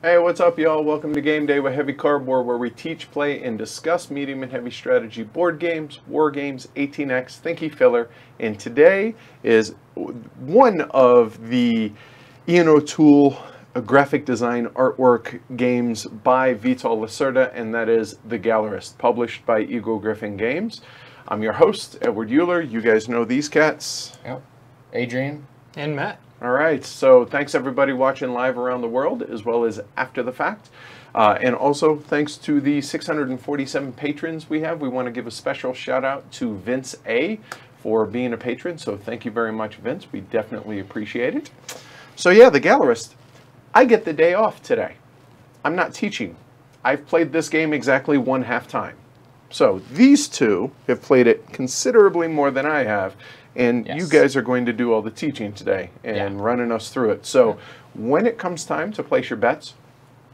Hey, what's up, y'all? Welcome to Game Day with Heavy Cardboard, where we teach, play, and discuss medium and heavy strategy board games, war games, 18X, Thinky Filler, and today is one of the Ian O'Toole graphic design artwork games by Vital Lacerda, and that is The Gallerist, published by Eagle Griffin Games. I'm your host, Edward Euler. You guys know these cats. Yep. Adrian. And Matt. All right, so thanks everybody watching live around the world as well as after the fact. And also thanks to the 647 patrons we have. We want to give a special shout out to Vince A for being a patron. So thank you very much, Vince. We definitely appreciate it. So yeah, The Gallerist. I get the day off today. I'm not teaching. I've played this game exactly 1/2 time. So these two have played it considerably more than I have. And yes, you guys are going to do all the teaching today and running us through it. So when it comes time to place your bets,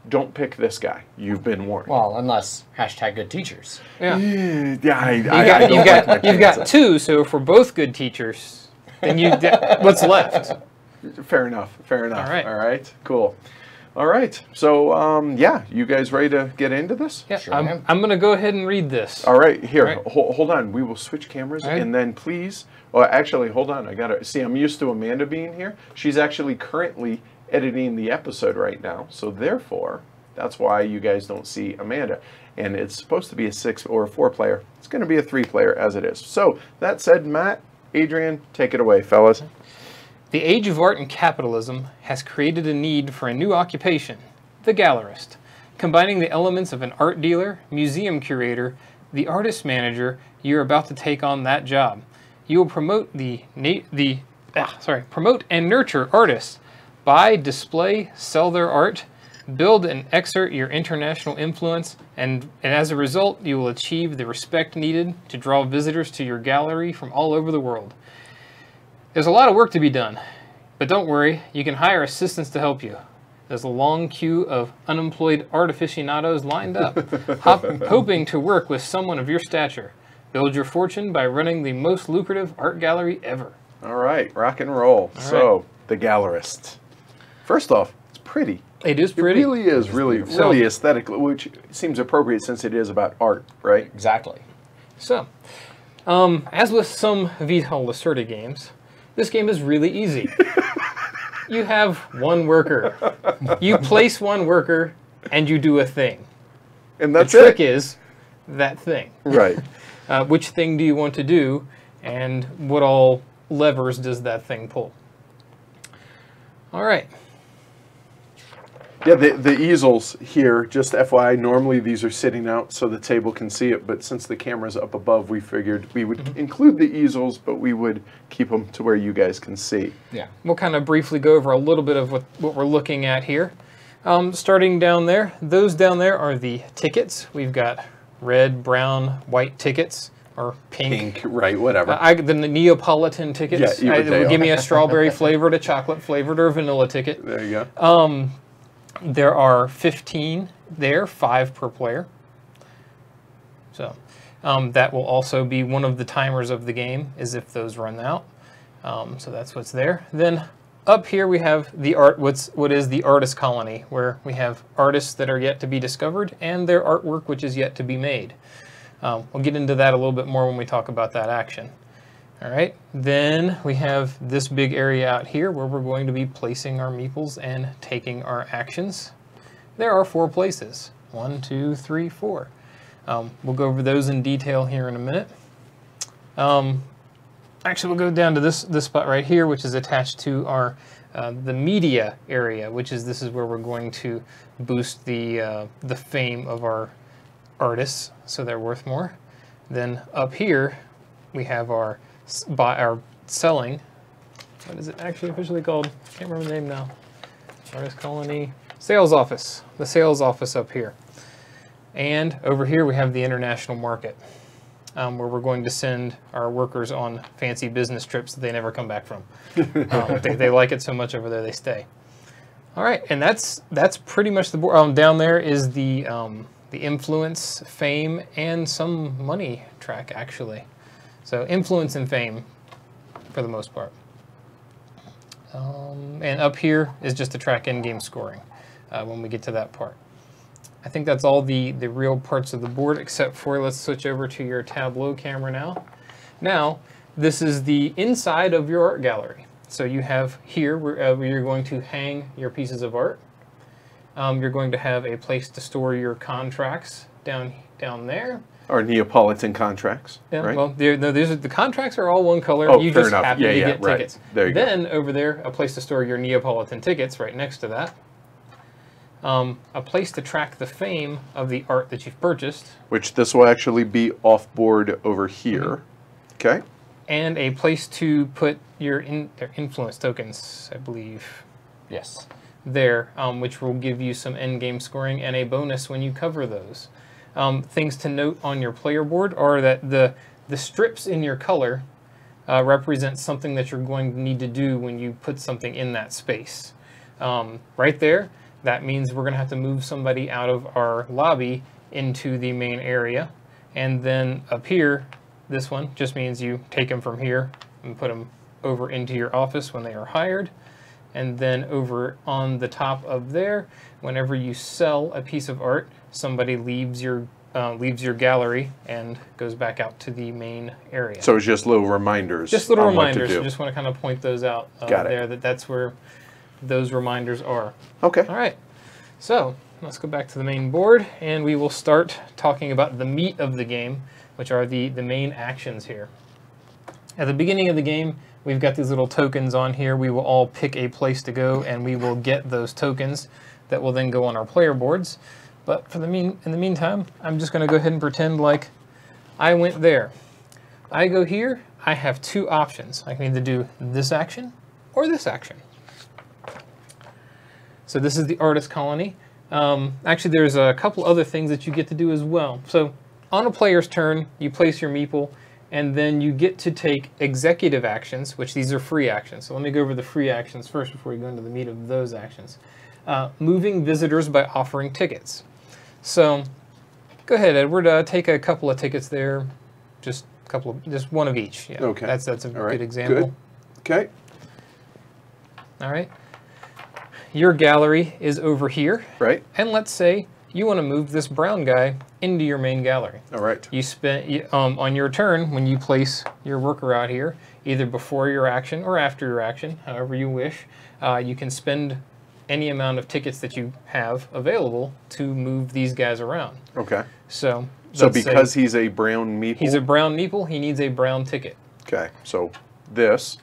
don't pick this guy. You've been warned. Well, unless #good teachers. Yeah. You've got two, so if we're both good teachers, then what's left? Fair enough. Fair enough. All right. All right. Cool. All right. So, yeah, you guys ready to get into this? Yeah, Sure I'm going to go ahead and read this. All right. Here, All right. Hold on. We will switch cameras, and then please. Well, actually, hold on. I gotta see. I'm used to Amanda being here. She's actually currently editing the episode right now, so therefore, that's why you guys don't see Amanda. And it's supposed to be a 6 or a 4 player. It's going to be a 3 player as it is. So that said, Matt, Adrian, take it away, fellas. The age of art and capitalism has created a need for a new occupation, the gallerist, combining the elements of an art dealer, museum curator, the artist manager. You're about to take on that job. You will promote promote and nurture artists, buy, display, sell their art, build and exert your international influence, and as a result, you will achieve the respect needed to draw visitors to your gallery from all over the world. There's a lot of work to be done, but don't worry, you can hire assistants to help you. There's a long queue of unemployed art aficionados lined up, hoping to work with someone of your stature. Build your fortune by running the most lucrative art gallery ever. All right, rock and roll. So, The Gallerist. First off, it's pretty. It is pretty. It really is really aesthetic, which seems appropriate since it is about art, right? Exactly. So, as with some Vital Lacerda games, this game is really easy. You have one worker. You place one worker, and you do a thing. And that's the trick is that thing. Right. Which thing do you want to do, and what all levers does that thing pull? All right. Yeah, the easels here, just FYI, normally these are sitting out so the table can see it, but since the camera's up above, we figured we would include the easels, but we would keep them to where you guys can see. Yeah. We'll kind of briefly go over a little bit of what we're looking at here. Starting down there, those down there are the tickets. We've got red, brown, white tickets, or pink. Right, whatever. The Neapolitan tickets. Yeah, give me a strawberry flavored, a chocolate flavored, or a vanilla ticket. There you go. There are 15 there, 5 per player. So that will also be one of the timers of the game, is if those run out. So that's what's there. Then up here we have the what is the artist colony, where we have artists that are yet to be discovered and their artwork which is yet to be made. We'll get into that a little bit more when we talk about that action. All right, then we have this big area out here where we're going to be placing our meeples and taking our actions. There are 4 places. 1, 2, 3, 4. We'll go over those in detail here in a minute. Actually, we'll go down to this spot right here, which is attached to our the media area, this is where we're going to boost the fame of our artists, so they're worth more. Then up here, we have our selling. What is it actually officially called? Can't remember the name now. Artist colony, sales office. The sales office up here. And over here we have the international market, where we're going to send our workers on fancy business trips that they never come back from. They like it so much over there, they stay. All right, and that's pretty much the board. Down there is the influence, fame, and some money track, actually. So influence and fame, for the most part. And up here is just to track in-game scoring when we get to that part. I think that's all the real parts of the board, except for, let's switch over to your Tableau camera now. Now, this is the inside of your art gallery. So you have here where you're going to hang your pieces of art. You're going to have a place to store your contracts down there. Or Neapolitan contracts, Yeah, right? well, the contracts are all one color. Oh, you fair just enough. happen to get right. tickets. There you go. Then over there, a place to store your Neapolitan tickets right next to that. A place to track the fame of the art that you've purchased. Which this will actually be off-board over here. Okay. And a place to put your influence tokens, I believe. Yes. There, which will give you some end-game scoring and a bonus when you cover those. Things to note on your player board are that the strips in your color represent something that you're going to need to do when you put something in that space. Right there, that means we're going to have to move somebody out of our lobby into the main area. And then up here, this one just means you take them from here and put them over into your office when they are hired. And then over on the top of there, whenever you sell a piece of art, somebody leaves your gallery and goes back out to the main area. So it's just little reminders. Just little on what to reminders. do. I just want to kind of point those out Got it. there, that's where those reminders are. Okay. All right. So let's go back to the main board, and we will start talking about the meat of the game, which are the main actions here. At the beginning of the game, we've got these little tokens on here. We will all pick a place to go, and we will get those tokens that will then go on our player boards. But in the meantime, I'm just going to go ahead and pretend like I went there. I go here. I have two options. I can either do this action or this action. So this is the artist colony. Actually, there's a couple other things that you get to do as well. So on a player's turn, you place your meeple, and then you get to take executive actions, which these are free actions. So let me go over the free actions first before we go into the meat of those actions. Moving visitors by offering tickets. So go ahead, Edward, take a couple of tickets there. Just one of each. Yeah, okay. That's a All right. good example. Good. Okay. All right. Your gallery is over here. Right. And let's say you want to move this brown guy into your main gallery. All right. You spend on your turn, when you place your worker out here, either before your action or after your action, however you wish, you can spend any amount of tickets that you have available to move these guys around. Okay. So because he's a brown meeple? He's a brown meeple, he needs a brown ticket. Okay. So this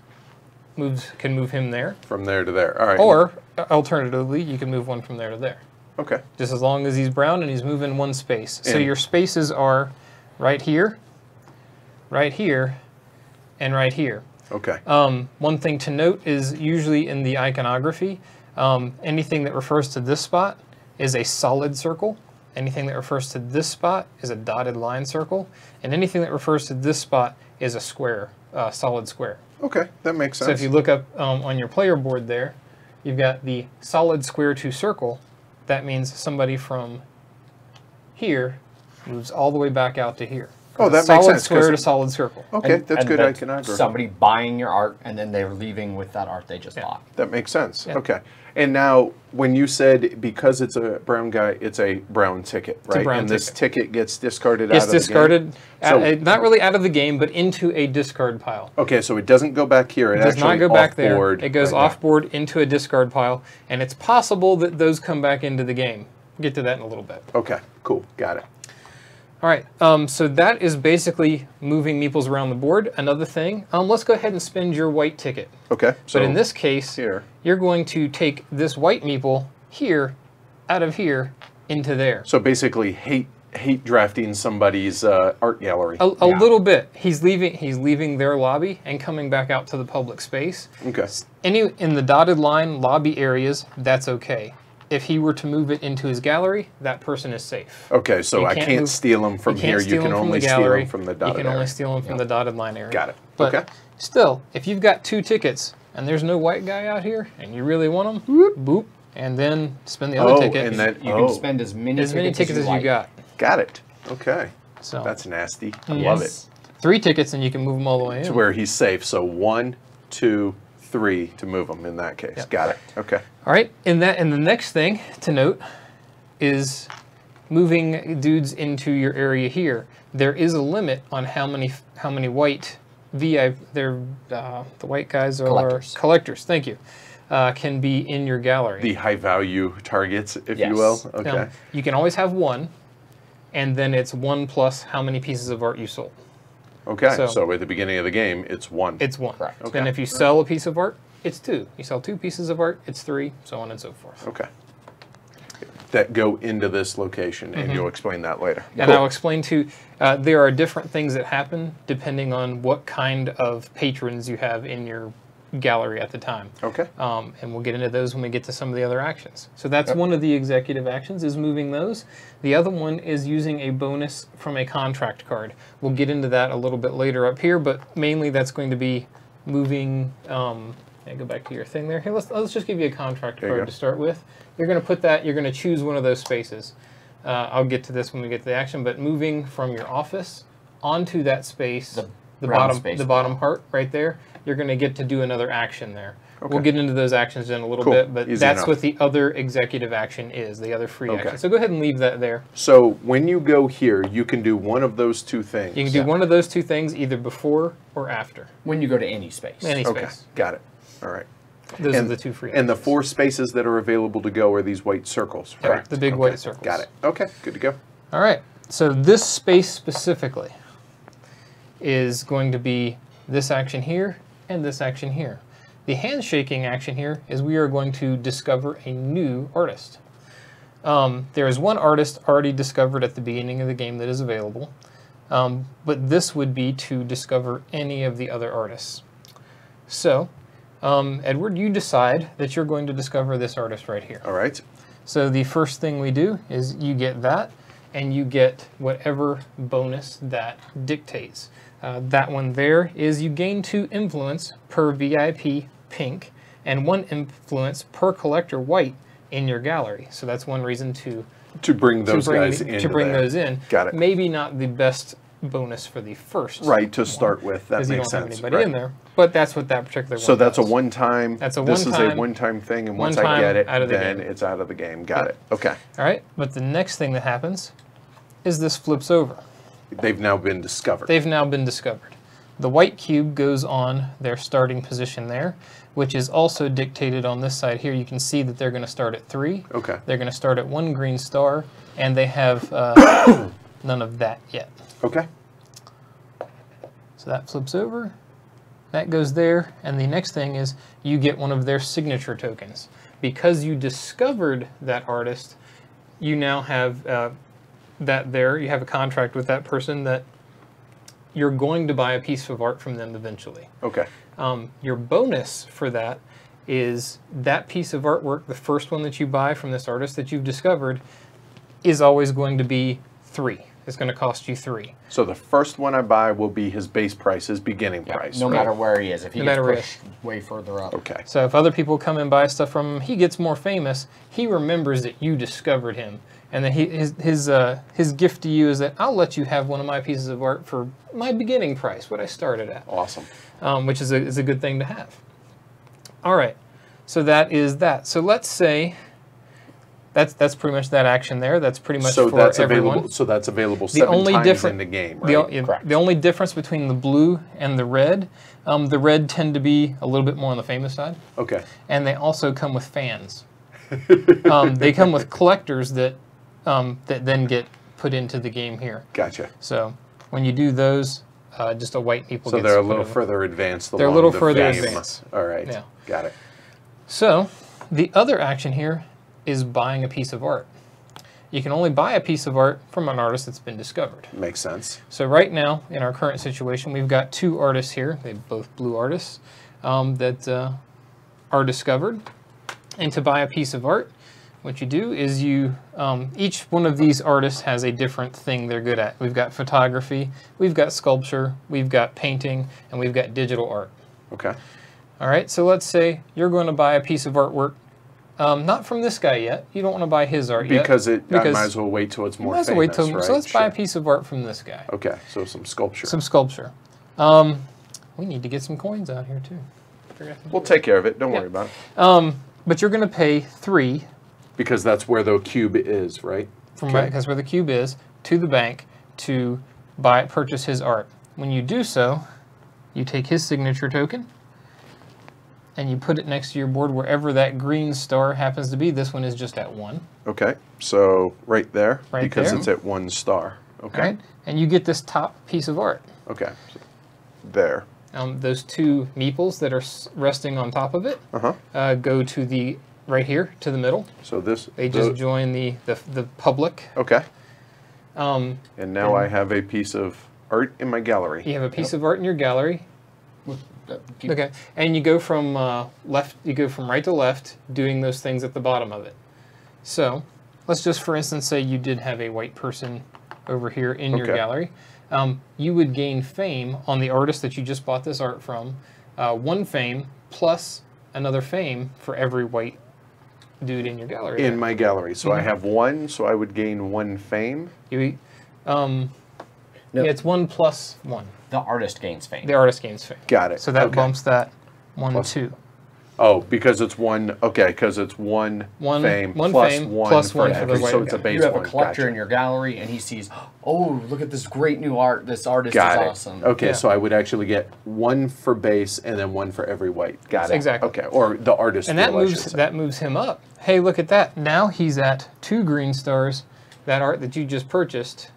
Can move him there. from there to there. All right. Or alternatively, you can move one from there to there. Okay. Just as long as he's brown and he's moving one space. So And- your spaces are right here, and right here. Okay. One thing to note is usually in the iconography, anything that refers to this spot is a solid circle. Anything that refers to this spot is a dotted line circle. And anything that refers to this spot is a square, solid square. Okay. That makes sense. So if you look up on your player board there, you've got the solid square to circle. That means somebody from here moves all the way back out to here. Oh, that makes solid sense, 'cause- square to solid circle. Okay, And- that's and good that's iconography. Somebody buying your art and then they're leaving with that art they just bought. That makes sense. Yeah. Okay. And now, when you said because it's a brown guy, it's a brown ticket, right? a brown and this ticket. ticket gets discarded It's out of the discarded, game? So- not really out of the game, but into a discard pile. Okay, so it doesn't go back here. It It does actually not go back there. off-board It goes right now. off board into a discard pile, and it's possible that those come back into the game. We'll get to that in a little bit. Okay, cool. Got it. All right, so that is basically moving meeples around the board. Another thing, let's go ahead and spend your white ticket. Okay. So But in this case, here. you're going to take this white meeple here, out of here, into there. So basically, hate hate drafting somebody's art gallery. A little bit. He's leaving their lobby and coming back out to the public space. Okay. In the dotted line lobby areas, that's okay. If he were to move it into his gallery, that person is safe. Okay, so I can't steal them from here. You can only steal them from the dotted area. You can only steal them from the dotted line area. Got it. But okay. Still, if you've got 2 tickets and there's no white guy out here and you really want them, boop, and then spend the other ticket. And then you can spend as many tickets as you got. Got it. Okay. So that's nasty. I love it. 3 tickets and you can move them all the way in. To where he's safe. So 1, 2, 3 to move them in that case. Yep. Got it. Okay. All right. And the next thing to note is moving dudes into your area here. There is a limit on how many white the white guys are collectors. Thank you. Can be in your gallery. The high value targets, if you will. Okay. Now, you can always have 1, and then it's 1 plus how many pieces of art you sold. Okay. So at the beginning of the game, it's 1. It's 1. Correct. Okay. Then if you sell a piece of art, it's 2. You sell 2 pieces of art, it's 3, so on and so forth. Okay. That go into this location, and you'll explain that later. And I'll explain too, there are different things that happen depending on what kind of patrons you have in your gallery at the time. Okay. And we'll get into those when we get to some of the other actions. So that's one of the executive actions, is moving those. The other one is using a bonus from a contract card. We'll get into that a little bit later up here, but mainly that's going to be moving. Go back to your thing there. Here, let's just give you a contract card to start with. You're going to put that. You're going to choose one of those spaces. I'll get to this when we get to the action. But moving from your office onto that space, the bottom part right there, you're going to get to do another action there. Okay. We'll get into those actions in a little bit, but that's what the other executive action is, the other free action. So go ahead and leave that there. So when you go here, you can do one of those 2 things. You can do one of those 2 things either before or after. When you go to any space. Any space. Got it. All right. Those are the 2 free actions. And the 4 spaces that are available to go are these white circles, correct? The big white circles. Got it. Okay, good to go. All right. So this space specifically is going to be this action here and this action here. The handshaking action here is we are going to discover a new artist. There is one artist already discovered at the beginning of the game that is available, but this would be to discover any of the other artists. So, Edward, you decide that you're going to discover this artist right here. All right. So the first thing we do is you get that, and you get whatever bonus that dictates. That one there is you gain 2 influence per VIP pink, and 1 influence per collector white in your gallery. So that's one reason to bring those guys in. To bring those in. Got it. Maybe not the best bonus for the first. Right, to start with. That makes sense. Because you don't have anybody in there. But that's what that particular one So that's does. a one-time. That's a This one-time. is a one-time thing, and once I get it, then it's out of the game. Got it. Okay. All right, but the next thing that happens is this flips over. They've now been discovered. They've now been discovered. The white cube goes on their starting position there, which is also dictated on this side here. You can see that they're going to start at 3. Okay. They're going to start at 1 green star, and they have none of that yet. Okay. So that flips over. That goes there, and the next thing is you get one of their signature tokens. Because you discovered that artist, you now have that there. You have a contract with that person that you're going to buy a piece of art from them eventually. Okay. Your bonus for that is that piece of artwork, the first one that you buy from this artist that you've discovered, is always going to be 3. It's going to cost you 3. So the first one I buy will be his base price, his beginning price. No matter where he is. If he gets pushed way further up. Okay. So if other people come and buy stuff from him, he gets more famous. He remembers that you discovered him. And then his gift to you is that I'll let you have one of my pieces of art for my beginning price, what I started at. Awesome. Which is a good thing to have. All right, so that is that. So let's say that's pretty much that action there. That's pretty much for everyone. So that's available 7 times in the game, right? The only difference between the blue and the red tend to be a little bit more on the famous side. Okay. And they also come with fans. They come with collectors that then get put into the game here. Gotcha. So when you do those, just a white meeple. So they're a little further advanced. They're a little further advanced. All right. Yeah. Got it. So the other action here is buying a piece of art. you can only buy a piece of art from an artist that's been discovered. Makes sense. So right now, in our current situation, we've got 2 artists here. They're both blue artists that are discovered. And to buy a piece of art, what you do is you, each one of these artists has a different thing they're good at. We've got photography, we've got sculpture, we've got painting, and we've got digital art. Okay. All right, so let's say you're going to buy a piece of artwork, not from this guy yet. You don't want to buy his art yet. Because I might as well wait till it's more famous, right? So let's buy a piece of art from this guy. Okay, so some sculpture. Some sculpture. We need to get some coins out here, too. We'll take care of it. Don't worry about it. But you're going to pay 3. Because that's where the cube is, right? That's where the cube is, to the bank to purchase his art. When you do so, you take his signature token and you put it next to your board wherever that green star happens to be. This one is just at 1. Okay, so right there, Right because there. it's at 1 star. Okay. Right? And you get this top piece of art. Okay, so there. Those 2 meeples that are resting on top of it go to the right here to the middle. So this They just join the public. Okay. And now I have a piece of art in my gallery. You have a piece of art in your gallery. Okay, and you go from right to left, doing those things at the bottom of it. So, let's just, for instance, say you did have a white person over here in your gallery. You would gain fame on the artist that you just bought this art from. 1 fame plus another fame for every white dude in your gallery. In my gallery. So I have 1, so I would gain 1 fame. No. Yeah, it's 1 plus 1. The artist gains fame. The artist gains fame. Got it. So that bumps that 1, 2. Oh, because it's 1. Okay, because it's 1 fame one plus fame 1 plus for 1 every. for the So it's a base You have a 1. collector Gotcha. in your gallery, and he sees, oh, look at this great new art. This artist Got is it. awesome. Okay, Yeah. so I would actually get 1 for base and then 1 for every white. Got it. Exactly. Okay, or the artist. And that moves him up. Hey, look at that. Now he's at 2 green stars. That art that you just purchased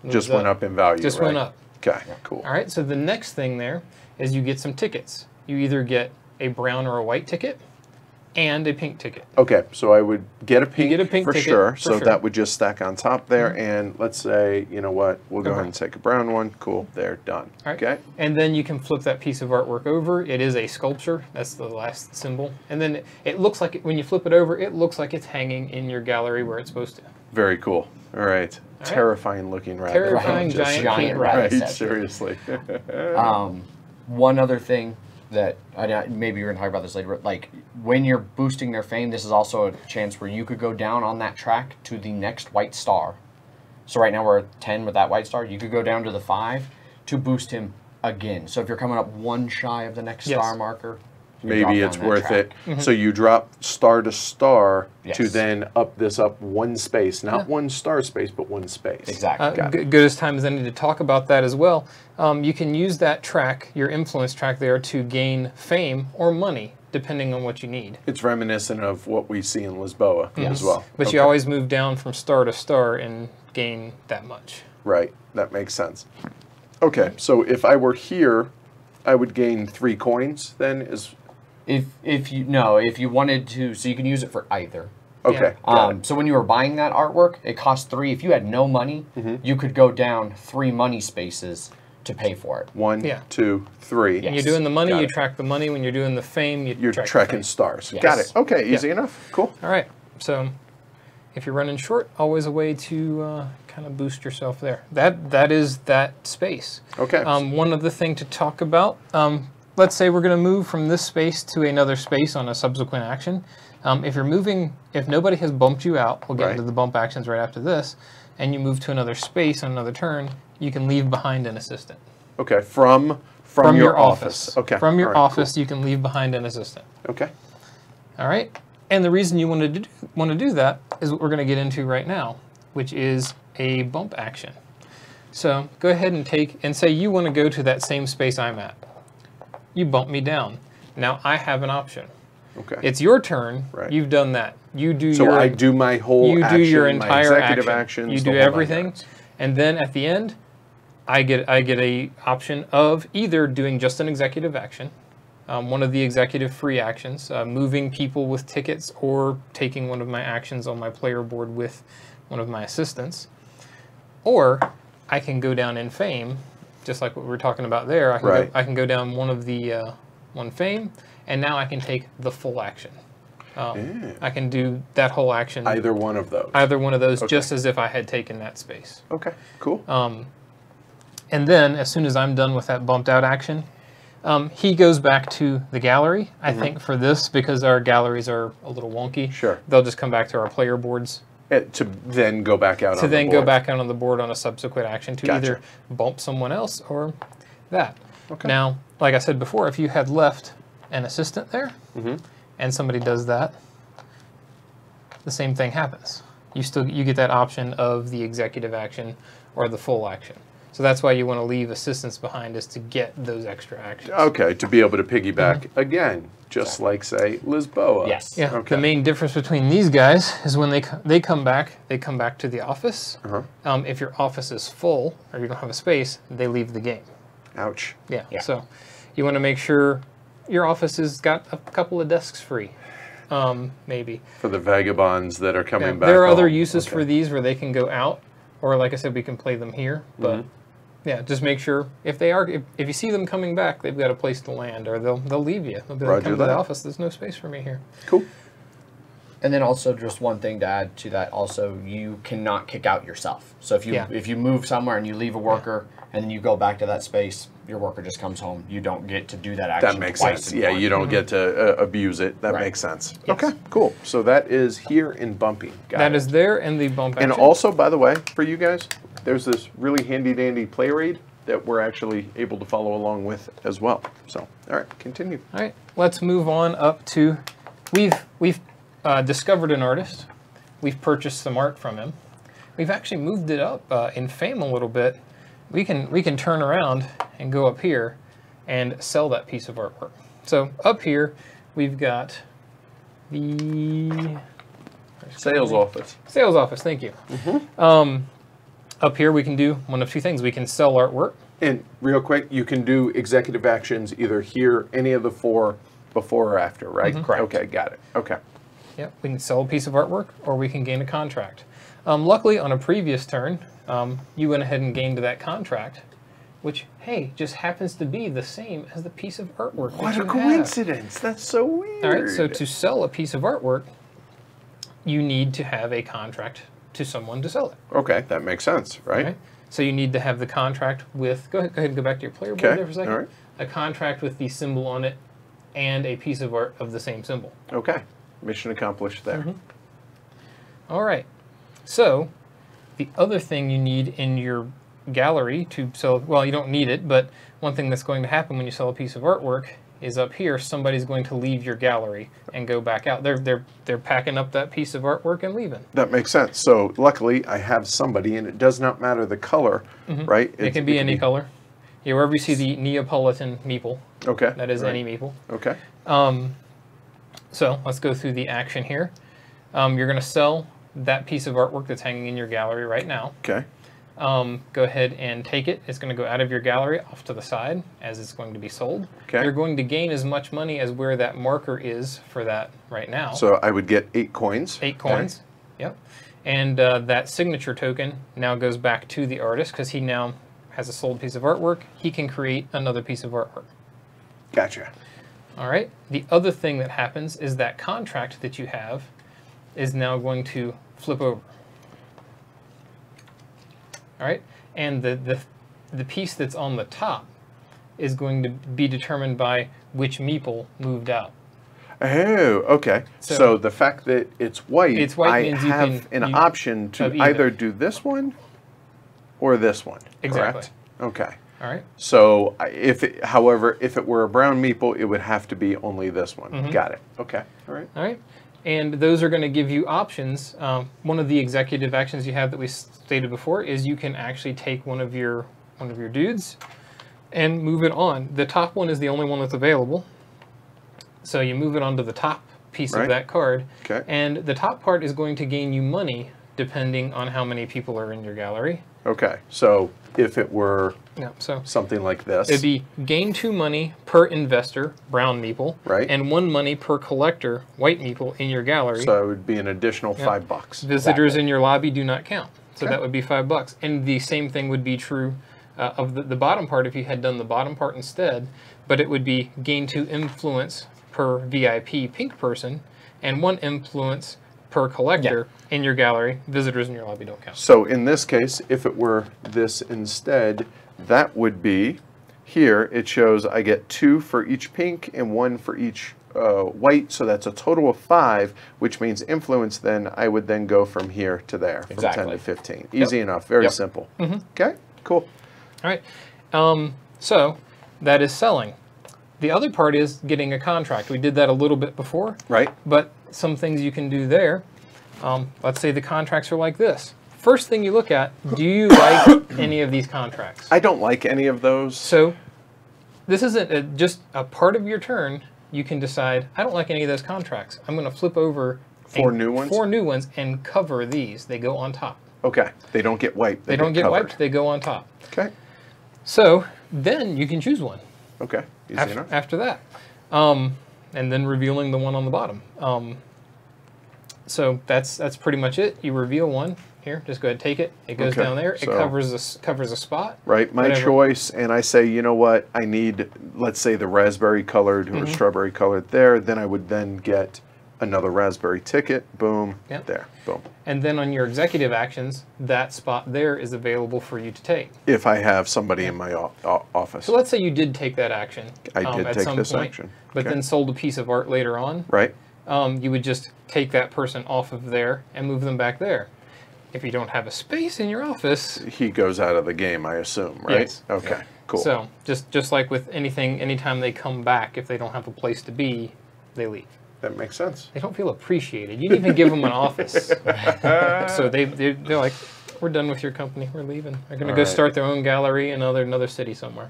just went up in value. Just right? went up. Okay, cool. All right, so the next thing there is you get some tickets. You either get a brown or a white ticket and a pink ticket. Okay, so I would get a pink, for ticket, sure. for So sure. that would just stack on top there. And let's say, you know what, we'll go ahead and take a brown one. Cool, there, done. All right. Okay. And then you can flip that piece of artwork over. It is a sculpture. That's the last symbol. And then it looks like, when you flip it over, it looks like it's hanging in your gallery where it's supposed to. Very cool. All right. Terrifying looking rabbit. Terrifying Just- giant Right, rabbit. seriously. One other thing that maybe you're going to talk about this later, but like when you're boosting their fame, this is also a chance where you could go down on that track to the next white star. So right now we're at 10 with that white star. You could go down to the 5 to boost him again. So if you're coming up 1 shy of the next star marker, you drop Maybe down it's that worth track. it. So you drop star to star to Yes. then up this 1 space. Not 1 star space, but 1 space. Exactly. Got it. Good as time as any to talk about that as well. You can use that track, your influence track there, to gain fame or money, depending on what you need. It's reminiscent of what we see in Lisboa as well. But you always move down from star to star and gain that much. Right, that makes sense. Okay, so if I were here, I would gain 3 coins then is... If you wanted to, so you can use it for either. Okay, got it. So when you were buying that artwork, it cost 3. If you had no money, you could go down 3 money spaces to pay for it. 1, Yeah. 2, 3. When you're doing the money, Got you it. track the money. When you're doing the fame, You're track the tracking fame. stars. Yes. Got it. Okay, easy enough. Cool. All right. So if you're running short, always a way to kind of boost yourself there. That is that space. Okay. One other thing to talk about, let's say we're going to move from this space to another space on a subsequent action. If nobody has bumped you out, we'll get into the bump actions right after this, and you move to another space on another turn, you can leave behind an assistant. Okay, from your office. Okay. From your all right, office, you can leave behind an assistant. cool. Okay. All right. And the reason you want to do that is what we're going to get into right now, which is a bump action. So go ahead and say you want to go to that same space I'm at. You bump me down. Now I have an option. Okay. It's your turn. Right. You've done that. You do So your I do my whole you action, do your my entire executive action. actions. You the do whole 9 everything, yards. and then at the end, I get a option of either doing just an executive action, one of the executive free actions, moving people with tickets, or taking one of my actions on my player board with one of my assistants, or I can go down in fame, just like what we were talking about there. I can go down one of the one fame, and now I can take the full action. I can do that whole action. Either one of those. Either one of those, just as if I had taken that space. Okay, cool. And then, as soon as I'm done with that bumped out action, he goes back to the gallery. I think for this, because our galleries are a little wonky, they'll just come back to our player boards. To then go back out on the board. To then go back out on the board on a subsequent action to either bump someone else or that. Okay. Now, like I said before, if you had left an assistant there and somebody does that, the same thing happens. You get that option of the executive action or the full action. So that's why you want to leave assistants behind, is to get those extra actions. Okay, to be able to piggyback again, just like, say, Lisboa. Yes. Yeah. Okay. The main difference between these guys is when they come back to the office. If your office is full or you don't have a space, they leave the game. Ouch. Yeah. So you want to make sure your office has got a couple of desks free, maybe. For the vagabonds that are coming back. There are other uses for these where they can go out, or like I said, we can play them here, but. Yeah, just make sure if you see them coming back, they've got a place to land, or they'll leave you. They'll be like, come to the office. There's no space for me here. Cool. And then also just one thing to add to that. Also, you cannot kick out yourself. So if you move somewhere and you leave a worker and then you go back to that space, your worker just comes home. You don't get to do that action. That makes sense. Yeah, you don't get to abuse it. That makes sense. Yes. Okay, cool. So that is here in bumping. That is there in the bump action. And also, by the way, for you guys, there's this really handy-dandy play raid that we're actually able to follow along with as well. So, all right, continue. All right, let's move on up to, we've discovered an artist. We've purchased some art from him. We've actually moved it up in fame a little bit. We can turn around and go up here and sell that piece of artwork. So up here, we've got the sales office. Sales office, thank you. Up here, we can do one of two things. We can sell artwork. And real quick, you can do executive actions either here, any of the four, before or after, right? Correct. Okay, got it. Okay. Yep, we can sell a piece of artwork, or we can gain a contract. Luckily, on a previous turn, you went ahead and gained that contract, which, hey, just happens to be the same as the piece of artwork that you have. What a coincidence. That's so weird. All right, so to sell a piece of artwork, you need to have a contract to someone to sell it. Okay, that makes sense, right? Okay. So you need to have the contract with, go ahead and go back to your player board there for a second. All right. A contract with the symbol on it and a piece of art of the same symbol. Okay, mission accomplished there. All right, so the other thing you need in your gallery to sell, well, you don't need it, but one thing that's going to happen when you sell a piece of artwork is up here, somebody's going to leave your gallery and go back out. They're packing up that piece of artwork and leaving. That makes sense. So luckily, I have somebody, and it does not matter the color, right? It can be any color. Yeah, wherever you see the Neapolitan meeple. Okay. That is any meeple. Okay. So let's go through the action here. You're going to sell that piece of artwork that's hanging in your gallery right now. Okay. Go ahead and take it. It's going to go out of your gallery off to the side as it's going to be sold. Okay. You're going to gain as much money as where that marker is for that right now. So I would get 8 coins. 8 coins. Yep. And that signature token now goes back to the artist because he now has a sold piece of artwork. He can create another piece of artwork. Gotcha. All right. The other thing that happens is that contract that you have is now going to flip over. All right, and the piece that's on the top is going to be determined by which meeple moved out. Oh, okay. So the fact that it's white, I have an option to either do this one or this one. Exactly. Correct? Okay. All right. So however, if it were a brown meeple, it would have to be only this one. Got it. Okay. All right. All right. And those are going to give you options. One of the executive actions you have that we stated before is you can actually take one of your dudes and move it on. The top one is the only one that's available. So you move it onto the top piece of that card. Okay. And the top part is going to gain you money depending on how many people are in your gallery. Okay, so if it were Yeah, so something like this, it'd be gain 2 money per investor, brown meeple, Right. and 1 money per collector, white meeple, in your gallery. so it would be an additional $5. Visitors in your lobby do not count. So Okay. that would be $5. And the same thing would be true of the bottom part if you had done the bottom part instead, but it would be gain 2 influence per VIP pink person and 1 influence per collector in your gallery. Visitors in your lobby don't count. So in this case, if it were this instead, that would be, here it shows I get 2 for each pink and 1 for each white, so that's a total of 5, which means influence then, I would then go from here to there, from 10 to 15. Easy enough, very simple. Okay, cool. All right. So that is selling. The other part is getting a contract. We did that a little bit before. Right. But some things you can do there. Let's say the contracts are like this. First thing you look at, do you like any of these contracts? I don't like any of those. So this isn't just a part of your turn. You can decide, I don't like any of those contracts. I'm going to flip over 4 new ones? 4 new ones and cover these. They go on top. Okay, they don't get wiped. They don't get covered. wiped. They go on top. Okay. So then you can choose one. Okay, easy enough. After that. And then revealing the one on the bottom. So that's pretty much it. You reveal one. Here, just go ahead and take it. It goes down there. It covers a spot. Right, my choice, and I say, you know what, I need, let's say, the raspberry colored or strawberry colored there, then I would then get another raspberry ticket, boom, there, boom. And then on your executive actions, that spot there is available for you to take. If I have somebody in my office. So let's say you did take that action. I did at take some this point, action. But then sold a piece of art later on. Right. You would just take that person off of there and move them back there. If you don't have a space in your office, he goes out of the game, I assume, right? Yes. Okay, cool. So just like with anything, anytime they come back, if they don't have a place to be, they leave. That makes sense. They don't feel appreciated. You didn't even give them an office. So they're like, we're done with your company. We're leaving. They're going to go start their own gallery in another city somewhere.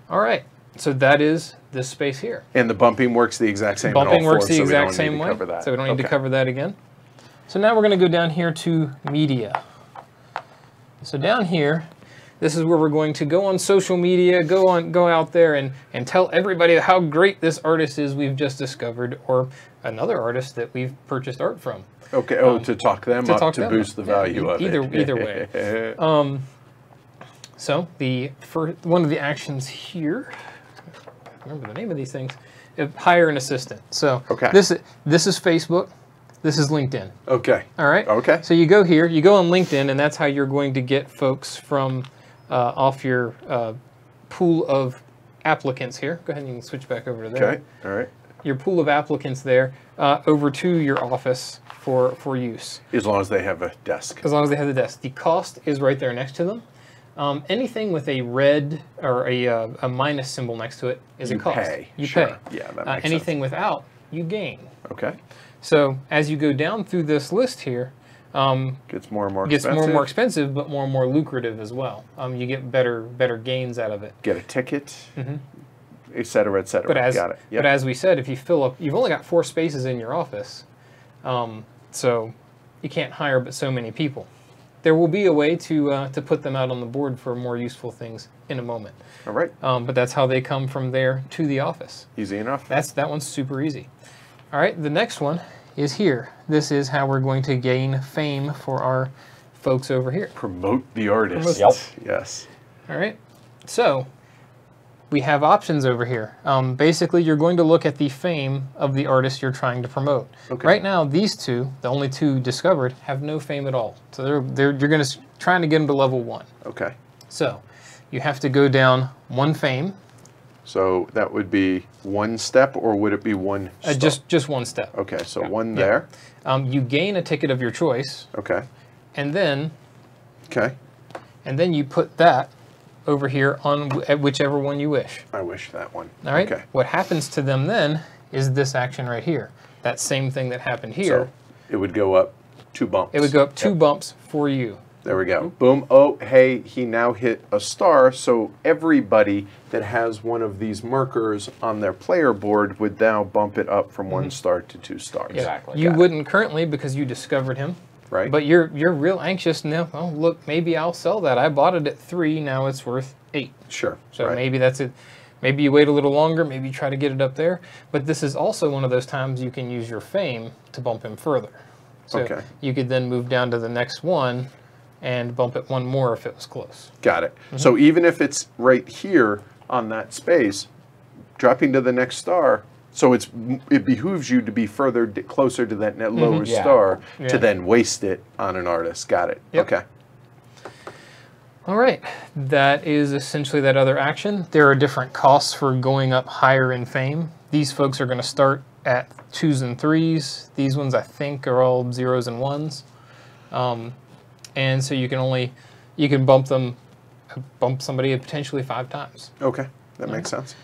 All right. So that is this space here. And the bumping works the exact same. Bumping works the exact same way. So we don't need to cover that again. So now we're going to go down here to media. So down here, this is where we're going to go on social media, go out there and tell everybody how great this artist is we've just discovered, or another artist that we've purchased art from. Okay. To talk them up, to boost the value of it. Either way. So one of the actions here, I remember the name of these things, hire an assistant. So this is Facebook. This is LinkedIn. Okay. All right. Okay. So you go here, you go on LinkedIn, and that's how you're going to get folks from off your pool of applicants here. Go ahead and you can switch back over to there. Okay. All right. Your pool of applicants there over to your office for use. As long as they have a desk. As long as they have the desk. The cost is right there next to them. Anything with a red or a minus symbol next to it is a cost. Pay. You Sure. pay. Yeah, that makes anything sense. without, you gain. Okay. So as you go down through this list here, gets more and more gets expensive. more and more expensive, but more and more lucrative as well. You get better gains out of it. Get a ticket, et cetera, et cetera. But as Got it. Yep. but as we said, if you fill up, you've only got 4 spaces in your office, so you can't hire but so many people. There will be a way to put them out on the board for more useful things in a moment. All right. But that's how they come from there to the office. Easy enough. That one's super easy. All right, the next one is here. This is how we're going to gain fame for our folks over here. Promote the artist. Yep. Yes. All right, so we have options over here. Basically, you're going to look at the fame of the artist you're trying to promote. Okay. Right now, these two, the only 2 discovered, have no fame at all. So you're going to trying to get them to level 1. Okay. So you have to go down 1 fame. So that would be 1 step, or would it be 1 step? Just 1 step. Okay, so 1 there. You gain a ticket of your choice, Okay. and then Okay. you put that over here on whichever one you wish. I wish that one. All right. Okay. What happens to them then is this action right here. That same thing that happened here. So it would go up 2 bumps. It would go up 2 bumps for you. There we go. Boom. Oh, hey, he now hit a star. So everybody that has one of these markers on their player board would now bump it up from 1 star to 2 stars. Exactly. You wouldn't currently because you discovered him. right? But you're real anxious now. Oh, look, maybe I'll sell that. I bought it at 3. Now it's worth 8. Sure. So right. maybe that's it. Maybe you wait a little longer. Maybe you try to get it up there. But this is also one of those times you can use your fame to bump him further. So Okay. you could then move down to the next one and bump it one more if it was close. Got it. So even if it's right here on that space, dropping to the next star, so it behooves you to be further closer to that lower Yeah. star Yeah. to then waste it on an artist. Got it. Yep. Okay. All right, that is essentially that other action. There are different costs for going up higher in fame. These folks are going to start at 2s and 3s. These ones, I think, are all 0s and 1s. And so you can bump somebody potentially 5 times. Okay. That makes sense.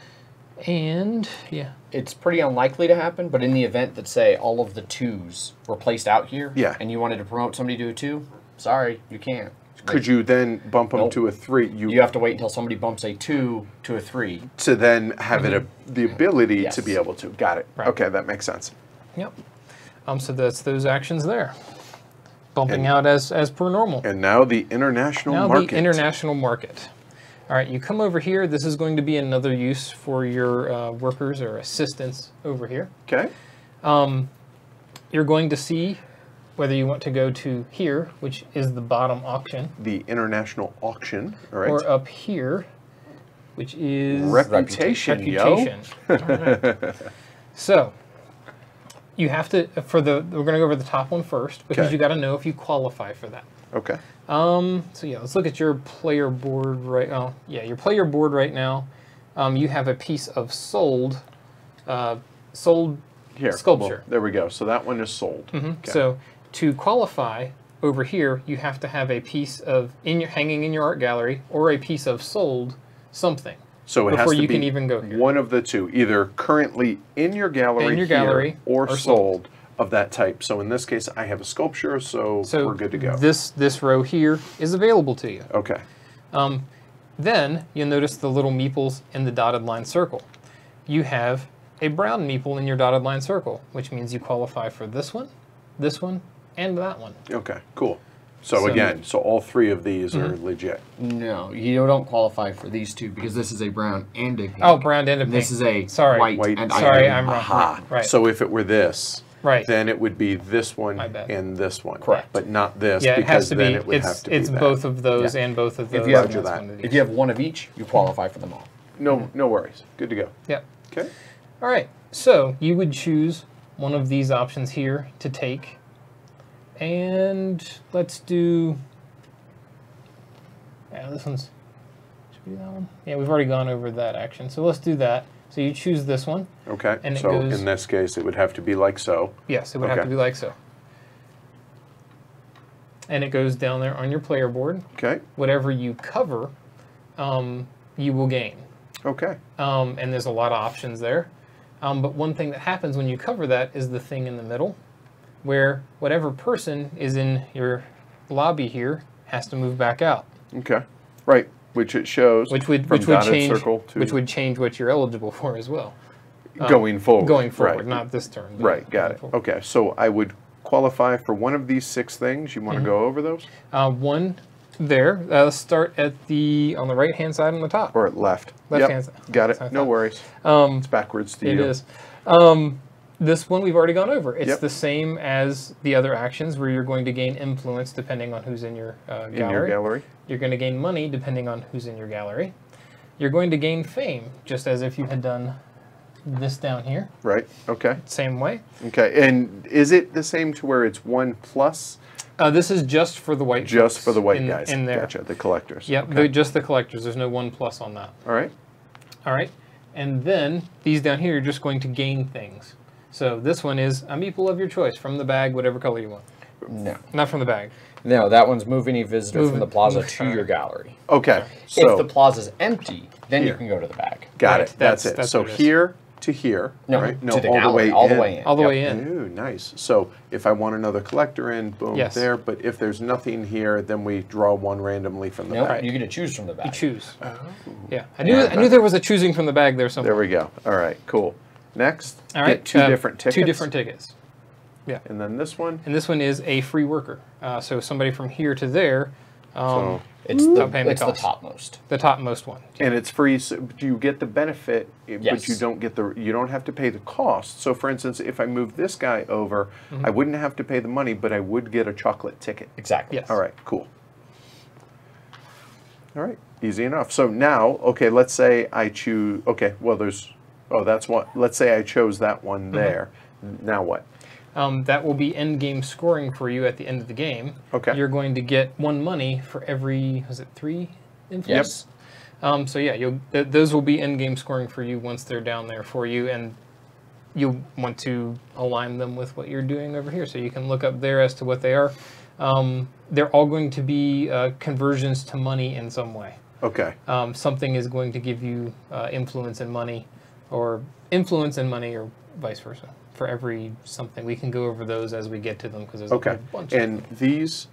And yeah, It's pretty unlikely to happen, but in the event that, say, all of the 2s were placed out here, Yeah. and you wanted to promote somebody to a 2, sorry, you can't. Could you then bump them Nope. to a 3? You have to wait until somebody bumps a 2 to a 3. to then have the ability Yes. to be able to. Got it. Right. Okay, that makes sense. yep. So that's those actions there. Bumping out as per normal. And now the international Now market. the international market. All right, you come over here. This is going to be another use for your workers or assistants over here. Okay. You're going to see whether you want to go to here, which is the bottom auction, The international auction. All right. or up here, which is Reputation, reputation. All right. So you have to we're going to go over the top one first because Okay. you got to know if you qualify for that. yo. Okay. So yeah, let's look at your player board right. Oh yeah, your player board right now. You have a piece of sold Here. sculpture. Well, there we go. So that one is sold. Okay. So to qualify over here, you have to have a piece of hanging in your art gallery or a piece of sold something. So it has before to you be can even go here. one of the two, either currently in your gallery, In your here gallery or or sold of that type. So in this case, I have a sculpture, so So we're good to go. This row here is available to you. Okay. Then you'll notice the little meeples in the dotted line circle. You have a brown meeple in your dotted line circle, which means you qualify for this one, and that one. Okay. Cool. So So- again, so all 3 of these are legit. No, you don't qualify for these 2 because this is a brown and a pink. Oh, brown and a pink. This is a Sorry. white, and Sorry, ivory. I'm wrong. Aha. Right. So if it were this, Right. then it would be this one My bad. and this one. Correct. But not this Yeah, it because has to then be. it would have to It's be that. both of those Yeah. and both of those. If you have and that's that. one of If these. you have one of each, you qualify for them all. No worries. Good to go. Yep. Okay. All right. So you would choose one of these options here to take, and let's do. Yeah, this one's. Should be that one. Yeah, we've already gone over that action, so let's do that. So you choose this one. Okay. And it so goes- in this case, it would have to be like so. Yes, it would have Okay. to be like so. And it goes down there on your player board. Okay. Whatever you cover, you will gain. Okay. And there's a lot of options there. But one thing that happens when you cover that is the thing in the middle, where whatever person is in your lobby here has to move back out, Okay. Right. Which it shows. which would from dotted change circle to what you're eligible for as well. going forward. Going forward, Right. not this turn. but Right. Got going it. forward. Okay. So I would qualify for one of these 6 things. You want to go over those, One there. Let's start at on the right hand side on the top. or left? Left Yep. hand side. Got That's what it. I No thought. worries. It's backwards to It you. is. This one we've already gone over. It's Yep. the same as the other actions where you're going to gain influence depending on who's in your gallery. In your gallery. You're going to gain money depending on who's in your gallery. You're going to gain fame, just as if you had done this down here. Right. Okay. Same way. Okay. And is it the same to where it's 1 plus? This is just for the white Just folks for the white in, guys. in there. Gotcha. The collectors. Yep, Okay. just the collectors. There's no 1+ on that. All right. All right. And then these down here, you're just going to gain things. So this one is a meeple of your choice from the bag, whatever color you want. No. Not from the bag. No, that one's move any visitor Move from the it- plaza move- to your gallery. Okay. If So the plaza's empty, then Here. you can go to the bag. got Right, it. That's it. that's So what it is. here to here. No, right? to the all gallery, the way all in. the way in. All the Yep. way in. Ooh, nice. So if I want another collector in, boom, Yes. there. But if there's nothing here, then we draw one randomly from the No, back. you get to choose from the bag. You choose. Oh. Yeah, I knew there was a choosing from the bag there somewhere. There we go. All right, cool. Next, All right, get 2 different tickets. 2 different tickets. Yeah. And then this one. And this one is a free worker. So somebody from here to there. So It's not paying the the cost. topmost. The topmost one. and it's free, so you get the benefit, but Yes. you don't have to pay the cost. So, for instance, if I move this guy over, I wouldn't have to pay the money, but I would get a chocolate ticket. Exactly. Yes. All right, cool. All right, easy enough. So now, okay, let's say I choose. Okay, well, that's what. Let's say I chose that one there. Now what? That will be end game scoring for you at the end of the game. Okay. You're going to get 1 money for every, was it 3 influence? Yep. So yeah, those will be end game scoring for you once they're down there for you, and you'll want to align them with what you're doing over here. So you can look up there as to what they are. They're all going to be conversions to money in some way. Okay. Something is going to give you influence and money, or influence and money, or vice versa. For every something, we can go over those as we get to them because there's a Okay. bunch. And these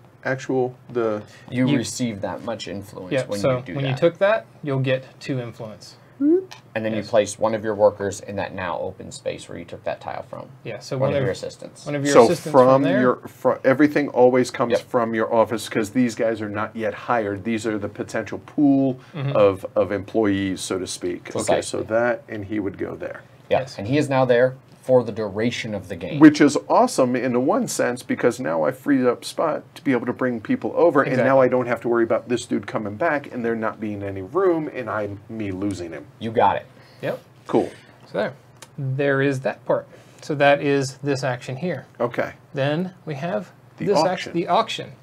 You receive that much influence Yeah. when So you do when that. you took that, you'll get 2 influence. And then you place one of your workers in that now open space where you took that tile from. Yeah. So One of your assistants. one of your so assistants from there. your everything always comes Yep. from your office because these guys are not yet hired. These are the potential pool of employees, so to speak. Okay, so Precisely. that and he would go there. Yes. And he is now there for the duration of the game. Which is awesome in the one sense because now I freed up spot to be able to bring people over, and now Exactly. I don't have to worry about this dude coming back and there not being any room and me losing him. You got it. Yep. Cool. So there is that part. So that is this action here. Okay. Then we have The this auction. the auction.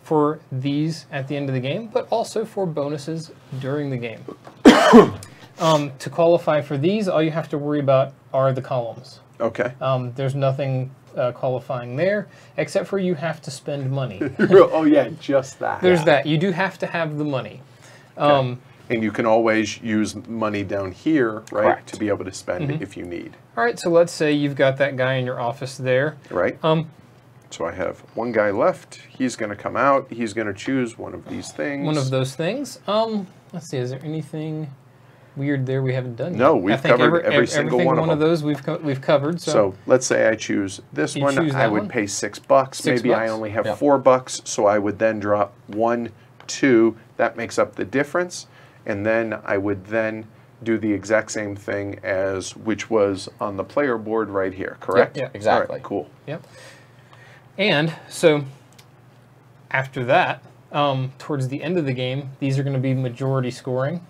For these at the end of the game, but also for bonuses during the game. To qualify for these, all you have to worry about are the columns. Okay. There's nothing qualifying there, except for you have to spend money. Oh yeah, just that. There's that. You do have to have the money. Okay. And you can always use money down here, right, Correct. to be able to spend if you need. All right, so let's say you've got that guy in your office there. Right. So I have one guy left. He's going to come out. He's going to choose one of these things. One of those things. Let's see. Is there anything weird there we haven't done yet? No, we've I think covered every single everything one of of them. those we've covered. So let's say I choose this You one. choose I that would one? pay $6. Maybe I $6? only have Yep. $4, so I would then drop 1, 2. That makes up the difference, and then I would then do the exact same thing as which was on the player board right here. Correct? yeah, exactly. All right, cool. Yep. And so after that, towards the end of the game, these are going to be majority scoring,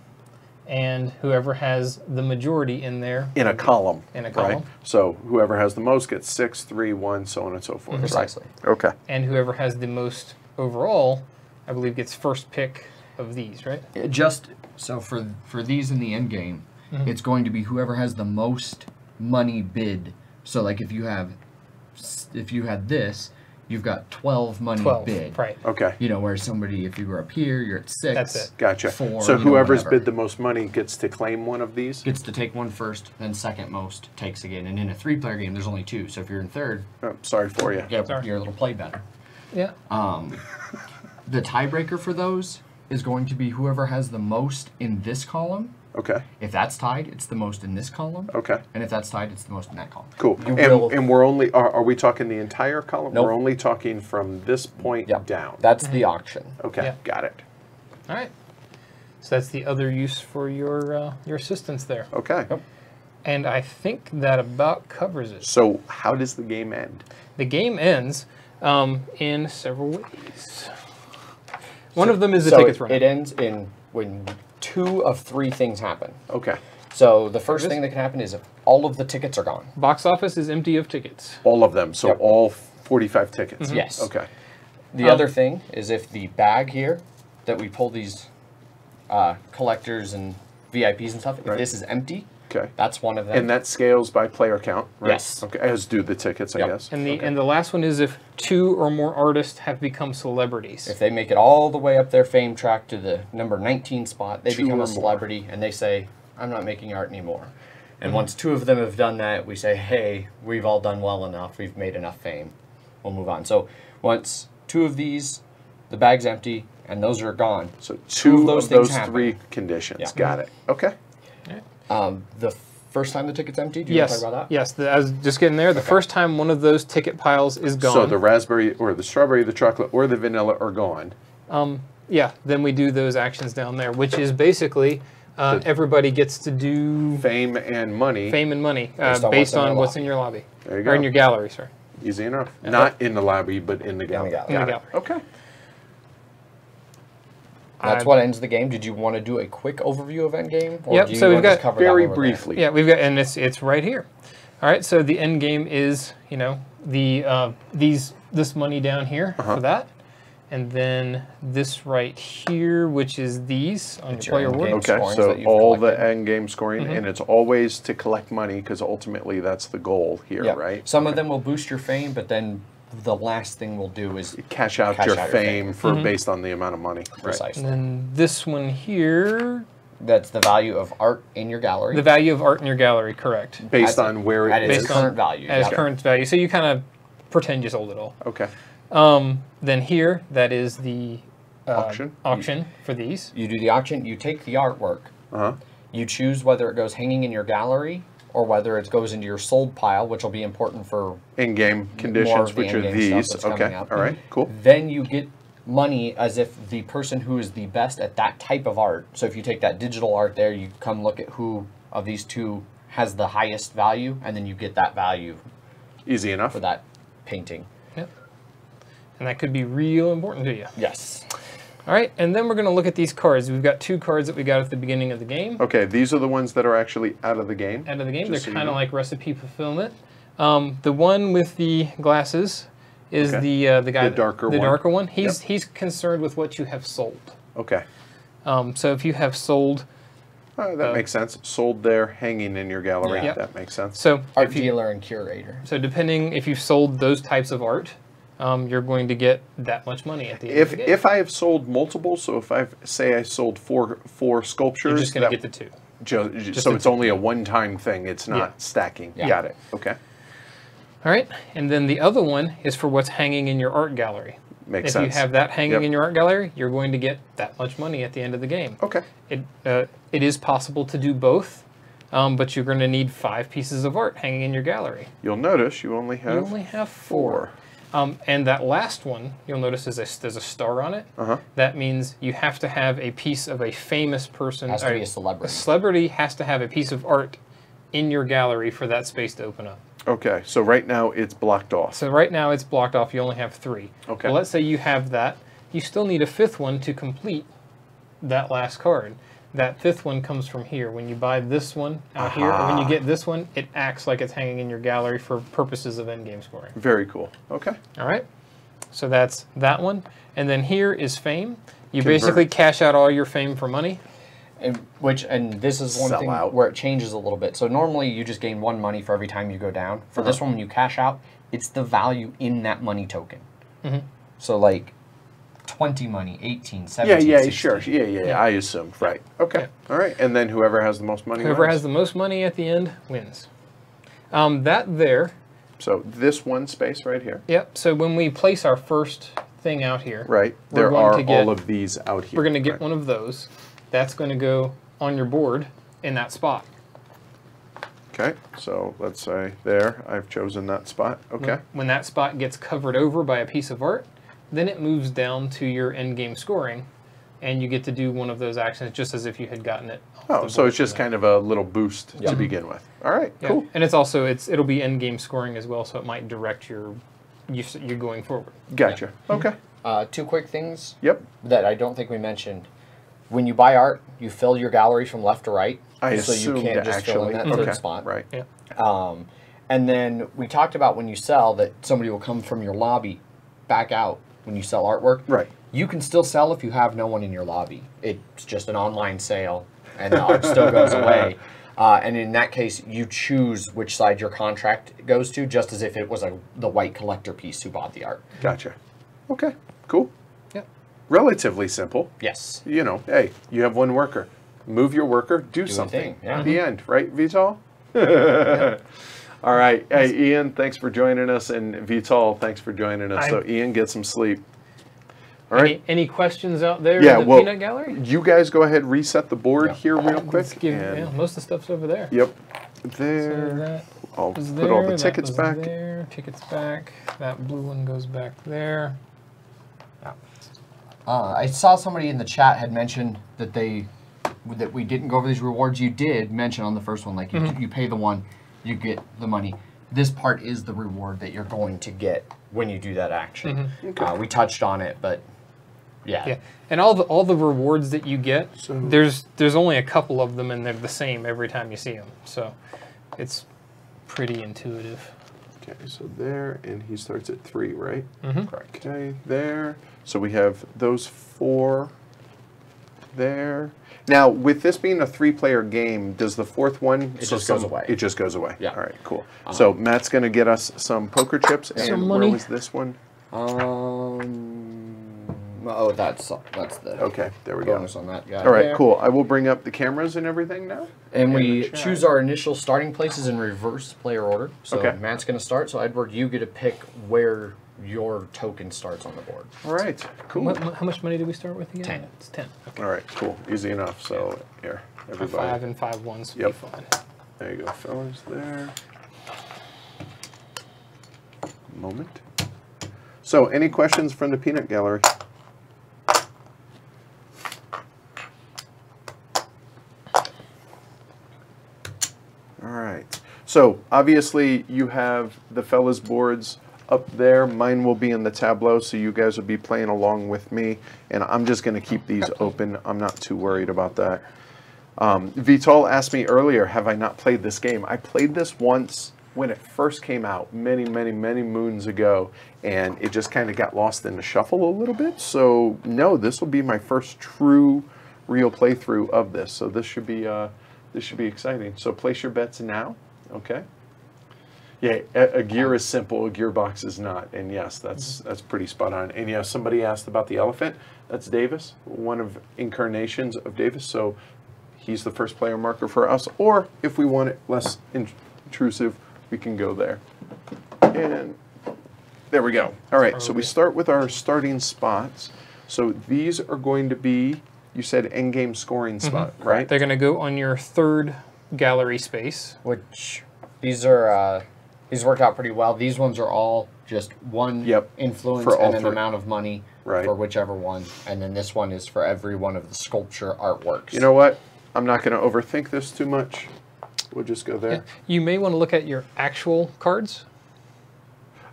and whoever has the majority in there In a column. In a right? column. So whoever has the most gets 6, 3, 1, so on and so forth. Precisely. Right? Okay. and whoever has the most overall, I believe, gets first pick of these, right? Just so for these in the end game, it's going to be whoever has the most money bid. So like if you had this, you've got 12 money 12, bid. right? Okay. You know, where somebody, if you were up here, you're at 6. That's it. Gotcha. 4, So you know, whoever's whatever. bid the most money gets to claim one of these? Gets to take one first, then second most takes again. And in a 3-player game, there's only 2. So if you're in third, Oh, sorry for you. yeah, Sorry. you're a little play better. Yeah. The tiebreaker for those is going to be whoever has the most in this column. Okay. If that's tied, it's the most in this column. Okay. And if that's tied, it's the most in that column. Cool. You will, And we're only, are we talking the entire column? Nope. We're only talking from this point Yep. down. That's the auction. Okay, Yeah. got it. All right. So that's the other use for your assistants there. Okay. Yep. And I think that about covers it. So how does the game end? The game ends in several ways. One of them is the So tickets run. it ends in when 2 of 3 things happen. Okay. So the first thing that can happen is if all of the tickets are gone. Box office is empty of tickets. All of them. So Yep. all 45 tickets. Yes. Okay. The other thing is if the bag here that we pull these collectors and VIPs and stuff, if Right. this is empty, Okay. that's one of them. And that scales by player count, right? Yes. Okay. As do the tickets, I Yep. guess. And the last one is if 2 or more artists have become celebrities. If they make it all the way up their fame track to the number 19 spot, they 2 become or a more. celebrity and they say, I'm not making art anymore. And once 2 of them have done that, we say, hey, we've all done well enough. We've made enough fame. We'll move on. So once 2 of these, the bag's empty, and those are gone. So two of those things happen. 3 conditions. Yeah. Got it. Okay. The first time the ticket's empty? Do you want to Yes. talk about that? Yes. I was just getting there. The first time one of those ticket piles is gone. So the raspberry or the strawberry, the chocolate, or the vanilla are gone. Yeah, then we do those actions down there, which is basically everybody gets to do Fame and money. fame and money Based based on on what's what's in in your lobby. There you Or go. in your gallery, sorry. Easy enough. Not in the lobby, but in the gallery. gallery. In the Got it. gallery. Okay. That's what ends the game. Did you want to do a quick overview of endgame? Or Yep, do you so we've want to just got cover that Very over there? briefly. Yeah, we've got, and it's right here. All right, so the end game is, you know, the this money down here for that, and then this right here, which is these on It's your player your end board. game. Okay, Scorings so that you've all collected. the end game scoring, and it's always to collect money because ultimately that's the goal here, Yeah. right? Some of them will boost your fame, but then the last thing we'll do is Cash out Cash your out your fame for based on the amount of money. Right. precisely. And then this one here, That's the value of art in your gallery. the value of art in your gallery, correct? Based At- on where at it its is. current value. As yeah. current value. So you kind of pretend you sold it all. Okay. Then here, that is the Auction. for these. You do the auction, you take the artwork, Uh-huh. you choose whether it goes hanging in your gallery or whether it goes into your sold pile, which will be important for In-game more conditions, of the which are in-game these. stuff that's Okay. coming up. All right. Cool. Then you get money as if the person who is the best at that type of art. So if you take that digital art there, you come look at who of these two has the highest value, and then you get that value Easy enough. for that painting. Yep. And that could be real important to you. Yes. All right, and then we're going to look at these cards. We've got two cards that we got at the beginning of the game. Okay, these are the ones that are actually out of the game. Out of the game, Just so they're you kind of know. like recipe fulfillment. The one with the glasses is Okay. the guy The darker the one. darker one. He's concerned with what you have sold. Okay. So if you have sold, That makes sense. Sold there, hanging in your gallery. Yeah. That makes sense. so Art if you, dealer and curator. so depending if you've sold those types of art, you're going to get that much money at the end of the game. If I have sold multiple, so if I say I sold four sculptures, you're just going to that- get the two. so the it's only a one-time thing. It's not Yeah. stacking. Yeah. Got it. Okay. All right, and then the other one is for what's hanging in your art gallery. Makes If sense. you have that hanging Yep. in your art gallery, you're going to get that much money at the end of the game. Okay. It is possible to do both, but you're going to need 5 pieces of art hanging in your gallery. You'll notice you only have You only have 4. And that last one, you'll notice there's a star on it. Uh-huh. That means you have to have a piece of a famous person. Has to or be a celebrity. A celebrity has to have a piece of art in your gallery for that space to open up. Okay. So right now it's blocked off. So right now it's blocked off. You only have 3. Okay. Well, let's say you have that. You still need a 5th one to complete that last card. That 5th one comes from here. When you buy this one out here, or when you get this one, it acts like it's hanging in your gallery for purposes of endgame scoring. Very cool. Okay. All right? So that's that one. And then here is fame. You Convert. basically cash out all your fame for money. And this is one Sell thing out. where it changes a little bit. So normally you just gain 1 money for every time you go down. For this one, when you cash out, it's the value in that money token. So like 20 money, 18, 17, Yeah. 16. Sure. Yeah. I assume. Right. Okay. All right. And then whoever has the most money. Whoever wins. has the most money at the end wins. That there. So this one space right here. Yep. So when we place our first thing out here, Right. We're There going are to get- all of these out here. we're going to get Right. one of those. That's going to go on your board in that spot. Okay. So let's say there. I've chosen that spot. Okay. When that spot gets covered over by a piece of art, then it moves down to your end game scoring, and you get to do one of those actions just as if you had gotten it. off Oh, the so board it's just from there. kind of a little boost to begin with. All right. Yeah. Cool. And it's also it'll be end game scoring as well, so it might direct you going forward. Gotcha. Okay. 2 quick things Yep. that I don't think we mentioned. When you buy art, you fill your gallery from left to right. I so you assumed can't just fill in actually. that third Okay. spot. Right. Yeah. And then we talked about when you sell that somebody will come from your lobby back out when you sell artwork. Right. You can still sell if you have no one in your lobby. It's just an online sale, and the art still goes away. And in that case, you choose which side your contract goes to, just as if it was the white collector piece who bought the art. Gotcha. Okay. Cool. Yep. Relatively simple. Yes. You know, hey, you have 1 worker. Move your worker, do a something. thing, yeah. The end, right, Vital? All right. Hey, Ian, thanks for joining us. And Vital, thanks for joining us. So, Ian, get some sleep. All right. Any questions out there Yeah, in the well, peanut gallery? You guys go ahead, reset the board Yeah. here real quick. Let's give, and- yeah, most of the stuff's over there. Yep. there. So that I'll was put all the there, tickets that was back. There, tickets back. That blue one goes back there. Yeah. I saw somebody in the chat had mentioned that we didn't go over these rewards. You did mention on the first one, like you pay the one, you get the money. This part is the reward that you're going to get when you do that action. Okay. We touched on it, but yeah. Yeah, and all the rewards that you get, there's only a couple of them, and they're the same every time you see them. So it's pretty intuitive. Okay, so there, and he starts at 3, right? Correct. Okay, there. So we have those 4 there. Now, with this being a 3-player game, does the 4th one... It just goes away. It just goes away. Yeah. All right, cool. So Matt's going to get us some poker chips. And Some where money. was this one? Oh, that's the Okay, there we go. bonus on that guy. All right, there. cool. I will bring up the cameras and everything now. And we the chat. choose our initial starting places in reverse player order. So Okay. Matt's going to start. So Edward, you get to pick where your token starts on the board. All right, cool. How much money do we start with again? 10. It's 10. Okay. All right, cool. Easy enough. So here, everybody. 5 and 5 ones will Yep. be fine. There you go, fellas. There. Moment. So, any questions from the peanut gallery? All right. So, obviously, you have the fellas' boards up there. Mine will be in the tableau, so you guys will be playing along with me. And I'm just going to keep these open. I'm not too worried about that. Vital asked me earlier, have I not played this game? I played this once when it first came out, many moons ago, and it just kind of got lost in the shuffle a little bit. So, no, this will be my first true, real playthrough of this. So this should be exciting. So place your bets now, okay? Yeah, a gear is simple, a gearbox is not, and yes, that's pretty spot on. And yeah, somebody asked about the elephant. That's Davis, one of incarnations of Davis. So he's the first player marker for us. Or if we want it less intrusive, we can go there. And there we go. All right, so we start with our starting spots. So these are going to be, you said endgame scoring spot, right? They're going to go on your 3rd gallery space. Which these are these worked out pretty well. These ones are all just one influence For all and an 3. amount of money for whichever one. And then this one is for every one of the sculpture artworks. You know what? I'm not going to overthink this too much. We'll just go there. Yeah. You may want to look at your actual cards.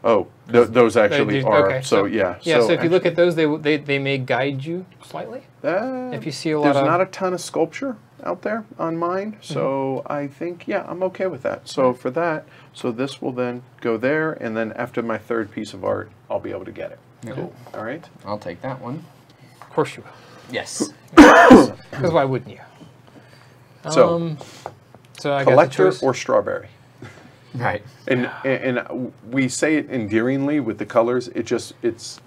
Oh, those actually are. Okay, so yeah. Yeah, so if you look at those, they may guide you slightly. If you see a lot there's of... not a ton of sculpture out there on mine, so I think, yeah, I'm okay with that. So for that, so this will then go there, and then after my 3rd piece of art, I'll be able to get it. Cool. All right. I'll take that one. Of course you will. Yes. Because why wouldn't you? So, so I collector got the choice. or strawberry? Right. And we say it endearingly with the colors. It's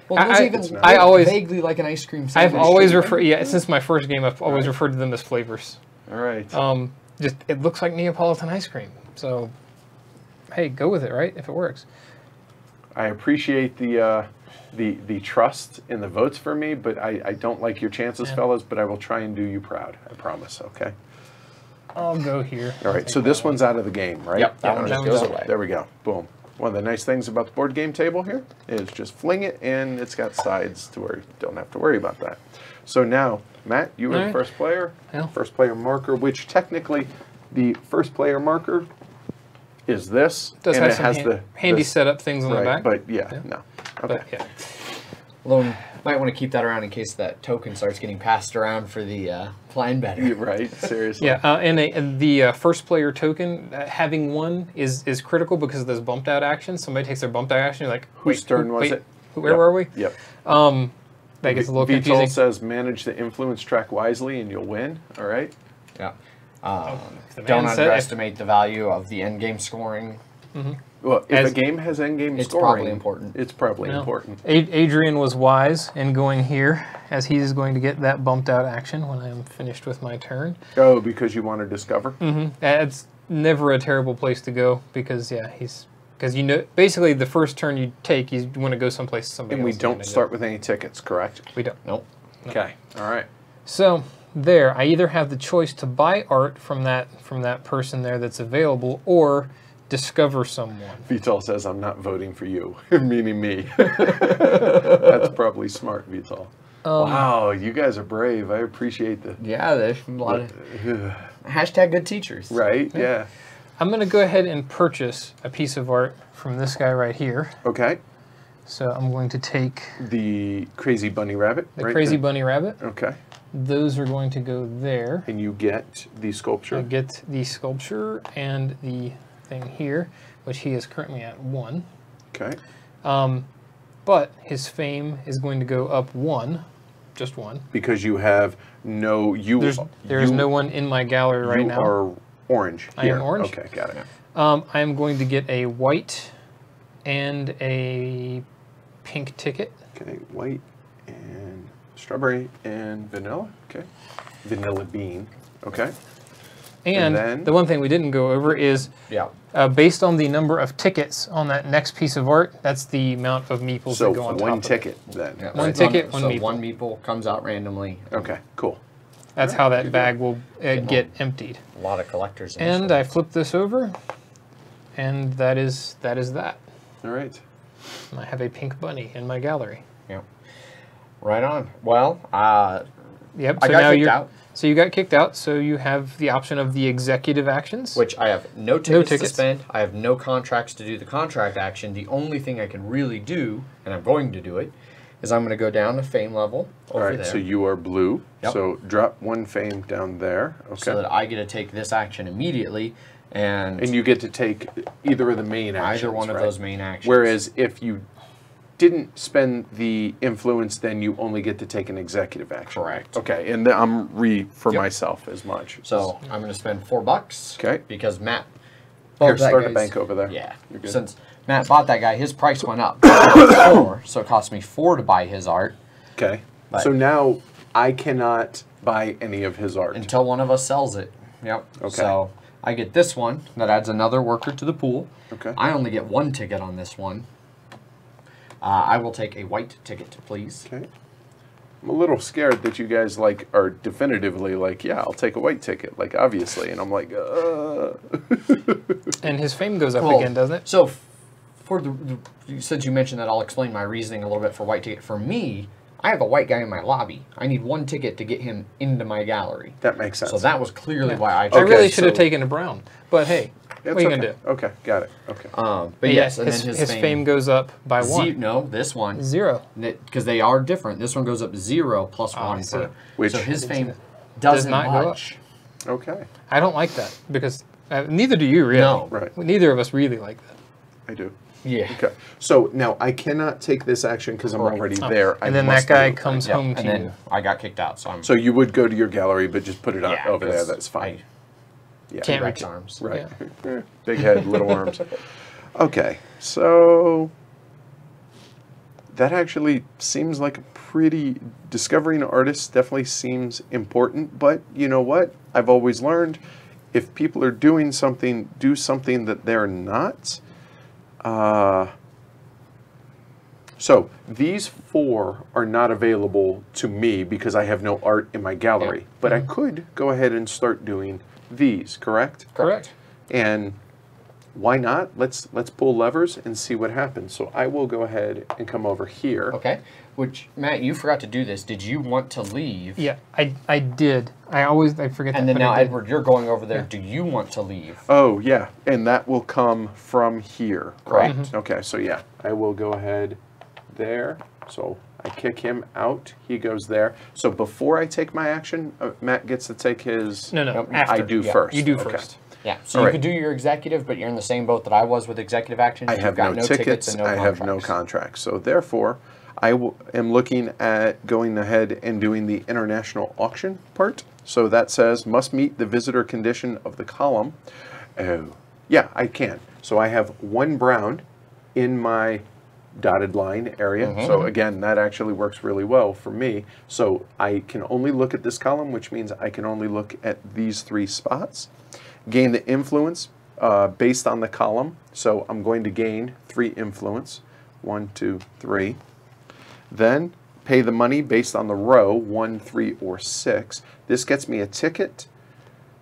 Well, those even I always vaguely like an ice cream I've sandwich. always referred, since my first game, I've always referred to them as flavors. all right. Just it looks like Neapolitan ice cream. So, hey, go with it, right? If it works. I appreciate the trust in the votes for me, but I don't like your chances, fellas. But I will try and do you proud. I promise. Okay. I'll go here. All right. So this one's out of the game, right? Yep, that one just goes away. There we go. Boom. One of the nice things about the board game table here is just fling it, and it's got sides to where you don't have to worry about that. So now, Matt, you are the first player. Yeah. First player marker, which technically the first player marker is this. It does and have it some has the handy setup things on the back. But yeah, no. Okay. But, yeah. Although, might want to keep that around in case that token starts getting passed around for the blind better. You're right. Seriously. Yeah, and the first player token, having one is critical because of those bumped out actions. Somebody takes their bumped out action, you're like, Whose turn was it? Where were we? Yep. That gets a little Vital confusing. says manage the influence track wisely and you'll win. All right. Yeah. The Don't man said- underestimate the value of the end game scoring. Well, if a game has endgame it's scoring, probably important. It's probably Well, important. Adrian was wise in going here, as he is going to get that bumped out action when I am finished with my turn. Oh, because you want to discover? It's never a terrible place to go because, yeah, because you know, basically the first turn you take, you want to go someplace somebody And we else is don't gonna start go. with any tickets, correct? We don't. Nope. Okay. All right. So there, I either have the choice to buy art from that person there that's available, or discover someone. Vital says, I'm not voting for you, meaning me. That's probably smart, Vital. Wow, you guys are brave. I appreciate that. Yeah, there's a lot of hashtag good teachers. Right, yeah. I'm going to go ahead and purchase a piece of art from this guy right here. Okay. So I'm going to take the Crazy Bunny Rabbit. the Crazy Bunny Rabbit. Okay. Those are going to go there. And you get the sculpture. I get the sculpture and the thing here, which he is currently at 1. Okay. But his fame is going to go up 1, just 1. Because you have no... There is no one in my gallery right now. You are orange I here. am orange. Okay, got it. I am going to get a white and a pink ticket. Okay, white and strawberry and vanilla. Okay. Vanilla bean. Okay. And then, the one thing we didn't go over is, based on the number of tickets on that next piece of art, that's the amount of meeples that go on top of it. So one ticket then. Yeah, one ticket, one meeple. So one meeple comes out randomly. Okay, cool. That's how that bag will get emptied. A lot of collectors. And I flip this over, and that is that. All right. I have a pink bunny in my gallery. Yep. Right on. Well, yep. I got kicked out. So you got kicked out. So you have the option of the executive actions, which I have no tickets to spend. I have no contracts to do the contract action. The only thing I can really do, and I'm going to do it, is I'm going to go down to fame level over All right, there. so you are blue. Yep. So drop 1 fame down there. Okay. So that I get to take this action immediately. And you get to take either of the main actions. Either one of those main actions. Whereas if you didn't spend the influence, then you only get to take an executive action. Correct. Okay, and I'm for myself as much. So I'm going to spend $4. Okay. Because Matt... Here, start a bank over there. Yeah. You're good. Since Matt bought that guy, his price went up. 4, so it cost me 4 to buy his art. Okay. But so now I cannot buy any of his art. Until one of us sells it. Yep. Okay. So I get this one. That adds another worker to the pool. Okay. I only get 1 ticket on this one. I will take a white ticket, please. Okay. I'm a little scared that you guys are definitively yeah, I'll take a white ticket, obviously, and I'm like, And his fame goes up again, doesn't it? So, for since you mentioned that, I'll explain my reasoning a little bit for white ticket. For me, I have a white guy in my lobby. I need 1 ticket to get him into my gallery. That makes sense. So that was clearly why I. I really should have taken a brown, but hey, what are you gonna do? Okay, got it. Okay. But yes, and then his fame goes up by 1. No, this one 0. Because they are different. This one goes up 0 plus 1 per. Which so his fame does not go up. Okay. I don't like that because neither do you really. No. Right. Neither of us really like that. I do. Yeah. Okay. So now I cannot take this action because I'm already there. And then that guy comes home to and you. then I got kicked out, so I'm. So you would go to your gallery, but just put it Yeah, over there. 'cause That's fine. Yeah. Can't Rex reach it. arms. Right. Yeah. Big head, little arms. Okay. So that actually seems like a pretty... Discovering artists definitely seems important, but you know what? I've always learned if people are doing something, do something that they're not. So these 4 are not available to me because I have no art in my gallery. Yeah. But I could go ahead and start doing these, correct? Correct. And why not? Let's pull levers and see what happens. So I will go ahead and come over here. Okay. Which, Matt, you forgot to do this. Did you want to leave? Yeah, I did. I forget that. And then but now, I did. Edward, you're going over there. Do you want to leave? Oh, yeah. And that will come from here. Correct. Mm-hmm. Okay, so yeah, I will go ahead there. So I kick him out. He goes there. So before I take my action, Matt gets to take his... No, Nope, after. I do first. You do Okay. first. Yeah. So you could do your executive, but you're in the same boat that I was with executive actions. I You've have got no tickets. and no I have no contracts. So therefore, I am looking at going ahead and doing the international auction part. So that says must meet the visitor condition of the column. Oh, yeah, I can. So I have 1 brown in my dotted line area. So again, that actually works really well for me. So I can only look at this column, which means I can only look at these 3 spots. Gain the influence based on the column. So I'm going to gain 3 influence. 1, 2, 3. Then pay the money based on the row, 1, 3, or 6. This gets me a ticket.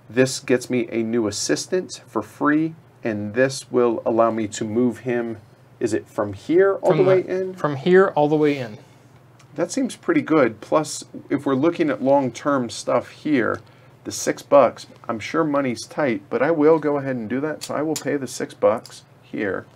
This gets me a new assistant for free, and this will allow me to move him. Is it from here all the way in? From here all the way in. That seems pretty good. Plus, if we're looking at long-term stuff here, the $6, I'm sure money's tight, but I will go ahead and do that. So I will pay the $6 here.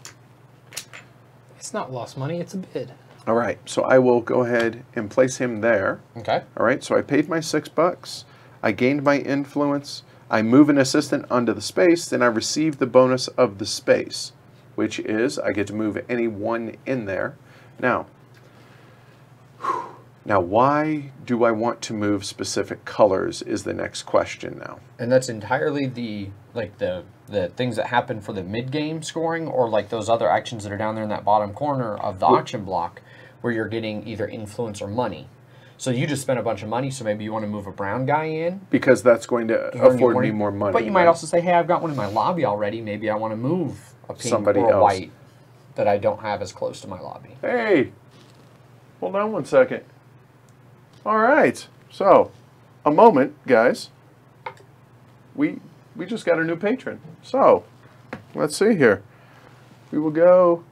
It's not lost money, it's a bid. All right, so I will go ahead and place him there. Okay. All right, so I paid my $6. I gained my influence. I move an assistant onto the space, then I receive the bonus of the space, which is I get to move any one in there. Now, why do I want to move specific colors is the next question now. And that's entirely the things that happen for the mid-game scoring, or like those other actions that are down there in that bottom corner of the auction block where you're getting either influence or money. So you just spent a bunch of money, so maybe you want to move a brown guy in. Because that's going to afford me more money. But you might also say, hey, I've got one in my lobby already. Maybe I want to move a pink Somebody or a else. white that I don't have as close to my lobby. Hey, hold on one second. All right, so a moment, guys. We just got a new patron. So let's see here. We will go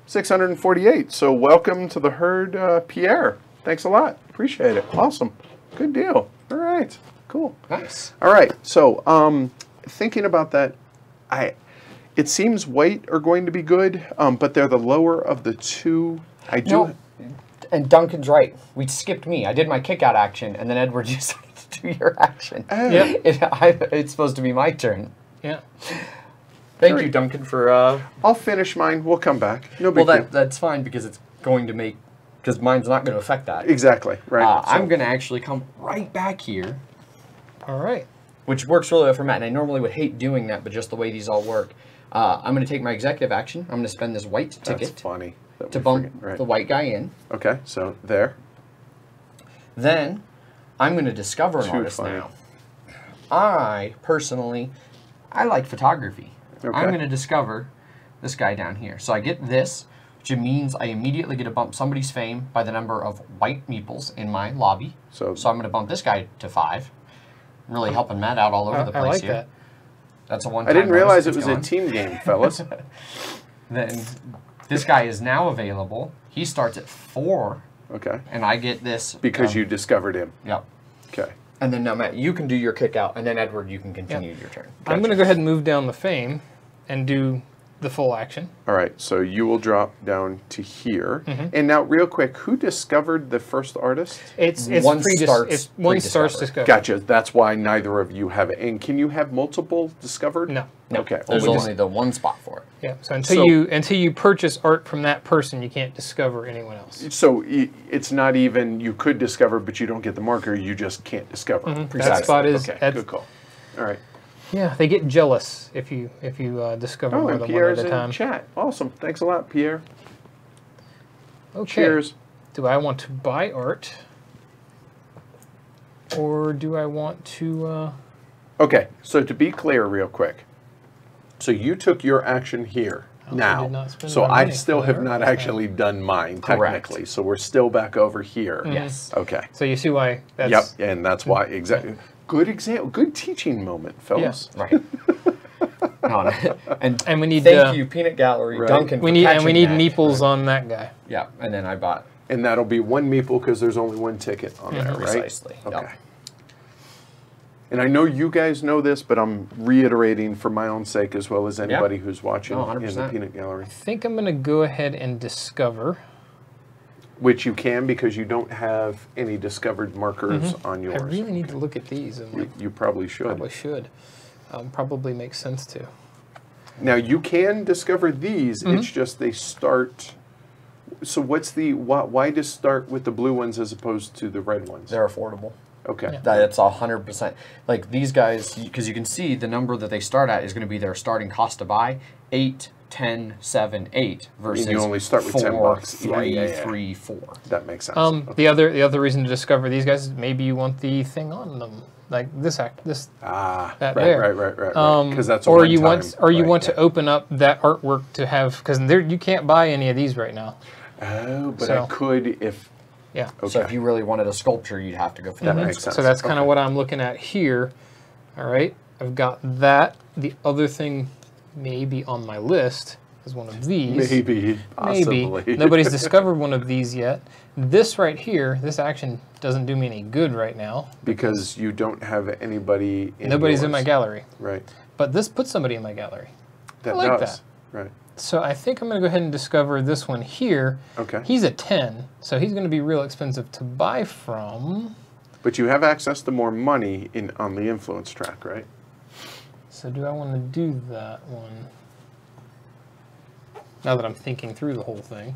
648. So welcome to the herd, Pierre. Thanks a lot. Appreciate it. Awesome. Good deal. All right. Cool. Nice. All right. So thinking about that, it seems white are going to be good, but they're the lower of the two. I do. No, and Duncan's right. We skipped me. I did my kick out action, and then Edward just do your action. Yeah. It's supposed to be my turn. Yeah. Thank you, Duncan, for... I'll finish mine. We'll come back. No big Well, deal. that's fine, because it's going to make... Because mine's not going to affect that. Exactly. Right. I'm going to actually come right back here, All right. which works really well for Matt, and I normally would hate doing that, but just the way these all work. I'm going to take my executive action. I'm going to spend this white That's ticket funny. to bump the white guy in. Okay, so there. Then I'm going to discover an Too artist funny. now. I like photography. Okay. I'm going to discover this guy down here. So I get this, which means I immediately get to bump somebody's fame by the number of white meeples in my lobby. So I'm going to bump this guy to 5. Really helping Matt out all over the place I like here. that. That's a one. I didn't realize it was a team game, fellas. Then this guy is now available. He starts at 4, Okay. and I get this Because you discovered him. Yep. Okay. And then now, Matt, you can do your kick out, and then Edward, you can continue your turn. I'm going to go ahead and move down the fame and do the full action. All right, so you will drop down to here. And now, real quick, who discovered the first artist? It's One starts one starts pre-discovered. discovered. Gotcha. That's why neither of you have it. And can you have multiple discovered? No. Okay. There's only only the one spot for it. Yeah. So So- until you purchase art from that person, you can't discover anyone else. So it's not even you could discover, but you don't get the marker. You just can't discover. That spot is Okay. that's- Good call. All right. Yeah, they get jealous if you discover Oh, more and than Pierre's one at a in time. chat. Awesome. Thanks a lot, Pierre. Okay. Cheers. Do I want to buy art, or do I want to? Okay, so to be clear real quick, so you took your action here I now. did not spend So my I money still for have art. not actually done mine Correct. technically. So we're still back over here. Yes. Okay. So you see why that's. Yep, and that's why exactly. Good example, good teaching moment, fellas. Right. And we need thank you, Peanut Gallery, Right. Duncan. We for need catching that. meeples on that guy. Yeah, and then I bought And that'll be one meeple because there's only one ticket on there, right? precisely. Okay. Yep. And I know you guys know this, but I'm reiterating for my own sake as well as anybody who's watching No, in the 100%. Peanut Gallery. I think I'm gonna go ahead and discover. Which you can because you don't have any discovered markers on yours. I really need to look at these and like You probably should. probably should. Probably makes sense to. Now you can discover these. It's just they start. So what's the why does start with the blue ones as opposed to the red ones? They're affordable. Okay. That's 100%. Like these guys, because you can see the number that they start at is going to be their starting cost to buy, 8, 10, 7, 8 versus you only start with 10 4, bucks. 3, Yeah. 3, 4. That makes sense. The other reason to discover these guys is maybe you want the thing on them, like this that right, there. right. Because that's a or you one-time, want or you right, want yeah. to open up that artwork to have because you can't buy any of these right now. Oh, but So- I could if... Yeah. Okay. So if you really wanted a sculpture, you'd have to go for That that. makes sense. So that's kind of Okay. what I'm looking at here. All right. I've got that. The other thing maybe on my list is one of these. Maybe, possibly. Maybe. Nobody's discovered one of these yet. This right here, this action doesn't do me any good right now. Because you don't have anybody in Nobody's in yours. my gallery. Right. But this puts somebody in my gallery. That like does. that. Right. So I think I'm going to go ahead and discover this one here. Okay. He's a 10, so he's going to be real expensive to buy from. But you have access to more money on the influence track, right? So do I want to do that one? Now that I'm thinking through the whole thing.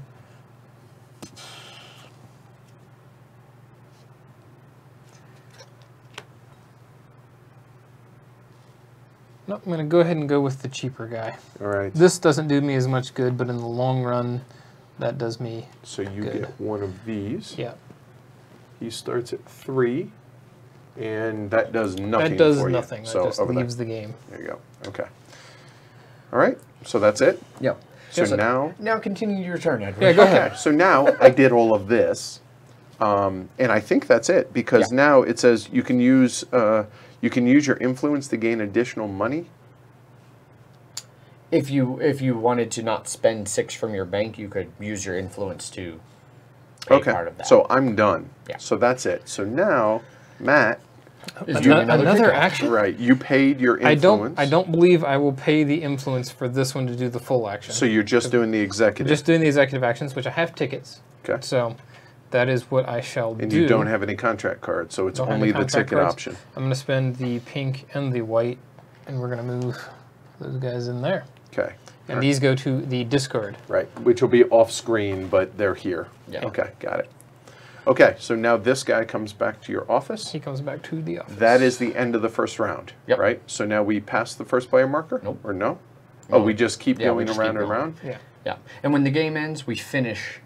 Nope, I'm going to go ahead and go with the cheaper guy. All right. This doesn't do me as much good, but in the long run, that does me. So you good. get one of these. Yeah. He starts at 3, and that does nothing That does for nothing. you. That So just over leaves there. the game. There you go. Okay. All right. So that's it. Yep. So now... Now continue your turn, Edward. Yeah, go ahead. Okay. So now I did all of this, and I think that's it because Yeah. now it says you can use your influence to gain additional money. If you wanted to not spend 6 from your bank, you could use your influence to pay Okay. part of that. So I'm done. Yeah. So that's it. So now, Matt, Is doing Another ticket. action? right? You paid your I influence. don't believe I will pay the influence for this one to do the full action. So you're just doing the executive. Just doing the executive actions, which I have tickets. Okay. So that is what I shall do. And you don't have any contract cards, so it's Don't have only any the contract ticket cards. option. I'm going to spend the pink and the white, and we're going to move those guys in there. Okay. And these go to the discard. Right, which will be off screen, but they're here. Yeah. Okay, got it. Okay, so now this guy comes back to your office. He comes back to the office. That is the end of the first round, Yep. right? So now we pass the first player marker? Nope. Or no? No. Oh, we just keep Yeah, we going just around keep and going. around? Yeah. Yeah. And when the game ends, we finish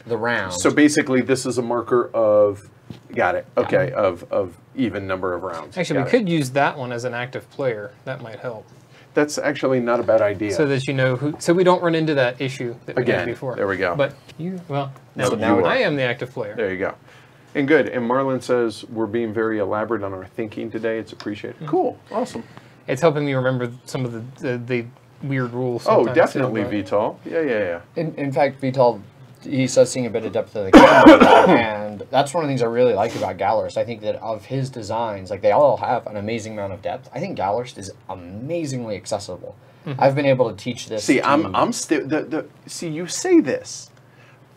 the round. So basically, this is a marker of, got it, okay, of even number of rounds. Actually, Got we it. could use that one as an active player. That might help. That's actually not a bad idea. So that you know who, so we don't run into that issue that we Again, had before. there we go. But you, well, now, So now I you am the active player. There you go. And good. And Marlon says we're being very elaborate on our thinking today. It's appreciated. Cool. Awesome. It's helping me remember some of the weird rules. Oh, sometimes, definitely, too, but- Vital. Yeah. In fact, Vital, he says seeing a bit of depth of the camera, and that's one of the things I really like about Gallerist. I think that of his designs, like they all have an amazing amount of depth. I think Gallerist is amazingly accessible. I've been able to teach this. See, to, I'm still see, you say this,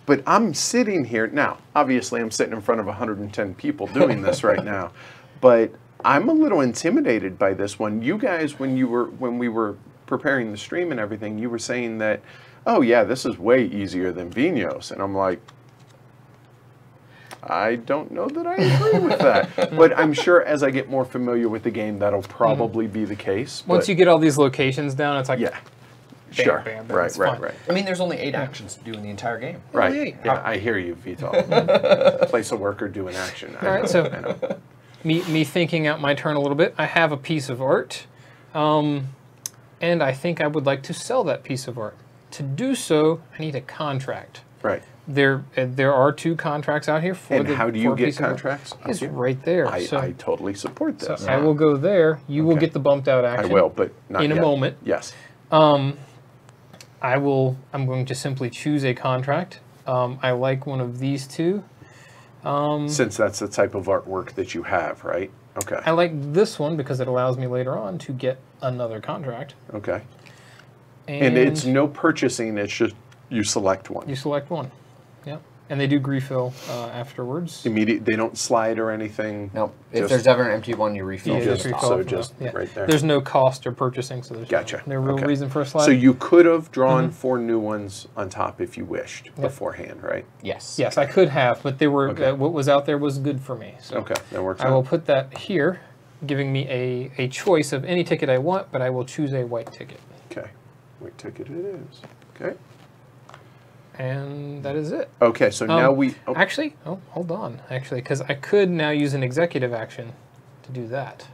but I'm sitting here now. Obviously, I'm sitting in front of 110 people doing this right now, but I'm a little intimidated by this one. You guys, when we were preparing the stream and everything, you were saying that, oh yeah, this is way easier than Vinos, and I'm like, I don't know that I agree with that. But I'm sure as I get more familiar with the game, that'll probably be the case. Once but you get all these locations down, it's like, yeah, bam, sure, bam, bam, right, it's right, fine. right. I mean, there's only 8 actions to do in the entire game. Right. yay. Yeah, I hear you, Vital. Place a worker doing action. All right, so I know. me thinking out my turn a little bit, I have a piece of art, and I think I would like to sell that piece of art. To do so, I need a contract. Right. There are 2 contracts out here for And the. how do for you a get piece of art. contracts? It's right there. I totally support So this. I will go there. You will Okay. get the bumped out I action. will, but not in a yet. moment. Yes. I'm going to simply choose a contract. I like one of these 2. Since that's the type of artwork that you have, right? Okay. I like this one because it allows me later on to get another contract. Okay. And it's no purchasing. It's just you select one. You select one. Yep. And they do refill afterwards. Immediate. They don't slide or anything. No, if Just- there's ever an empty one, you refill. Yeah, it. just- refill so from just that. right there. There's no cost or purchasing, so there's Gotcha. no real Okay. reason for a slide. So you could have drawn 4 new ones on top if you wished beforehand, right? Yes. Yes, I could have, but they were Okay. what was out there was good for me. So Okay, that works I will out. put that here, giving me a choice of any ticket I want, but I will choose a white ticket. Okay. White ticket it is. Okay. And that is it. Okay, so now we... Oh, Actually, hold on. Actually, because I could now use an executive action to do that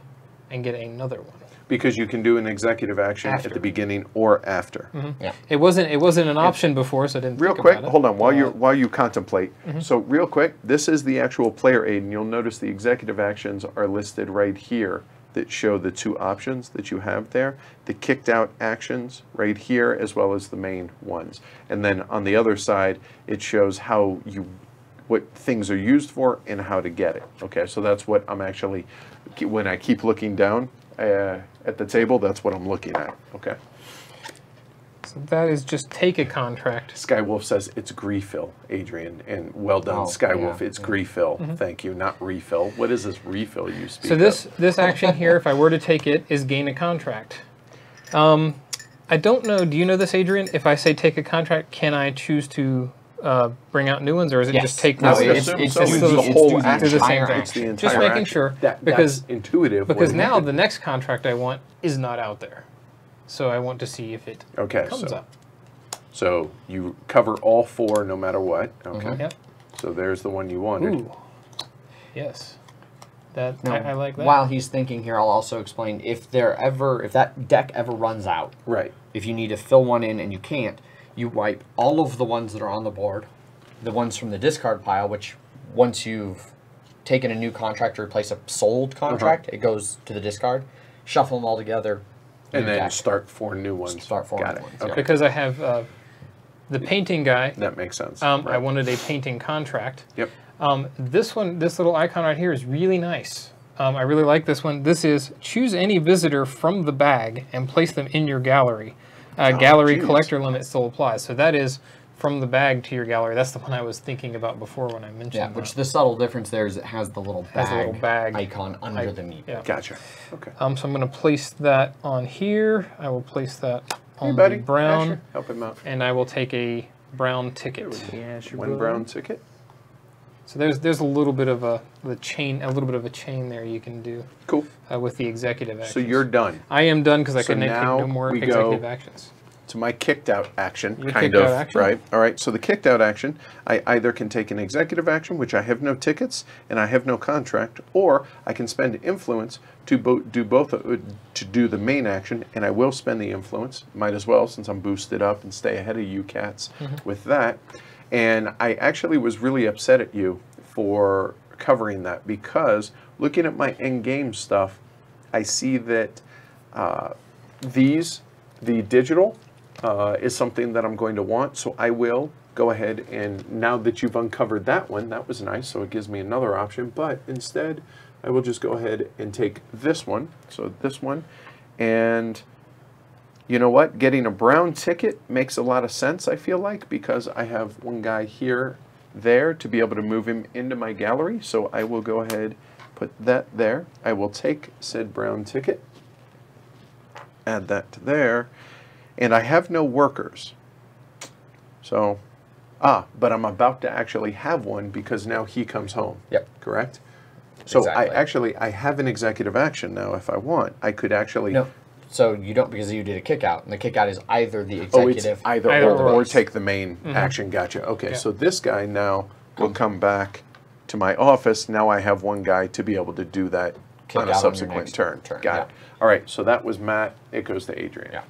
and get another one. Because you can do an executive action After. at the beginning or after. Yeah. It wasn't an option before, so I didn't Real think quick, about it. hold on, while you contemplate. So real quick, this is the actual player aid, and you'll notice the executive actions are listed right here that show the two options that you have there. The kicked out actions right here, as well as the main ones. And then on the other side, it shows what things are used for and how to get it. Okay, so that's what I'm actually, when I keep looking down at the table, that's what I'm looking at. Okay. So that is just take a contract. Skywolf says it's refill, Adrian, and well done, Oh, Skywolf. yeah, It's refill. Thank you, not refill. What is this refill you speak So of? this action here, if I were to take it, is gain a contract. I don't know. Do you know this, Adrian? If I say take a contract, can I choose to bring out new ones, or is it just take No, this? it's it's the the whole entire action. action. It's the entire Just making action. sure, That's because intuitive. because when- now the next contract I want is not out there, so I want to see if it Okay, comes so up. so you cover all four no matter what. Okay. Yep. So there's the one you wanted. Ooh. Yes. That Now, I like that. While he's thinking here, I'll also explain if that deck ever runs out, Right. if you need to fill one in and you can't, you wipe all of the ones that are on the board, the ones from the discard pile, which once you've taken a new contract to replace a sold contract, it goes to the discard. Shuffle them all together, And new then deck. start four new ones. Start four Got new it. ones, Okay. Because I have the painting guy. That makes sense. I Right. wanted a painting contract. Yep. This little icon right here is really nice. I really like this one. This is choose any visitor from the bag and place them in your gallery. Gallery geez. collector limit still applies. So that is from the bag to your gallery. That's the one I was thinking about before when I mentioned Yeah, that. which the subtle difference there is it has the little bag, Has a little bag icon under the meat. Yeah. Gotcha. Okay. So I'm going to place that on here. I will place that on Hey, buddy. the brown, Asher, help him out. and I will take a brown ticket. One brown ticket. So there's a little bit of a chain there you can do Cool. with the executive actions. So you're done. I am done because I So couldn't take now no more we go- executive actions. To my kicked out action, Your kind kicked of, out action? right? All right, so the kicked out action, I either can take an executive action, which I have no tickets and I have no contract, or I can spend influence to do the main action, and I will spend the influence, might as well, since I'm boosted up and stay ahead of you cats with that. And I actually was really upset at you for covering that, because looking at my end game stuff, I see that the digital, is something that I'm going to want, so I will go ahead and, now that you've uncovered that one, that was nice, so it gives me another option, but instead I will just go ahead and take this one, so this one, and you know what, getting a brown ticket makes a lot of sense, I feel like, because I have one guy here, there, to be able to move him into my gallery, so I will go ahead, put that there, I will take said brown ticket, add that to there, and I have no workers. So, but I'm about to actually have one because now he comes home. Yep. Correct? So Exactly. I have an executive action now if I want. I could actually... No, so you don't, because you did a kick out, and the kick out is either the Oh, it's executive either or. or take the main action. Gotcha. Okay, Yeah. so this guy now will come back to my office. Now I have one guy to be able to do that Kick on a out on your subsequent next turn. turn, Got yeah. it. All right, so that was Matt. It goes to Adrian. Yeah.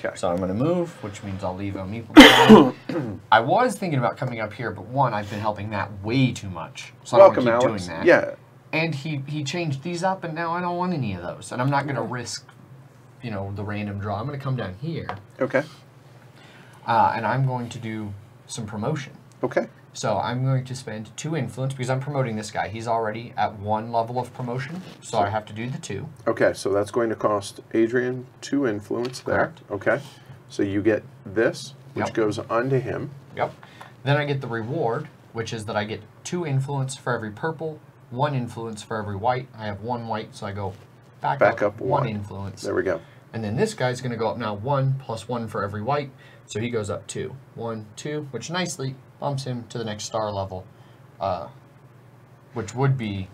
Okay. So I'm going to move, which means I'll leave a meeple behind. I was thinking about coming up here, but one, I've been helping Matt way too much. So Welcome, I don't Alex. keep doing that. Yeah. And he changed these up, and now I don't want any of those. And I'm not going to risk, the random draw. I'm going to come down here, Okay. and I'm going to do some promotion. Okay. So I'm going to spend 2 influence, because I'm promoting this guy. He's already at 1 level of promotion, so I have to do the 2. Okay, so that's going to cost Adrian 2 influence there. Correct. Okay. So you get this, which Yep. goes onto him. Yep. Then I get the reward, which is that I get 2 influence for every purple, 1 influence for every white. I have 1 white, so I go back up 1 one. influence. There we go. And then this guy's going to go up now 1 plus 1 for every white, so he goes up 2. 1, 2, which nicely bumps him to the next star level, which would be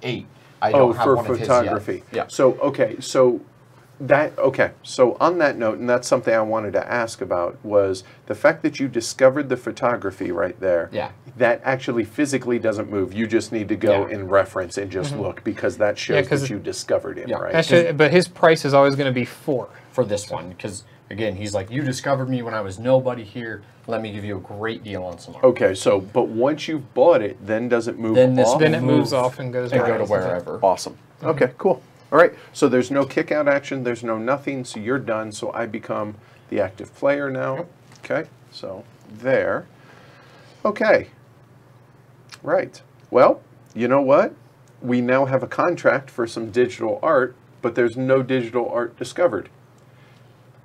8. I don't have for one of his photography. yet. Yeah. So, okay, so Okay, so on that note, and that's something I wanted to ask about, was the fact that you discovered the photography right there. Yeah. That actually physically doesn't move. You just need to go in reference and just look, because that shows that you discovered him, right? Actually, but his price is always going to be 4. For this one, because again, he's like, you discovered me when I was nobody here. Let me give you a great deal on some art. Okay, so, but once you've bought it, then does it move off? Then it moves off and goes and go to wherever. Awesome. Okay, cool. All right, so there's no kick out action, there's no nothing, so you're done. So I become the active player now. Yep. Okay, so there. Okay. Right. Well, you know what? We now have a contract for some digital art, but there's no digital art discovered.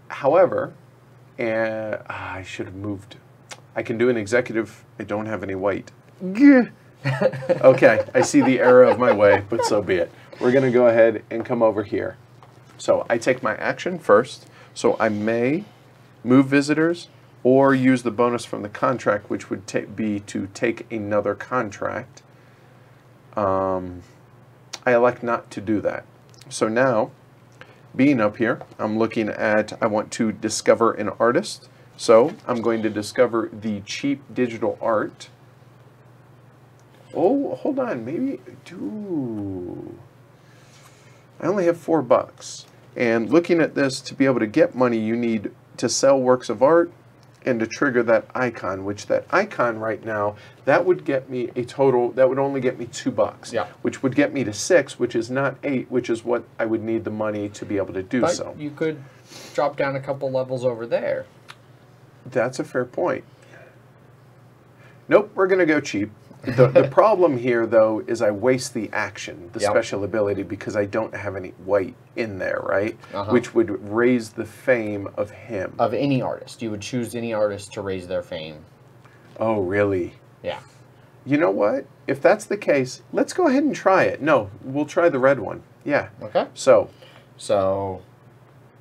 However, I should have moved. I can do an executive. I don't have any white. Okay, I see the error of my way, but so be it. We're going to go ahead and come over here. So I take my action first. So I may move visitors or use the bonus from the contract, which would be to take another contract. I elect not to do that. So now, being up here, I'm looking at, I want to discover an artist. So I'm going to discover the cheap digital art. Oh, hold on, maybe, I only have $4. And looking at this, to be able to get money, you need to sell works of art and to trigger that icon, which that icon right now, that would get me a total, that would only get me $2. Yeah. Which would get me to 6, which is not 8, which is what I would need the money to be able to do so. But you could drop down a couple levels over there. That's a fair point. Nope, we're going to go cheap. The problem here, though, is I waste the action, the special ability, because I don't have any white in there, right? Which would raise the fame of him. Of any artist. You would choose any artist to raise their fame. Oh, really? Yeah. You know what? If that's the case, let's go ahead and try it. No, we'll try the red one. Yeah. Okay. So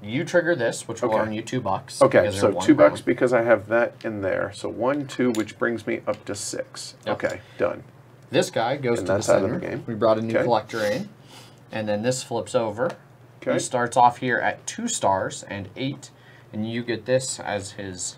you trigger this, which will earn you $2. Okay, so $2 because I have that in there. So 1, 2, which brings me up to 6. Yep. Okay, done. This guy goes to the center. Out of the game. We brought a new collector in, and then this flips over. Okay. He starts off here at 2 stars and 8, and you get this as his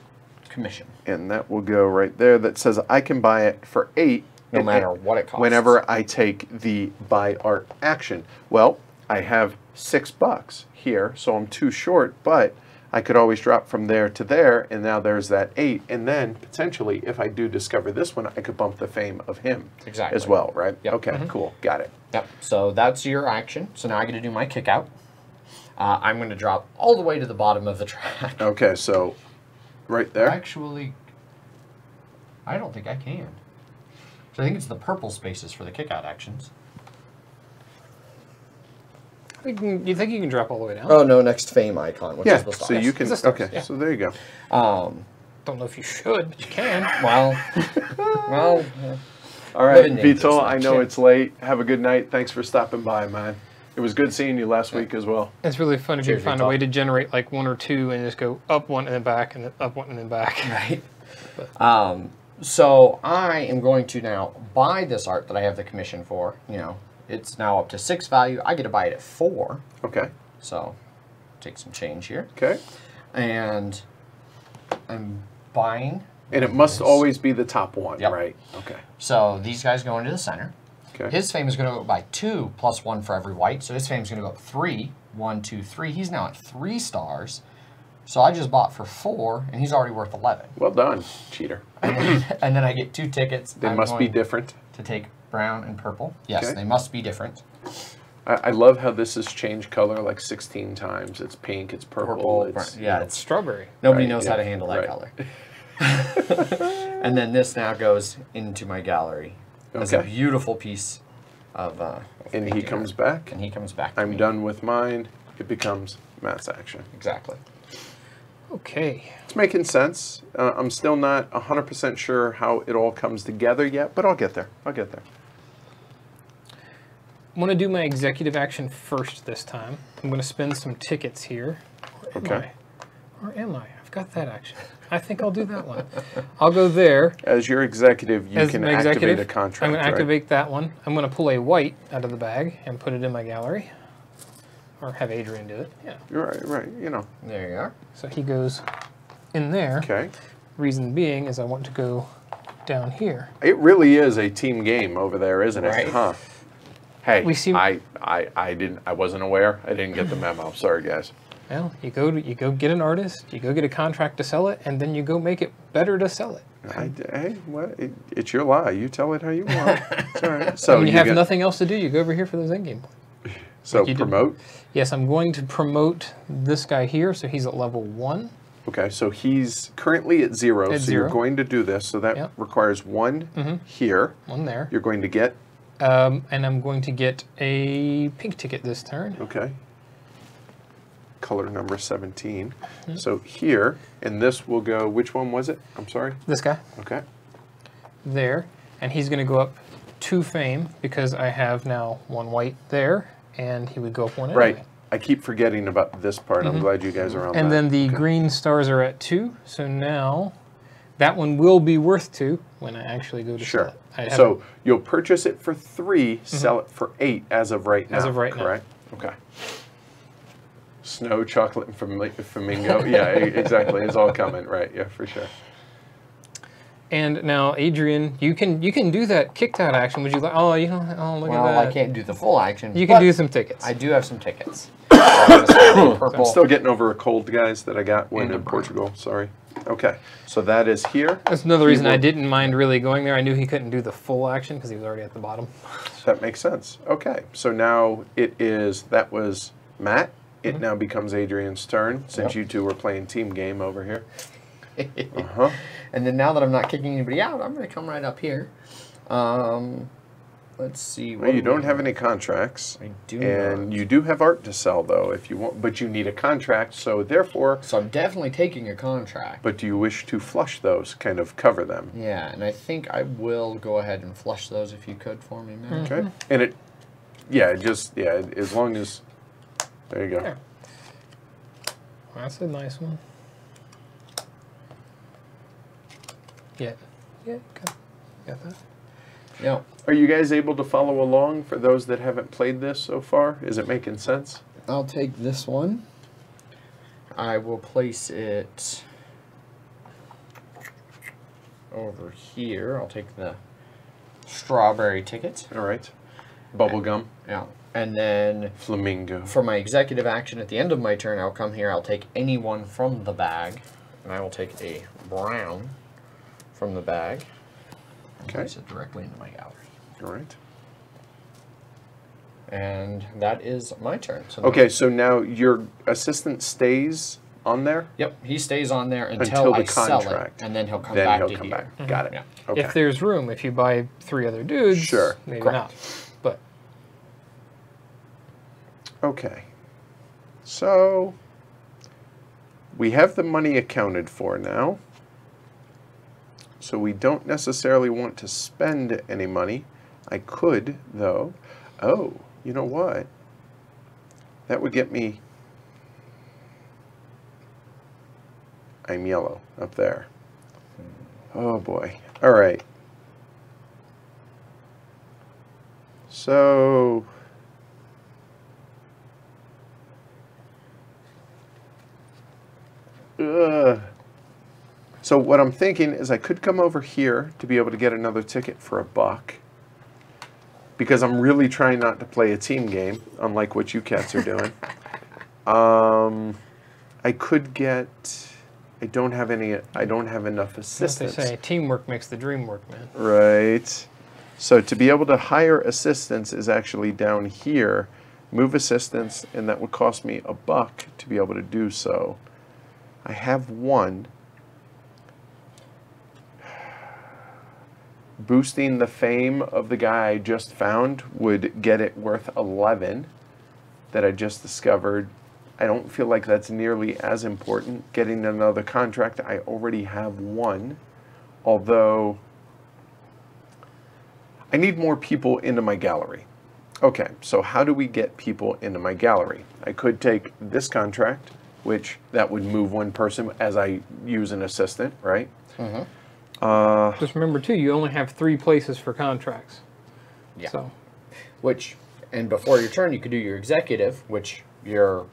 commission. And that will go right there. That says I can buy it for 8, no matter what it costs. Whenever I take the buy art action. Well, I have $6 here, so I'm too short, but I could always drop from there to there, and now there's that 8, and then potentially, if I do discover this one, I could bump the fame of him as well, right? Yep. Okay, cool, got it. Yep, so that's your action. So now I get to do my kick out. I'm going to drop all the way to the bottom of the track. Okay, so right there? Actually, I don't think I can. So I think it's the purple spaces for the kick out actions. You think you can drop all the way down? Oh, no, next fame icon, which is the stars. So you can, okay, so there you go. Don't know if you should, but you can. Well, all right, Vital, I know it's late. Have a good night. Thanks for stopping by, man. It was good seeing you last week as well. It's really fun if you find a way to generate like 1 or 2 and just go up 1 and then back and then up 1 and then back. Right. So I am going to now buy this art that I have the commission for, you know. It's now up to 6 value. I get to buy it at 4. Okay. So, take some change here. Okay. And I'm buying. And it must always be the top one, right? Okay. So, these guys go into the center. Okay. His fame is going to go by 2 plus 1 for every white. So, his fame is going to go up 3. 1, 2, 3. He's now at 3 stars. So, I just bought for 4, and he's already worth 11. Well done, cheater. And then I get 2 tickets. They must be different. To take brown and purple. Yes, they must be different. I love how this has changed color like 16 times. It's pink, it's purple. It's, it's strawberry. Nobody knows how to handle that color. And then this now goes into my gallery as a beautiful piece of and he comes back. And he comes back. I'm done with mine. It becomes Matt's action. Exactly. Okay. It's making sense. I'm still not 100% sure how it all comes together yet, but I'll get there. I'll get there. I'm going to do my executive action first this time. I'm going to spend some tickets here. Or am I? I've got that action. I think I'll do that one. I'll go there. As your executive, you can activate a contract. I'm going to activate that one. I'm going to pull a white out of the bag and put it in my gallery. or have Adrian do it. Yeah. Right, you know. There you are. So he goes in there. Okay. Reason being is I want to go down here. It really is a team game over there, isn't it? Right. Huh. Hey, We seem- I wasn't aware. I didn't get the memo. Sorry, guys. Well, you go get an artist, you go get a contract to sell it, and then you go make it better to sell it. Hey, it's your lie. You tell it how you want. It's all right. So When you have nothing else to do, you go over here for those endgame points. So like you did. promote. Yes, I'm going to promote this guy here, so he's at level 1. Okay, so he's currently at 0. At so you're 0. going to do this. So that Yep. requires 1 here. 1 there. You're going to get. And I'm going to get a pink ticket this turn. Okay. Color number 17. So here, and this will go. Which one was it? I'm sorry. This guy. Okay. There. And he's going to go up 2 fame because I have now 1 white there, and he would go up 1 anyway. Right. I keep forgetting about this part. I'm glad you guys are on that. And then the green stars are at 2, so now that one will be worth 2 when I actually go to sell Sure. it. I So you'll purchase it for 3, sell it for 8 as of right now. As of right now. correct? Okay. Snow, chocolate, and flamingo. Yeah, exactly. It's all coming. Right. Yeah, for sure. And now, Adrian, you can do that kicked out action. Would you like? Oh, you don't. Oh, look at Well, that. I can't do the full action. You can but do some tickets. I do have some tickets. Purple. I'm still getting over a cold, guys, that I got when And a in brown. Portugal. Sorry. Okay. So that is here. That's another He reason I will- didn't mind really going there. I knew he couldn't do the full action because he was already at the bottom. That makes sense. Okay. So now that was Matt. It now becomes Adrian's turn since you two were playing team game over here. Uh-huh. And then now that I'm not kicking anybody out, I'm going to come right up here. Let's see. Well, you don't have any contracts. I do And not. you do have art to sell, though, if you want. But you need a contract, so therefore... So I'm definitely taking a contract. But do you wish to flush those, kind of cover them? Yeah, and I think I will go ahead and flush those if you could for me, man. Okay. And as long as... There you go. There. That's a nice one. Yeah. Got that. Yep. Are you guys able to follow along for those that haven't played this so far? Is it making sense? I'll take this one. I will place it over here. I'll take the strawberry ticket. All right. Bubblegum. Yeah. And then Flamingo. for my executive action at the end of my turn, I'll come here. I'll take any one from the bag. And I will take a brown from the bag. And Okay. place it directly into my gallery. All right. And that is my turn. So Okay, so now your assistant stays on there? Yep, he stays on there until Until the I sell it, contract. and then he'll come Then back he'll to come here. back. Got it. Yeah. Okay. If there's room, if you buy 3 other dudes, Sure, maybe correct. not. But Okay. So we have the money accounted for now. So we don't necessarily want to spend any money. I could, though. Oh, you know what? That would get me... I'm yellow up there. Oh, boy. All right. So... So what I'm thinking is I could come over here to be able to get another ticket for $1. Because I'm really trying not to play a team game, unlike what you cats are doing. I could get... I don't have enough as they assistants. say, teamwork makes the dream work, man. Right. So to be able to hire assistants is actually down here. Move assistants, and that would cost me $1 to be able to do so. I have 1. Boosting the fame of the guy I just found would get it worth 11 that I just discovered. I don't feel like that's nearly as important. Getting another contract, I already have 1. Although, I need more people into my gallery. Okay, so how do we get people into my gallery? I could take this contract, which that would move 1 person as I use an assistant, right? Mm-hmm. Just remember, too, you only have 3 places for contracts. Yeah. So, Which, and before your turn, you could do your executive, which your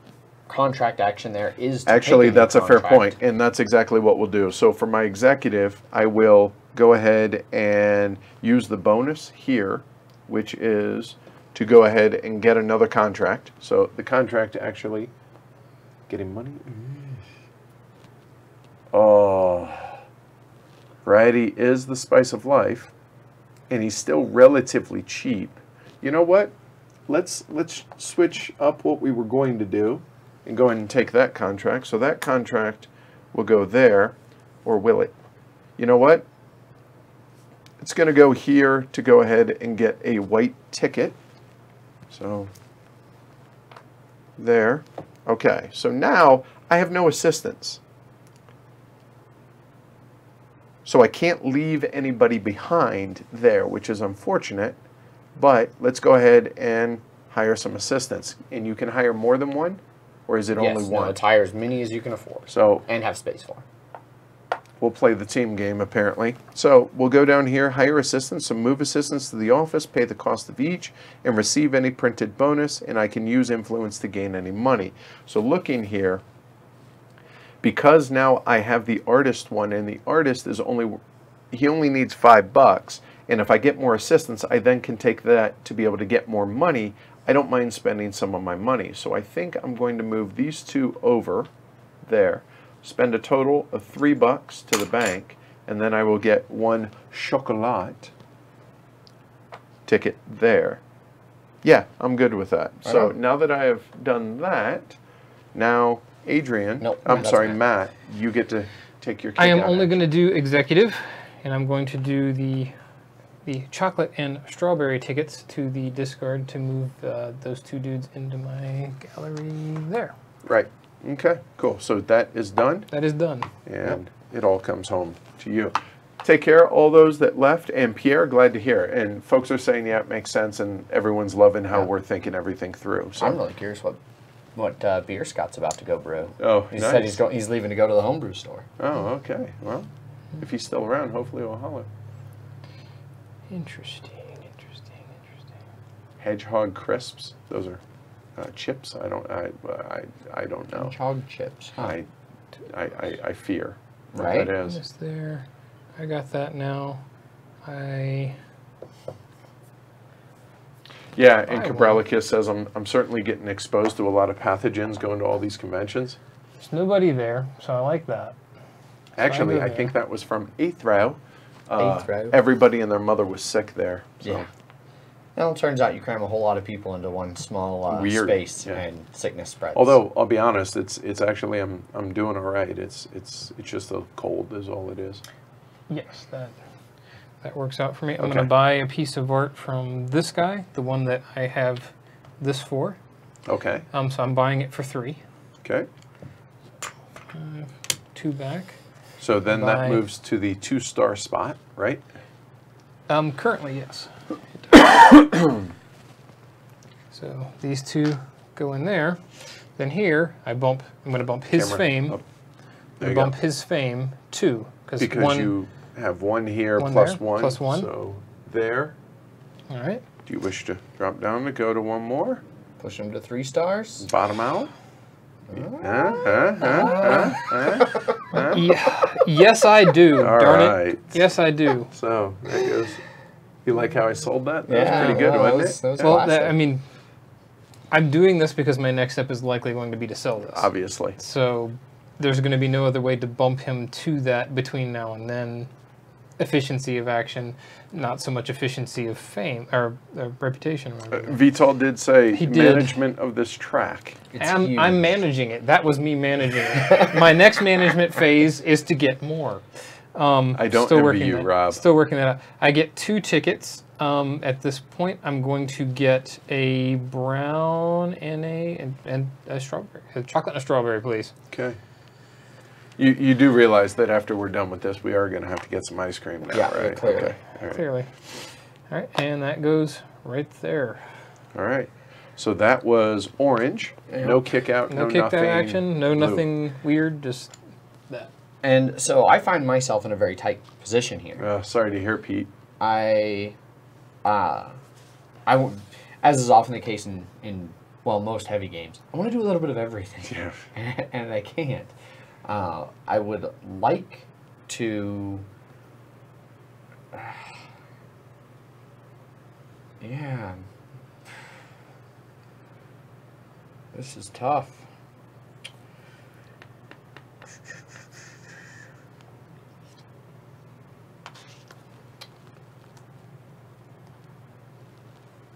contract action there is to Actually, take a new that's a fair contract. point, and that's exactly what we'll do. So for my executive, I will go ahead and use the bonus here, which is to go ahead and get another contract. So the contract actually, getting money. Oh, variety is the spice of life, and he's still relatively cheap. You know what? Let's switch up what we were going to do and go ahead and take that contract. So that contract will go there, or will it? You know what? It's going to go here to go ahead and get a white ticket. So there. Okay, so now I have no assistance. So I can't leave anybody behind there, which is unfortunate. But let's go ahead and hire some assistants. And you can hire more than one? Or is it only one? No, it's hire as many as you can afford. So and have space for. we'll play the team game, apparently. So we'll go down here, hire assistants, so move assistants to the office, pay the cost of each, and receive any printed bonus, and I can use influence to gain any money. So looking here, because now I have the artist one, and the artist is he only needs $5, and if I get more assistants, I then can take that to be able to get more money. I don't mind spending some of my money. So I think I'm going to move these two over there, spend a total of $3 to the bank, and then I will get one chocolat ticket there. Yeah, I'm good with that. Right So on. now that I have done that, now Adrian, Nope, I'm that's sorry, Matt. Matt, you get to take your I am kick-out only action. going to do executive, and I'm going to do the chocolate and strawberry tickets to the discard to move those two dudes into my gallery there. Right. Okay, cool. So that is done, That is done. and it all comes home to you. Take care, all those that left, and Pierre, glad to hear. And folks are saying, yeah, it makes sense, and everyone's loving how we're thinking everything through. So I'm really curious what beer Scott's about to go brew. Oh, he nice. said he's leaving to go to the homebrew store. Oh, okay. Well, if he's still around, hopefully he'll holler. Interesting. Hedgehog crisps. Those are chips. I don't know. Hedgehog chips. Huh. I fear what Right? that is. This there. I got that now. Yeah, and Buy one. Cabralicus says I'm certainly getting exposed to a lot of pathogens going to all these conventions. There's nobody there, so I like that. Actually, go I there. think that was from Eighth Row. Eighth Row. Everybody and their mother was sick there. So. Yeah. Well, it turns out you cram a whole lot of people into one small Weird, space, yeah. and sickness spreads. Although I'll be honest, it's actually I'm doing all right. It's just a cold is all it is. Yes, that works out for me. I'm Okay. going to buy a piece of art from this guy, the one that I have this for. Okay. So I'm buying it for 3. Okay. 2 back. So then that Bye. moves to the 2-star spot, right? Currently, yes. So these two go in there. Then here, I'm going to bump his Camera fame. up. I'm There you going to bump go. his fame 2. Because one, you have one here one plus there, one. plus one. So there. All right. Do you wish to drop down to go to one more? push him to 3 stars. Bottom out? Yes, I do. All Darn right. it. Yes, I do. So that goes. You like how I sold that? That Yeah, was pretty good, well, wasn't that was- it? that was Well, classic. I mean, I'm doing this because my next step is likely going to be to sell this. Obviously. So there's going to be no other way to bump him to that between now and then. Efficiency of action, not so much efficiency of fame or reputation. Vital did say He did. management of this track. It's I'm huge. managing it. That was me managing it. My next management phase is to get more. I don't still envy working you, that, Rob. Still working that out. I get 2 tickets. At this point, I'm going to get a brown and a strawberry, a chocolate and a strawberry, please. Okay. You do realize that after we're done with this, we are going to have to get some ice cream now, Yeah, right? clearly. Okay. All right. Clearly. All right, and that goes right there. All right. So that was orange. Yep. No kick out. No No kick nothing. out action. No blue. nothing weird. Just that. And so I find myself in a very tight position here. Sorry to hear, Pete. I, as is often the case in well, most heavy games. I want to do a little bit of everything. Yeah. And I can't. I would like to... yeah. This is tough.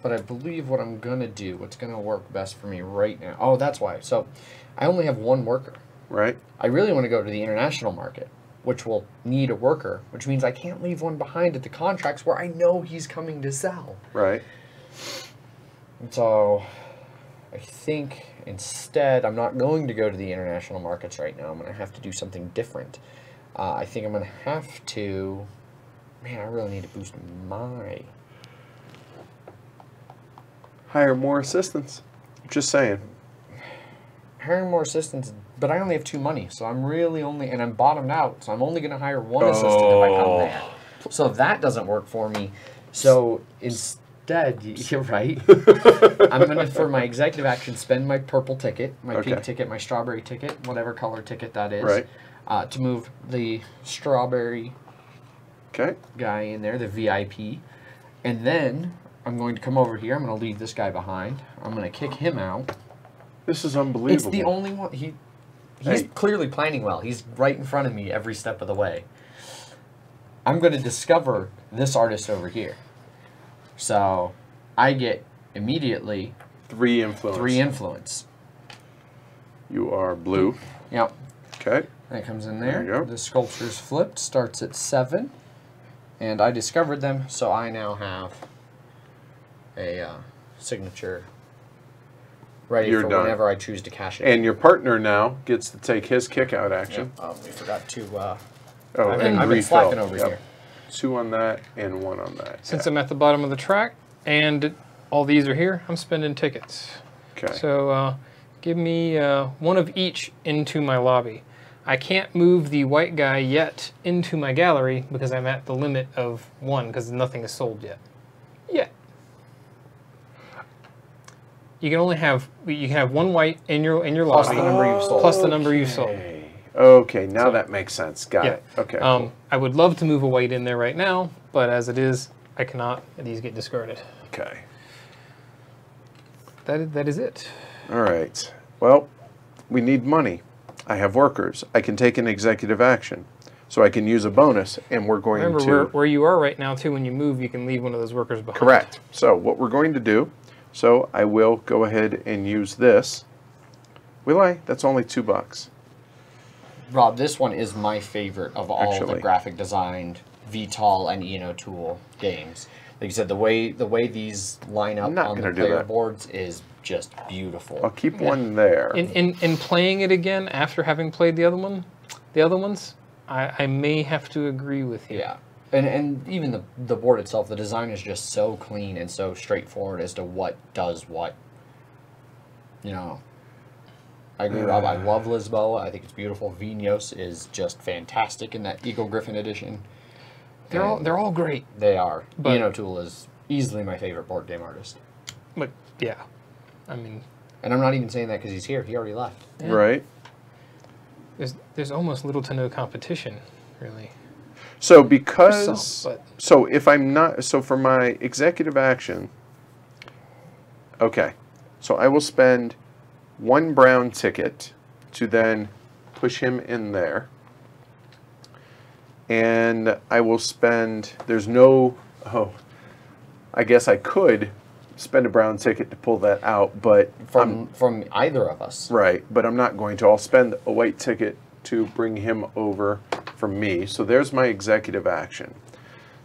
But I believe what I'm going to do, what's going to work best for me right now... Oh, that's why. So, I only have one worker. Right. I really want to go to the international market, which will need a worker, which means I can't leave one behind at the contracts where I know he's coming to sell. Right. And so, I think instead, I'm not going to go to the international markets right now. I'm going to have to do something different. I think I'm going to have to... Man, I really need to boost my... Hire more assistants. Just saying. Hiring more assistants, but I only have 2 money, so I'm really only, and I'm bottomed out, so I'm only going to hire 1 assistant if I come there. So if that doesn't work for me, so instead, you're right, I'm going to, for my executive action, spend my purple ticket, my pink ticket, my strawberry ticket, whatever color ticket that is, right. To move the strawberry guy in there, the VIP, and then I'm going to come over here. I'm going to leave this guy behind. I'm going to kick him out. This is unbelievable. It's the only one. He's clearly planning well. He's right in front of me every step of the way. I'm going to discover this artist over here. So I get immediately 3 influence. 3 influence. You are blue. Yep. Okay. That comes in there. There you go. The sculpture's flipped. Starts at 7. And I discovered them, so I now have a signature ready for done. whenever I choose to cash it. And your partner now gets to take his kick-out action. Yep. We forgot to... I've been slacking over here. 2 on that and 1 on that. Since I'm at the bottom of the track and all these are here, I'm spending tickets. Okay. So give me 1 of each into my lobby. I can't move the white guy yet into my gallery because I'm at the limit of 1 because nothing is sold yet. Yet. You can only have 1 white in your Plus lobby. the number you've sold. Plus the number you've sold. Okay, now that makes sense. Got it. Okay. Cool. I would love to move a white in there right now, but as it is, I cannot. These get discarded. Okay. That is it. All right. Well, we need money. I have workers. I can take an executive action. So I can use a bonus, and we're going to... Remember, where you are right now, too, when you move, you can leave one of those workers behind. Correct. So what we're going to do, so I will go ahead and use this. Will I? That's only $2. Rob, this one is my favorite of all Actually. the graphic designed VTOL and Tool games. Like you said, the way these line up on the player boards is just beautiful. I'll keep one there. In playing it again after having played the other ones, I may have to agree with you. Yeah. And even the board itself, the design is just so clean and so straightforward as to what does what. I agree, Rob. I love Lisboa. I think it's beautiful. Vinos is just fantastic in that Eagle Griffin edition. They're all great. They are. But Tool is easily my favorite board game artist. But yeah, I mean, and I'm not even saying that because he's here. He already left. Yeah. Right. There's almost little to no competition, really. So because Some, but so if I'm not for my executive action, okay, so I will spend 1 brown ticket to then push him in there, and I will spend. There's no. Oh, I guess I could spend a brown ticket to pull that out, but From either of us. right. But I'm not going to. I'll spend a white ticket to bring him over from me. So there's my executive action.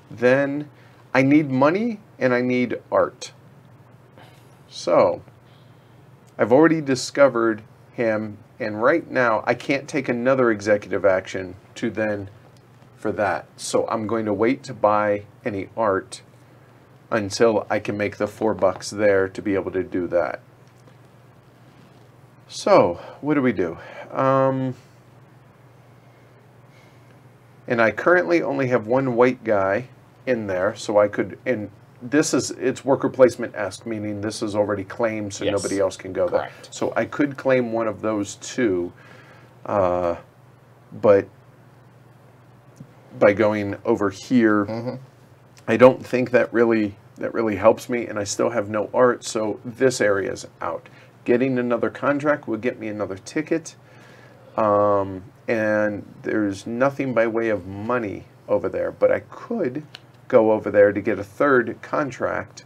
Then I need money and I need art. So I've already discovered him, and right now I can't take another executive action to then for that. So I'm going to wait to buy any art until I can make the $4 there to be able to do that. So what do? And I currently only have 1 white guy in there, so I could, and it's worker placement-esque, meaning this is already claimed, so Yes. nobody else can go there. Correct. So I could claim one of those two, but by going over here, I don't think that really helps me, and I still have no art, so this area is out. Getting another contract would get me another ticket, and there's nothing by way of money over there, but I could go over there to get a third contract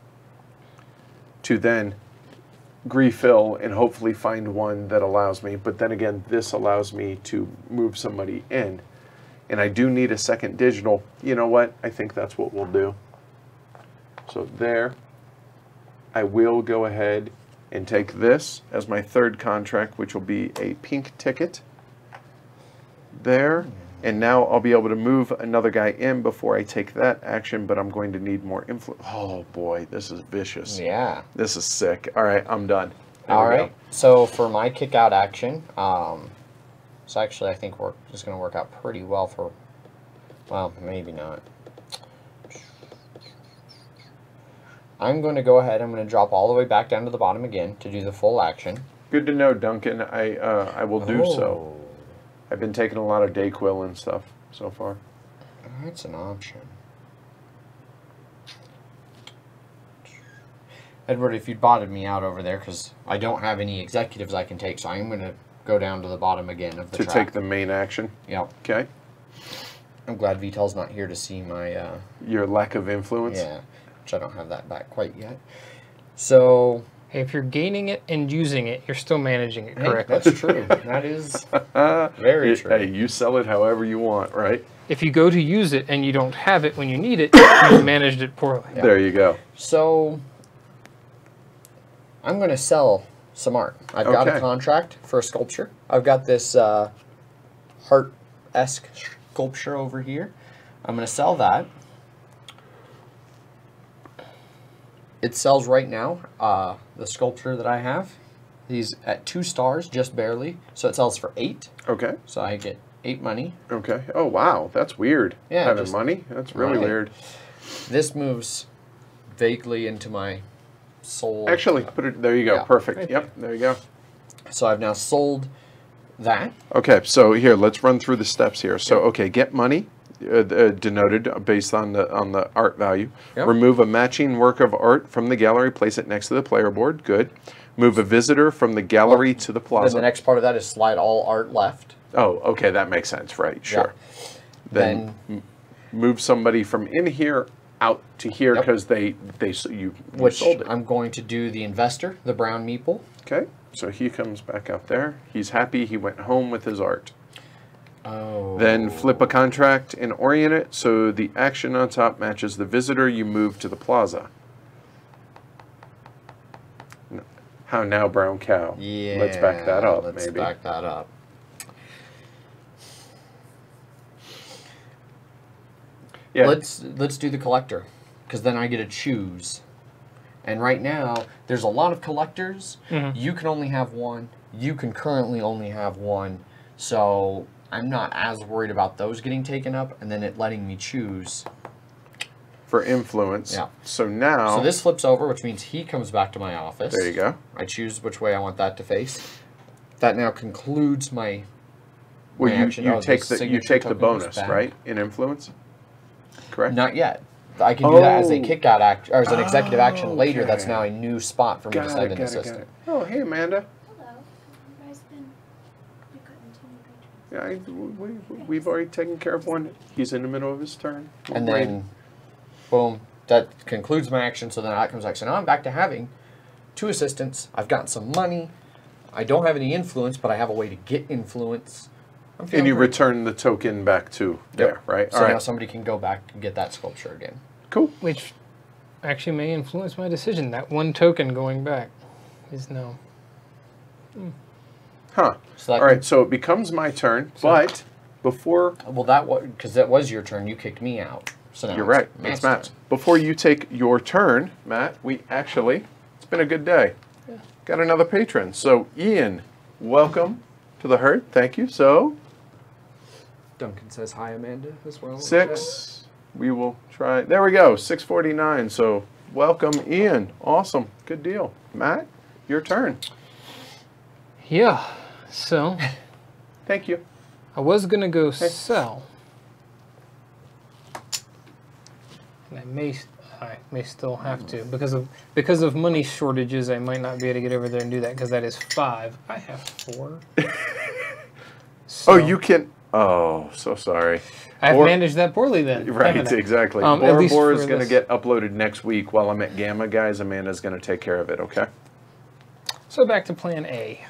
to then refill and hopefully find one that allows me. But then again, this allows me to move somebody in, and I do need a second digital. You know what? I think that's what we'll do. So there, I will go ahead and take this as my third contract, which will be a pink ticket there. And now I'll be able to move another guy in before I take that action, but I'm going to need more influence. Oh boy, this is vicious. Yeah. This is sick. All right, I'm done. All right. So for my kick out action, so actually I think we're just going to work out pretty well for, well, maybe not. I'm going to go ahead. I'm going to drop all the way back down to the bottom again to do the full action. Good to know, Duncan. I will do so. I've been taking a lot of Dayquil and stuff so far. That's an option. Edward, if you'd botted me out over there, because I don't have any executives I can take, so I'm going to go down to the bottom again of the track. To take the main action? Yep. Okay. I'm glad Vital's not here to see my... Your lack of influence? Yeah, which I don't have that back quite yet. So... Hey, if you're gaining it and using it, you're still managing it Hey, correctly. that's true. That is very true. Hey, you sell it however you want, right? If you go to use it and you don't have it when you need it, you managed it poorly. Yeah. There you go. So, I'm going to sell some art. I've got a contract for a sculpture. I've got this heart-esque sculpture over here. I'm going to sell that. It sells right now, the sculpture that I have. He's at 2 stars, just barely. So it sells for 8. Okay. So I get 8 money. Okay. Oh, wow. That's weird. Yeah, Having just- money? That's really Right. weird. This moves vaguely into my soul. Actually, put it, there you go. Yeah. Perfect. Right Yep, there you go. So I've now sold that. Okay, so here, let's run through the steps here. So, okay, get money, denoted based on the art value. Yep. Remove a matching work of art from the gallery, place it next to the player board. Good. Move a visitor from the gallery to the Then plaza. the next part of that is slide all art left. Oh, okay, that makes sense, right, sure. Then move somebody from in here out to here because you Which sold it. I'm going to do the investor, the brown meeple. Okay, so he comes back out there. He's happy. He went home with his art. Oh. Then flip a contract and orient it so the action on top matches the visitor you move to the plaza. How now, brown cow? Yeah. Let's back that up, Let's maybe. back that up. Yeah. Let's do the collector, because then I get to choose. And right now, there's a lot of collectors. You can only have one. You can currently only have one. So I'm not as worried about those getting taken up, and then it letting me choose. For influence. Yeah. So now. So this flips over, which means he comes back to my office. There you go. I choose which way I want that to face. That now concludes my. Well, my action. you Oh, take the you signature take the token goes bonus, back. right? In influence. Correct. Not yet. I can do that as a Oh. kick out act, or as an executive action later. That's Okay. now a new spot for me to send an assistant. Oh, hey, Amanda. Hello. You guys been... You couldn't tell me Yeah, we've already taken care of one. He's in the middle of his turn. And Right. then, boom, that concludes my action. So then that comes back. So now I'm back to having 2 assistants. I've got some money. I don't have any influence, but I have a way to get influence. I'm feeling And you pretty- return the token back to there, right? So All now right. somebody can go back and get that sculpture again. Cool. Which actually may influence my decision. That one token going back is no. Huh. So that All right, so it becomes my turn, but before... Well, that was because that was your turn. You kicked me out. So now You're right. It's Matt's. Before you take your turn, Matt, we actually... It's been a good day. Yeah. Got another patron. So, Ian, welcome to the herd. Thank you. So, Duncan says hi, Amanda, as well. 6... We will try... There we go. 649. So, welcome Ian. Awesome. Good deal. Matt, your turn. Yeah. So Thank you. I was gonna go sell, and I may still have to because of money shortages. I might not be able to get over there and do that because that is 5. I have 4. So, Oh, you can. Oh, so sorry. I've managed that poorly then. Right, haven't I? exactly. At least Bor for is going to this. get uploaded next week while I'm at Gamma, guys. Amanda's going to take care of it, okay? So back to plan A.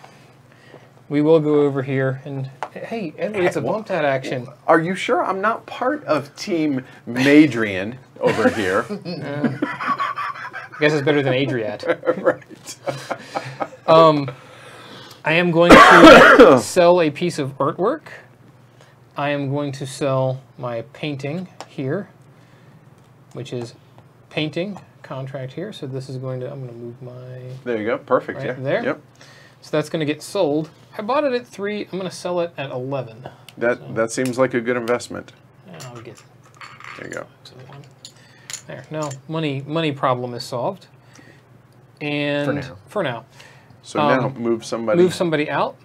We will go over here and hey, Edward, it's a bump that action. Are you sure I'm not part of Team Madrian over here? I guess it's better than Adriat. Right. I am going to sell a piece of artwork. I am going to sell my painting here, which is painting contract here. So this is going to, I'm going to move my... There you go. Perfect. Right yeah. there. Yep. So that's going to get sold. I bought it at 3. I'm going to sell it at 11. That seems like a good investment. And I'll get There you go. there. No, money problem is solved. And for now. So now move somebody out.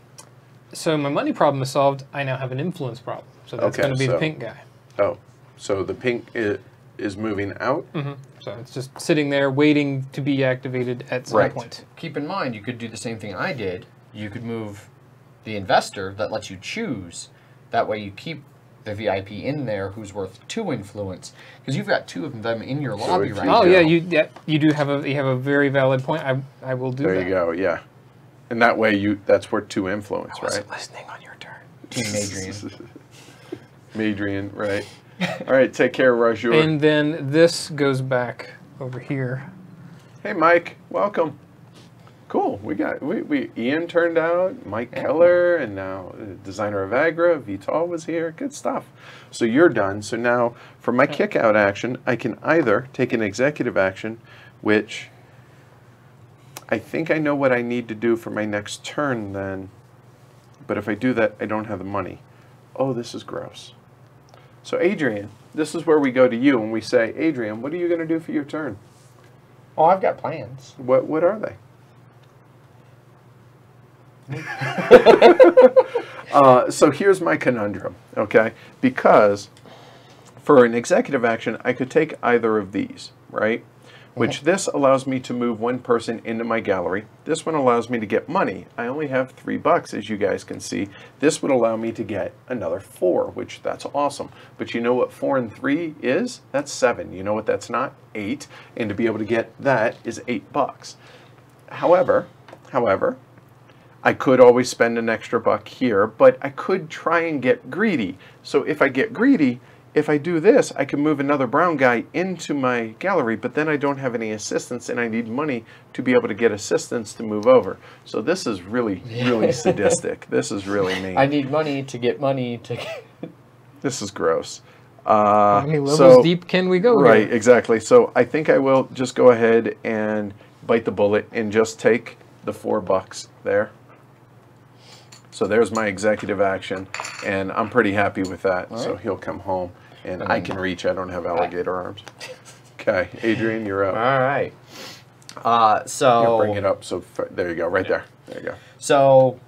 So my money problem is solved. I now have an influence problem. So that's Okay, going to be so- the pink guy. Oh, so the pink is moving out. So it's just sitting there waiting to be activated at some Right. point. Keep in mind, you could do the same thing I did. You could move the investor that lets you choose. That way you keep the VIP in there who's worth 2 influence. Because you've got 2 of them in your lobby if right you now. Oh go- yeah, you do have a very valid point. I will do that. There you go. Yeah. And that way that's worth 2 influence, I wasn't right? listening on your turn. Team Adrian. Madrian, right. All right, take care, Rajur. And then this goes back over here. Hey, Mike, welcome. Cool. We Ian turned out, Mike Keller, and now designer of Agra, Vital was here. Good stuff. So you're done. So now for my kick out action, I can either take an executive action, which I think I know what I need to do for my next turn then. But if I do that, I don't have the money. Oh, this is gross. So Adrian, this is where we go to you and we say, Adrian, what are you going to do for your turn? Oh, I've got plans. What are they? So here's my conundrum, okay? Because for an executive action, I could take either of these, right? Which this allows me to move 1 person into my gallery. This one allows me to get money. I only have $3, as you guys can see. This would allow me to get another 4, which that's awesome. But you know what 4 and 3 is? That's 7. You know what that's not? 8. And to be able to get that is $8. However, I could always spend an extra $1 here, but I could try and get greedy. So if I get greedy, if I do this, I can move another brown guy into my gallery, but then I don't have any assistance and I need money to be able to get assistance to move over. So this is really, really sadistic. This is really mean. I need money to get money to get... This is gross. How many levels deep can we go Right, here? exactly. So I think I will just go ahead and bite the bullet and just take the $4 there. So there's my executive action, and I'm pretty happy with that. All So right. he'll come home, and I can reach. I don't have alligator arms. Okay, Adrian, you're up. All right. So... Here, bring it up. So there you go, right there. There you go. So,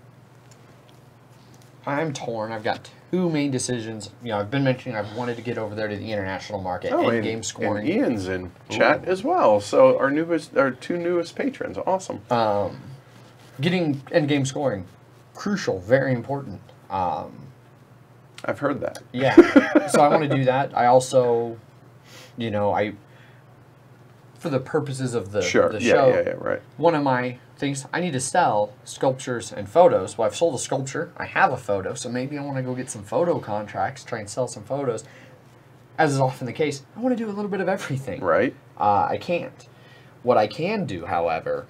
I'm torn. I've got 2 main decisions. You know, I've been mentioning I've wanted to get over there to the international market, end-game scoring. And Ian's in chat as well. So our 2 newest patrons. Awesome. Getting end-game scoring, crucial, very important. I've heard that. Yeah. So I want to do that. I also, you know, for the purposes of the show, yeah, right. one of my things, I need to sell sculptures and photos. Well, I've sold a sculpture. I have a photo, so maybe I want to go get some photo contracts, try and sell some photos. As is often the case, I want to do a little bit of everything. Right. I can't. What I can do, however,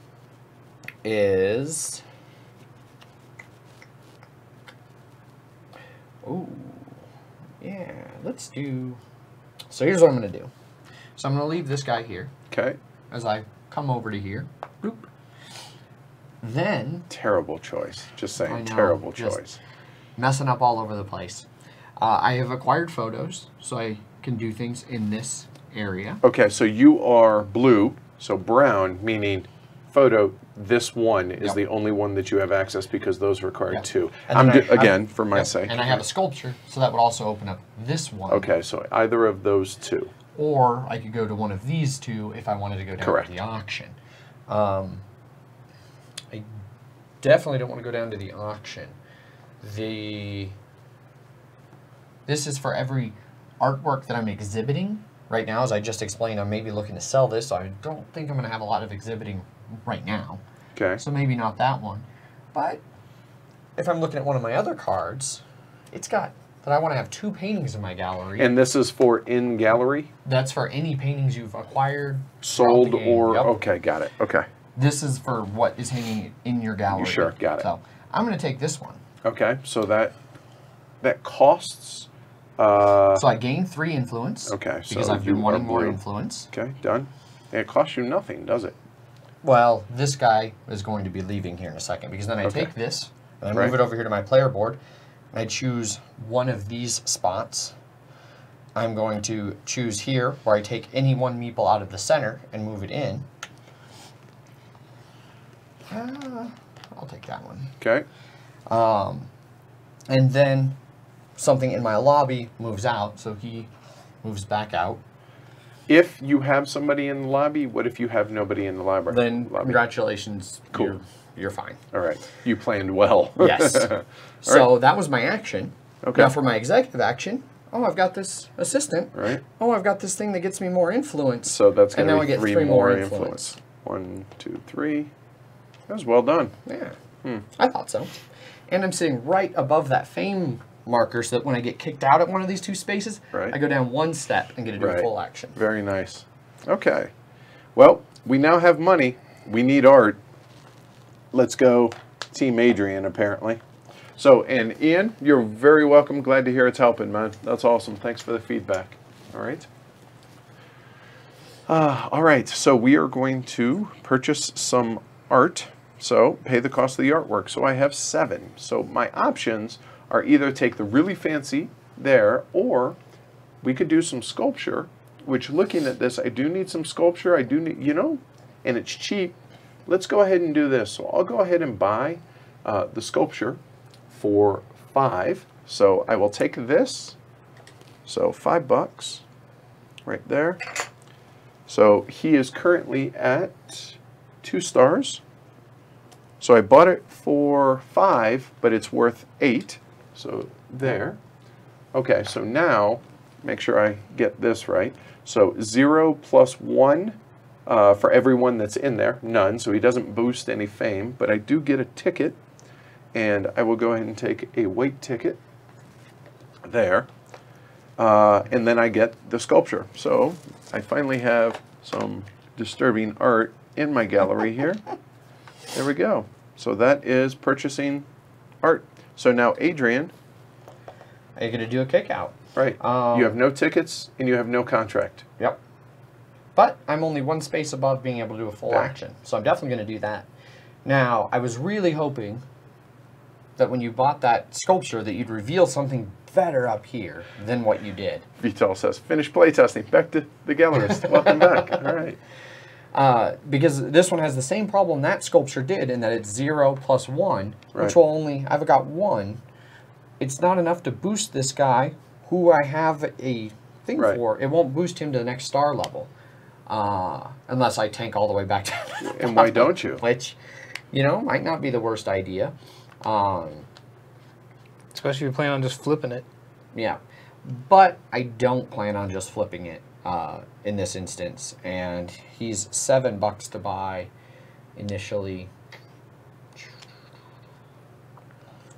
is... Oh, yeah, let's do... So here's what I'm going to do. So I'm going to leave this guy here. Okay. As I come over to here. Boop. Then... Terrible choice. Just I saying, know, terrible just choice. messing up all over the place. I have acquired photos, so I can do things in this area. Okay, so you are blue, So brown, meaning photo, this one is Yep. the only one that you have access because those require Yep. 2. And I'm then again, for my Yep. sake. And I have a sculpture, so that would also open up this one. Okay, so either of those 2. Or I could go to one of these 2 if I wanted to go down Correct. to the auction. I definitely don't want to go down to the auction. This is for every artwork that I'm exhibiting. Right now, as I just explained, I'm maybe looking to sell this, so I don't think I'm going to have a lot of exhibiting right now. Okay. So maybe not that one. But if I'm looking at one of my other cards, it's got that I want to have 2 paintings in my gallery. And this is for in gallery? That's for any paintings you've acquired, Sold, throughout the game. or... Yep. Okay, got it. Okay. This is for what is hanging in your gallery. Sure, got it. So I'm going to take this one. Okay, so that costs... So I gain 3 influence. Okay, Because so I've been you wanting are more blue. influence. Okay, done. And it costs you nothing, does it? Well, this guy is going to be leaving here in a second because then I Okay. take this and I Right. move it over here to my player board and I choose one of these spots. I'm going to choose here where I take any one meeple out of the center and move it in. I'll take that one. Okay. And then something in my lobby moves out, so he moves back out. If you have somebody in the lobby, what if you have nobody in the library? Then lobby? congratulations, Cool. you're fine. All right. You planned well. Yes. So that was my action. Okay. Now for my executive action, oh, I've got this assistant. Right. Oh, I've got this thing that gets me more influence. So that's going And now to I be get 3 3 more more influence. 1, 2, 3. That was well done. Yeah, I thought so. And I'm sitting right above that fame marker so that when I get kicked out at one of these 2 spaces, Right. I go down 1 step and get to do Right. a full action. Very nice. Okay. Well, we now have money. We need art. Let's go Team Adrian, apparently. So, and Ian, you're very welcome. Glad to hear it's helping, man. That's awesome. Thanks for the feedback. All right. All right. So we are going to purchase some art. So pay the cost of the artwork. So I have 7. So my options are either take the really fancy there, or we could do some sculpture, which looking at this, I do need some sculpture. I do need, and it's cheap. Let's go ahead and do this. So I'll go ahead and buy the sculpture for 5. So I will take this. So $5 right there. So he is currently at 2 stars. So I bought it for 5, but it's worth 8. So there. Okay, so now make sure I get this right. So 0 plus 1 for everyone that's in there, none. So he doesn't boost any fame, but I do get a ticket, and I will go ahead and take a white ticket there, and then I get the sculpture. So I finally have some disturbing art in my gallery here. There we go. So that is purchasing art. So now Adrian, Are you going to do a kick out? right, you have no tickets and you have no contract. Yep. But I'm only 1 space above being able to do a full There. action. So I'm definitely going to do that. Now, I was really hoping that when you bought that sculpture that you'd reveal something better up here than what you did. Vital says, finish playtesting. Back to the Gallerist. Welcome back. All right. Because this one has the same problem that sculpture did in that it's 0 plus 1, Right. which will only, I've got 1. It's not enough to boost this guy, who I have a thing Right. for. It won't boost him to the next star level. Unless I tank all the way back down. to the And why bottom, don't you? Which, might not be the worst idea. Especially if you plan on just flipping it. Yeah. But I don't plan on just flipping it in this instance. And he's $7 to buy initially.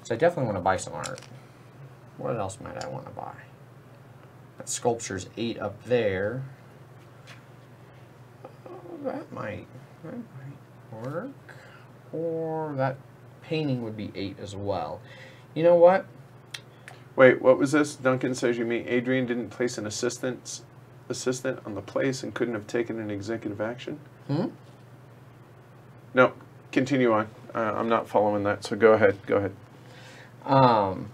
So I definitely want to buy some art. What else might I want to buy? That sculpture's 8 up there. That might work. Or that painting would be 8 as well. You know what? Wait, what was this? Duncan says you mean Adrian didn't place an assistant on the place and couldn't have taken an executive action? No, continue on. I'm not following that, so go ahead. Go ahead. I'm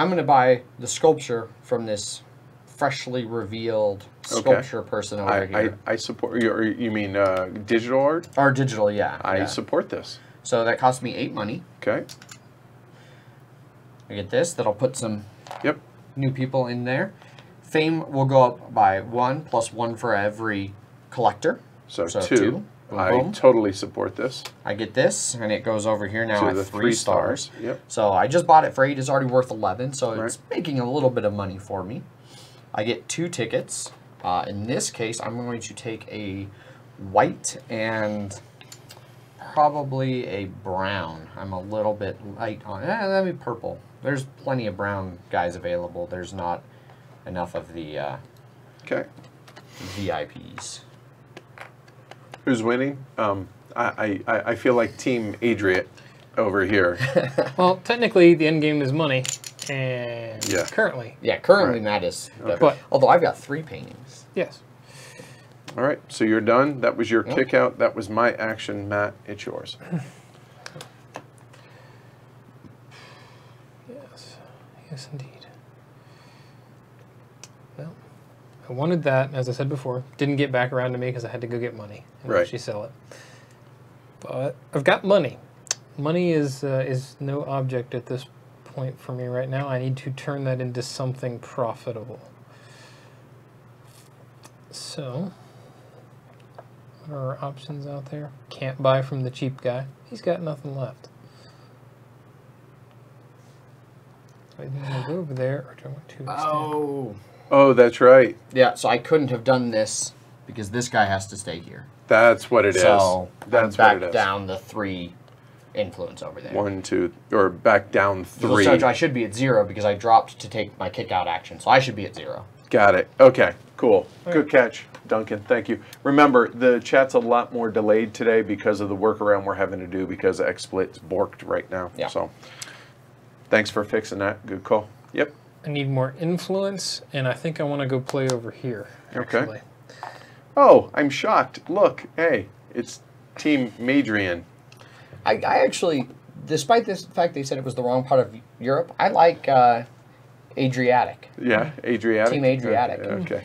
going to buy the sculpture from this freshly revealed sculpture person over here. I support you. Or you mean digital art? Or digital, yeah. I support this. So that cost me 8 money. Okay. I get this. That'll put some Yep. new people in there. Fame will go up by 1 plus 1 for every collector. So 2. Boom, I boom. totally support this. I get this, and it goes over here now To at the 3 stars. Yep. So I just bought it for 8. It's already worth 11, so Right. it's making a little bit of money for me. I get 2 tickets. In this case, I'm going to take a white and probably a brown. I'm a little bit light on that'd be purple. There's plenty of brown guys available. There's not enough of the Okay. VIPs. Who's winning? I feel like Team Adriat over here. Well, technically, the end game is money, and Yeah. currently, Yeah, currently Right. that is. Okay. But- although I've got 3 paintings. yes. All right, so you're done. That was your Yep. kick out. That was my action, Matt. It's yours. Yes. Yes, indeed. Well, I wanted that, as I said before. Didn't get back around to me because I had to go get money and Right. actually sell it. But I've got money. Money is no object at this point for me right now. I need to turn that into something profitable. So, what are our options out there? Can't buy from the cheap guy. He's got nothing left. So I think I'm going to go over there, or do I want to stand? Oh, that's right. Yeah, so I couldn't have done this because this guy has to stay here. That's what it is. So That's I'm what back it is. down the 3 influence over there. 1, 2, or back down 3. So I should be at 0 because I dropped to take my kick out action. So I should be at 0. Got it. Okay, cool. Good catch, Duncan. Thank you. Remember, the chat's a lot more delayed today because of the workaround we're having to do because XSplit's borked right now. Yeah. So, thanks for fixing that. Good call. Yep. I need more influence, and I think I want to go play over here, Okay. actually. Oh, I'm shocked. Look, hey, it's Team Madrian. I actually, despite this fact they said it was the wrong part of Europe, I like Adriatic. Yeah, Adriatic. Team Adriatic. Okay.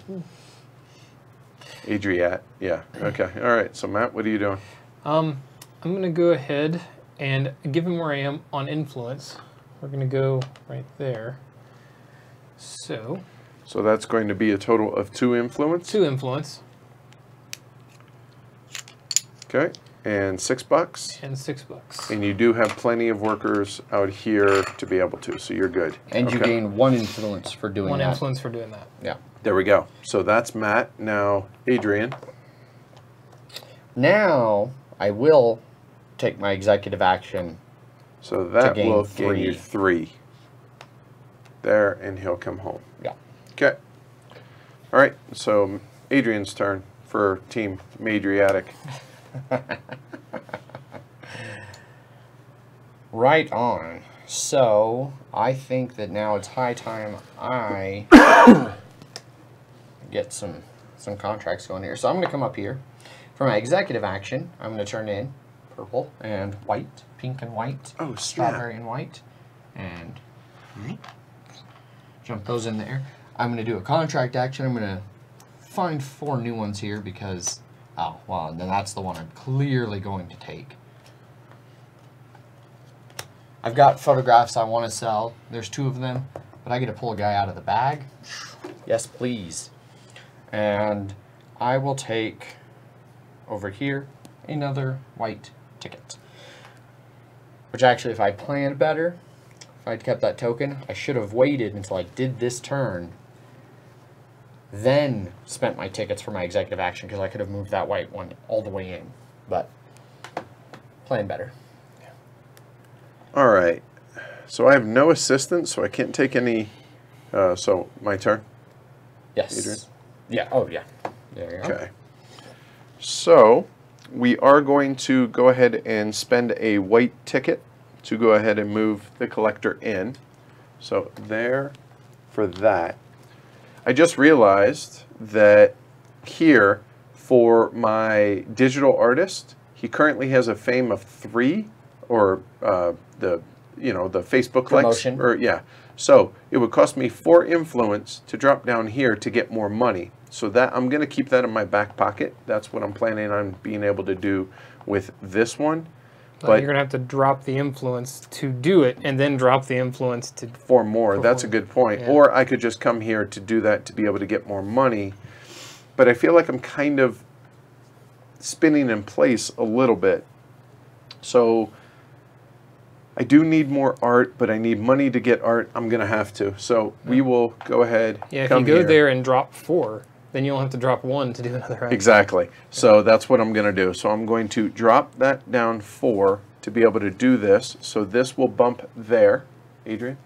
Adriat. Yeah. Okay. All right. So Matt, what are you doing? I'm going to go ahead and, given where I am on influence, we're going to go right there. So, So that's going to be a total of 2 influence. 2 influence Okay. And $6. and $6. And you do have plenty of workers out here to be able to, so you're good. And you Okay. gain 1 influence for doing 1 that. influence for doing that. Yeah. There we go. So that's Matt. Now, Adrian. Now I will take my executive action. So that gain will gain you 3. 3. There, and he'll come home. Yeah. Okay. All right. So Adrian's turn for Team Madriatic. Right on. So I think that now it's high time I get some contracts going here. So I'm going to come up here for my executive action. I'm going to turn in purple and white, pink and white, Oh, snap. strawberry and white, and jump those in there. I'm going to do a contract action. I'm going to find 4 new ones here because, oh, well, then that's the one I'm clearly going to take. I've got photographs I want to sell. There's 2 of them, but I get to pull a guy out of the bag. Yes, please. And I will take over here another white ticket. Which actually, if I planned better, if I'd kept that token, I should have waited until I did this turn, then spent my tickets for my executive action, because I could have moved that white one all the way in. But plan better. All right. So I have no assistant, so I can't take any. So my turn. Yes. Adrian? Yeah. Oh, yeah. There you go. Okay. So we are going to go ahead and spend a white ticket to go ahead and move the collector in. So there for that. I just realized that here for my digital artist, he currently has a fame of 3, or the Facebook Promotion. likes, or yeah. So it would cost me 4 influence to drop down here to get more money. So that I'm going to keep that in my back pocket. That's what I'm planning on being able to do with this one. But you're going to have to drop the influence to do it, and then drop the influence to... For more. That's a good point. Yeah. Or I could just come here to do that to be able to get more money. But I feel like I'm kind of spinning in place a little bit. So I do need more art, but I need money to get art. I'm going to have to. So we will go ahead. Yeah, if you go there and drop 4, then you'll have to drop 1 to do another action. Exactly. So that's what I'm going to do. So I'm going to drop that down 4 to be able to do this. So this will bump there. Adrian?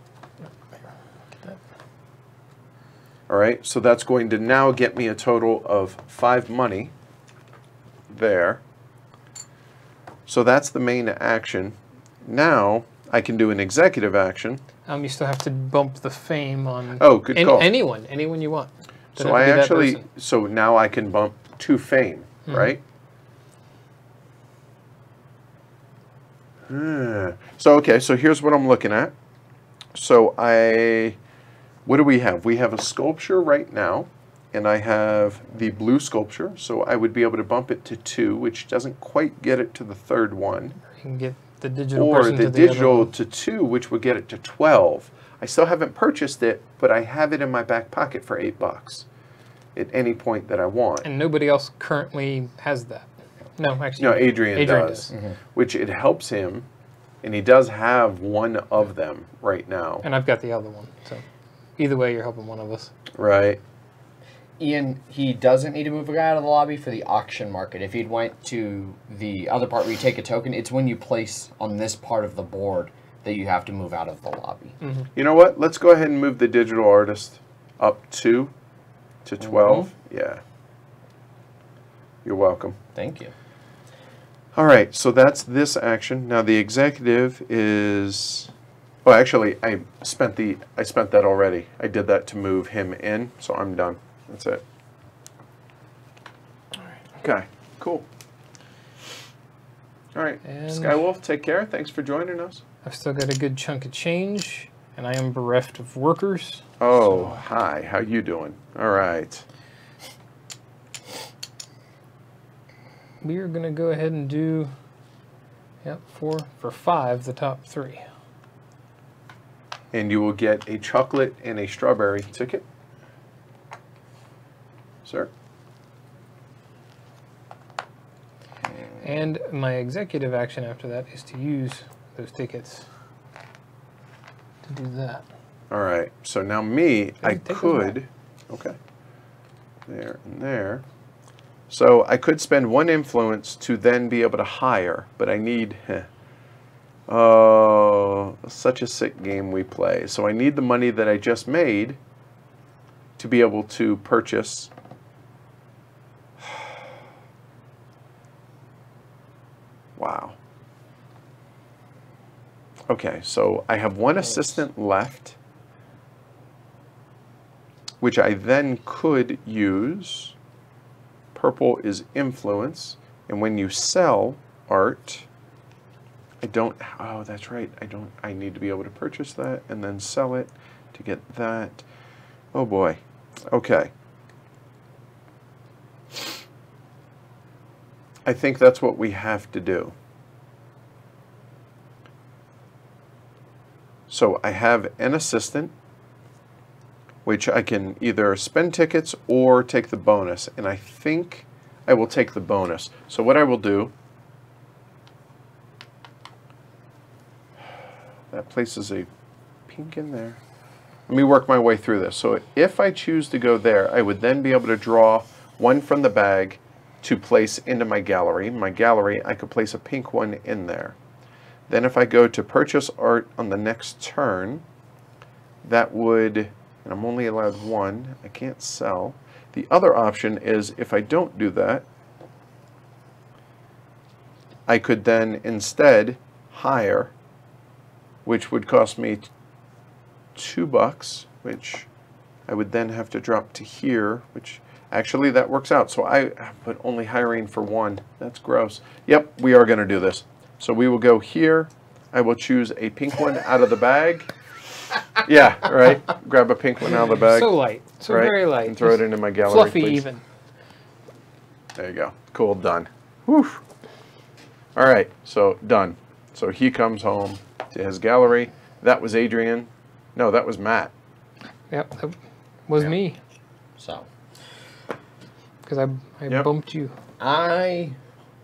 All right. So that's going to now get me a total of 5 money there. So that's the main action. Now I can do an executive action. You still have to bump the fame on... Oh, good call. Anyone you want. So I actually, so now I can bump to fame, right? So, okay, so here's what I'm looking at. So what do we have? We have a sculpture right now, and I have the blue sculpture. So I would be able to bump it to 2, which doesn't quite get it to the 3rd one. You can get the digital or person the to the digital other to 2, which would get it to 12. I still haven't purchased it, but I have it in my back pocket for $8 at any point that I want. And nobody else currently has that. No, actually. No, Adrian does. Which it helps him, and he does have one of them right now. And I've got the other one. So either way, you're helping one of us. Right. Ian, he doesn't need to move a guy out of the lobby for the auction market. If he'd went to the other part where you take a token, it's when you place on this part of the board that you have to move out of the lobby. You know what? Let's go ahead and move the digital artist up 2 to 12. Yeah. You're welcome. Thank you. All right, so that's this action. Now the executive is... Oh, actually, I spent that already. I did that to move him in, so I'm done. That's it. All right. Okay, cool. All right, And Skywolf, take care. Thanks for joining us. I've still got a good chunk of change, and I am bereft of workers. Oh, hi. How you doing? All right. We are going to go ahead and do, yep, 4 for 5, the top 3. And you will get a chocolate and a strawberry ticket. Sir. And my executive action after that is to use those tickets to do that. All right. So now me, I Take those could. Okay. There and there. So I could spend 1 influence to then be able to hire, but I need. Oh, such a sick game we play. So I need the money that I just made to be able to purchase. Wow. Okay, so I have 1 assistant left, which I then could use. Purple is influence, and when you sell art, I don't, oh, that's right, I need to be able to purchase that and then sell it to get that. Oh boy, okay. I think that's what we have to do. So I have an assistant, which I can either spend tickets or take the bonus, and I think I will take the bonus. So what I will do, that places a pink in there. Let me work my way through this. So if I choose to go there, I would then be able to draw 1 from the bag to place into my gallery. My gallery, I could place a pink one in there. Then if I go to purchase art on the next turn, that would, and I'm only allowed 1, I can't sell. The other option is if I don't do that, I could then instead hire, which would cost me $2, which I would then have to drop to here, which actually that works out. So but only hiring for 1. That's gross. Yep, we are going to do this. So we will go here. I will choose a pink one out of the bag. Yeah, right. Grab a pink one out of the bag. So light. So right? very light. And throw it into my gallery, Fluffy please. even. There you go. Cool, done. Whew. All right, so done. So he comes home to his gallery. That was Adrian. No, that was Matt. Yep, that was me. So Because I Yep. bumped you. I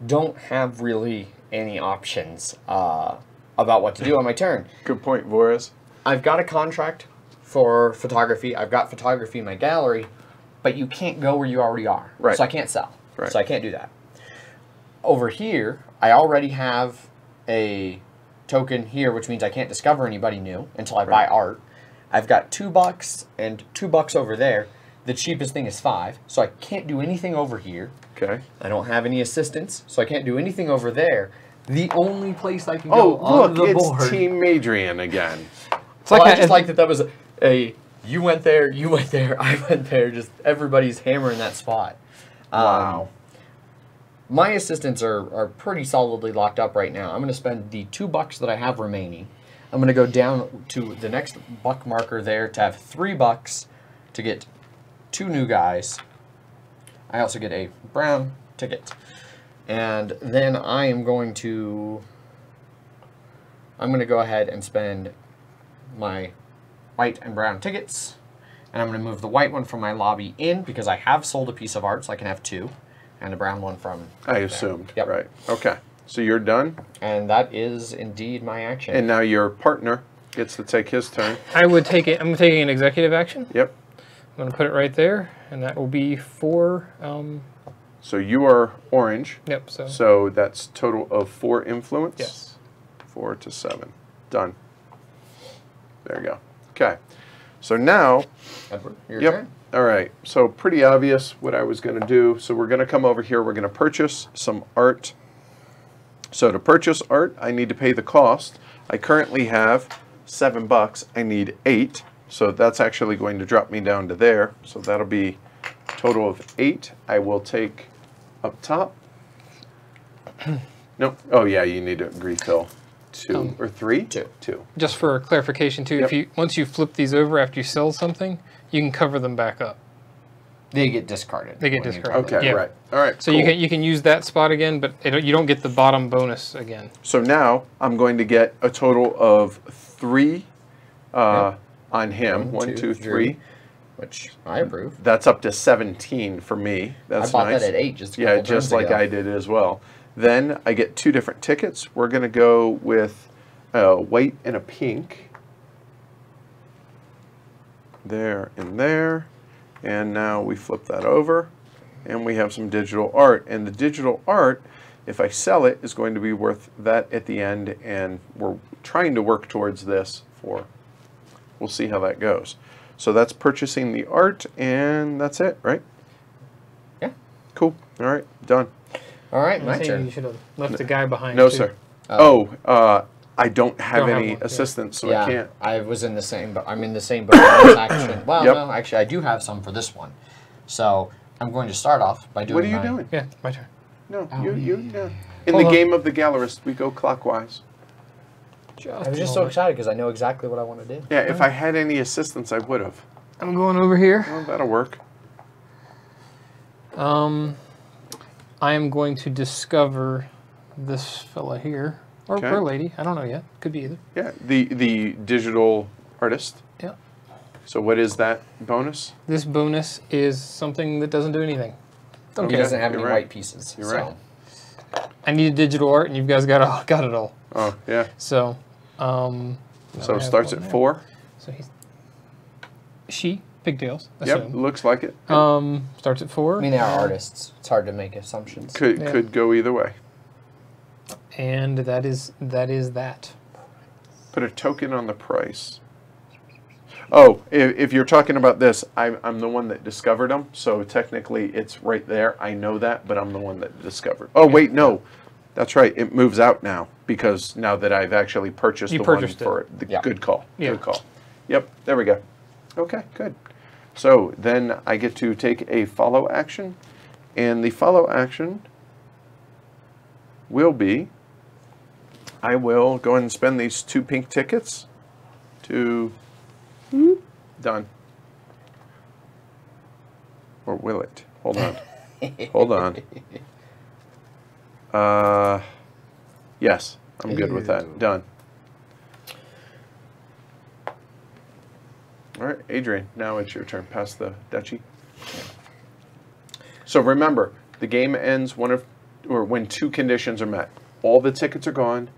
don't have really any options about what to do on my turn. Good point, Voris. I've got a contract for photography. I've got photography in my gallery, but you can't go where you already are. Right. So I can't sell. Right. So I can't do that. Over here, I already have a token here, which means I can't discover anybody new until I buy art. I've got $2 and $2 over there. The cheapest thing is 5, so I can't do anything over here. Okay. I don't have any assistants, so I can't do anything over there. The only place I can Oh, go on look, the it's board. Team Adrian again. It's Well, like I just like that was a you went there, I went there. Just everybody's hammering that spot. Wow. My assistants are pretty solidly locked up right now. I'm going to spend the $2 that I have remaining. I'm going to go down to the next buck marker there to have $3 to get 2 new guys. I also get a brown ticket. And then I'm going to go ahead and spend my white and brown tickets. And I'm going to move the white one from my lobby in because I have sold a piece of art, so I can have 2. And a brown one from I assumed. Yep. Right. Okay. So you're done, And that is indeed my action. and now your partner gets to take his turn. I would take it. I'm taking an executive action. Yep. I'm going to put it right there, and that will be 4. So you are orange. Yep. So So that's total of 4 influence. yes. 4 to 7. Done. There you go. Okay. So now, Edward, your yep. turn. All right. So pretty obvious what I was going to do. So we're going to come over here. We're going to purchase some art. So to purchase art, I need to pay the cost. I currently have $7. I need 8. So that's actually going to drop me down to there. So that'll be a total of 8. I will take up top. Nope. Oh yeah, you need to refill 2 or 3. 2. 2. Just for clarification too, if Yep. you once you flip these over after you sell something, you can cover them back up. They get discarded. They get when you discarded. drop Okay. Yeah. Right. All right. So cool. you can use that spot again, but you don't get the bottom bonus again. So now I'm going to get a total of 3 on him. 1, 2, 3. Which I approve. That's up to 17 for me. That's I bought nice. that at 8 just a Yeah, couple just turns like ago. I did as well. Then I get 2 different tickets. We're going to go with a white and a pink. There and there. And now we flip that over. And we have some digital art. And the digital art, if I sell it, is going to be worth that at the end. And we're trying to work towards this for, we'll see how that goes. So that's purchasing the art, and that's it, right? Yeah. Cool. All right, done. All right, I'm my saying turn. you should have left the guy behind. No, too. sir. Oh. I don't have Don't have any one, yeah. assistants, so Yeah, I can't. I was in the same boat. I'm in the same boat on this action. Well, Yep. no, actually, I do have some for this one. So I'm going to start off by doing What are you my- doing? Yeah, my turn. No, Oh, you. yeah. In Hold the on. game of the Gallerist, we go clockwise. I was just so excited because I know exactly what I want to do. Yeah, if I had any assistants, I would have. I'm going over here. Well, that'll work. I am going to discover this fella here, or Okay. lady. I don't know yet. Could be either. Yeah, the digital artist. Yeah. So what is that bonus? This bonus is something that doesn't do anything. Don't He care. doesn't have any you're right. white pieces. You're so. right. I need digital art, and you guys got it all. Oh, yeah. So, So I it have starts one at there. 4. So she pigtails. Yep, Assume. looks like it. Starts at 4. I mean, they are artists. It's hard to make assumptions. Could Yeah. could go either way. And that is that. Put a token on the price. Oh, if you're talking about this, I'm the one that discovered them, so technically it's right there. I know that, but I'm the one that discovered. Oh, wait, no. That's right. It moves out now because now that I've actually purchased You the purchased one for it. Yeah. Good call. Yeah. Good call. Yep, there we go. Okay, good. So then I get to take a follow action, and the follow action will be I will go ahead and spend these 2 pink tickets to Done. Or will it? Hold on. Hold on. Yes, I'm good with that. Done. All right, Adrian, now it's your turn. Pass the duchy. So remember, the game ends when 2 conditions are met. All the tickets are gone,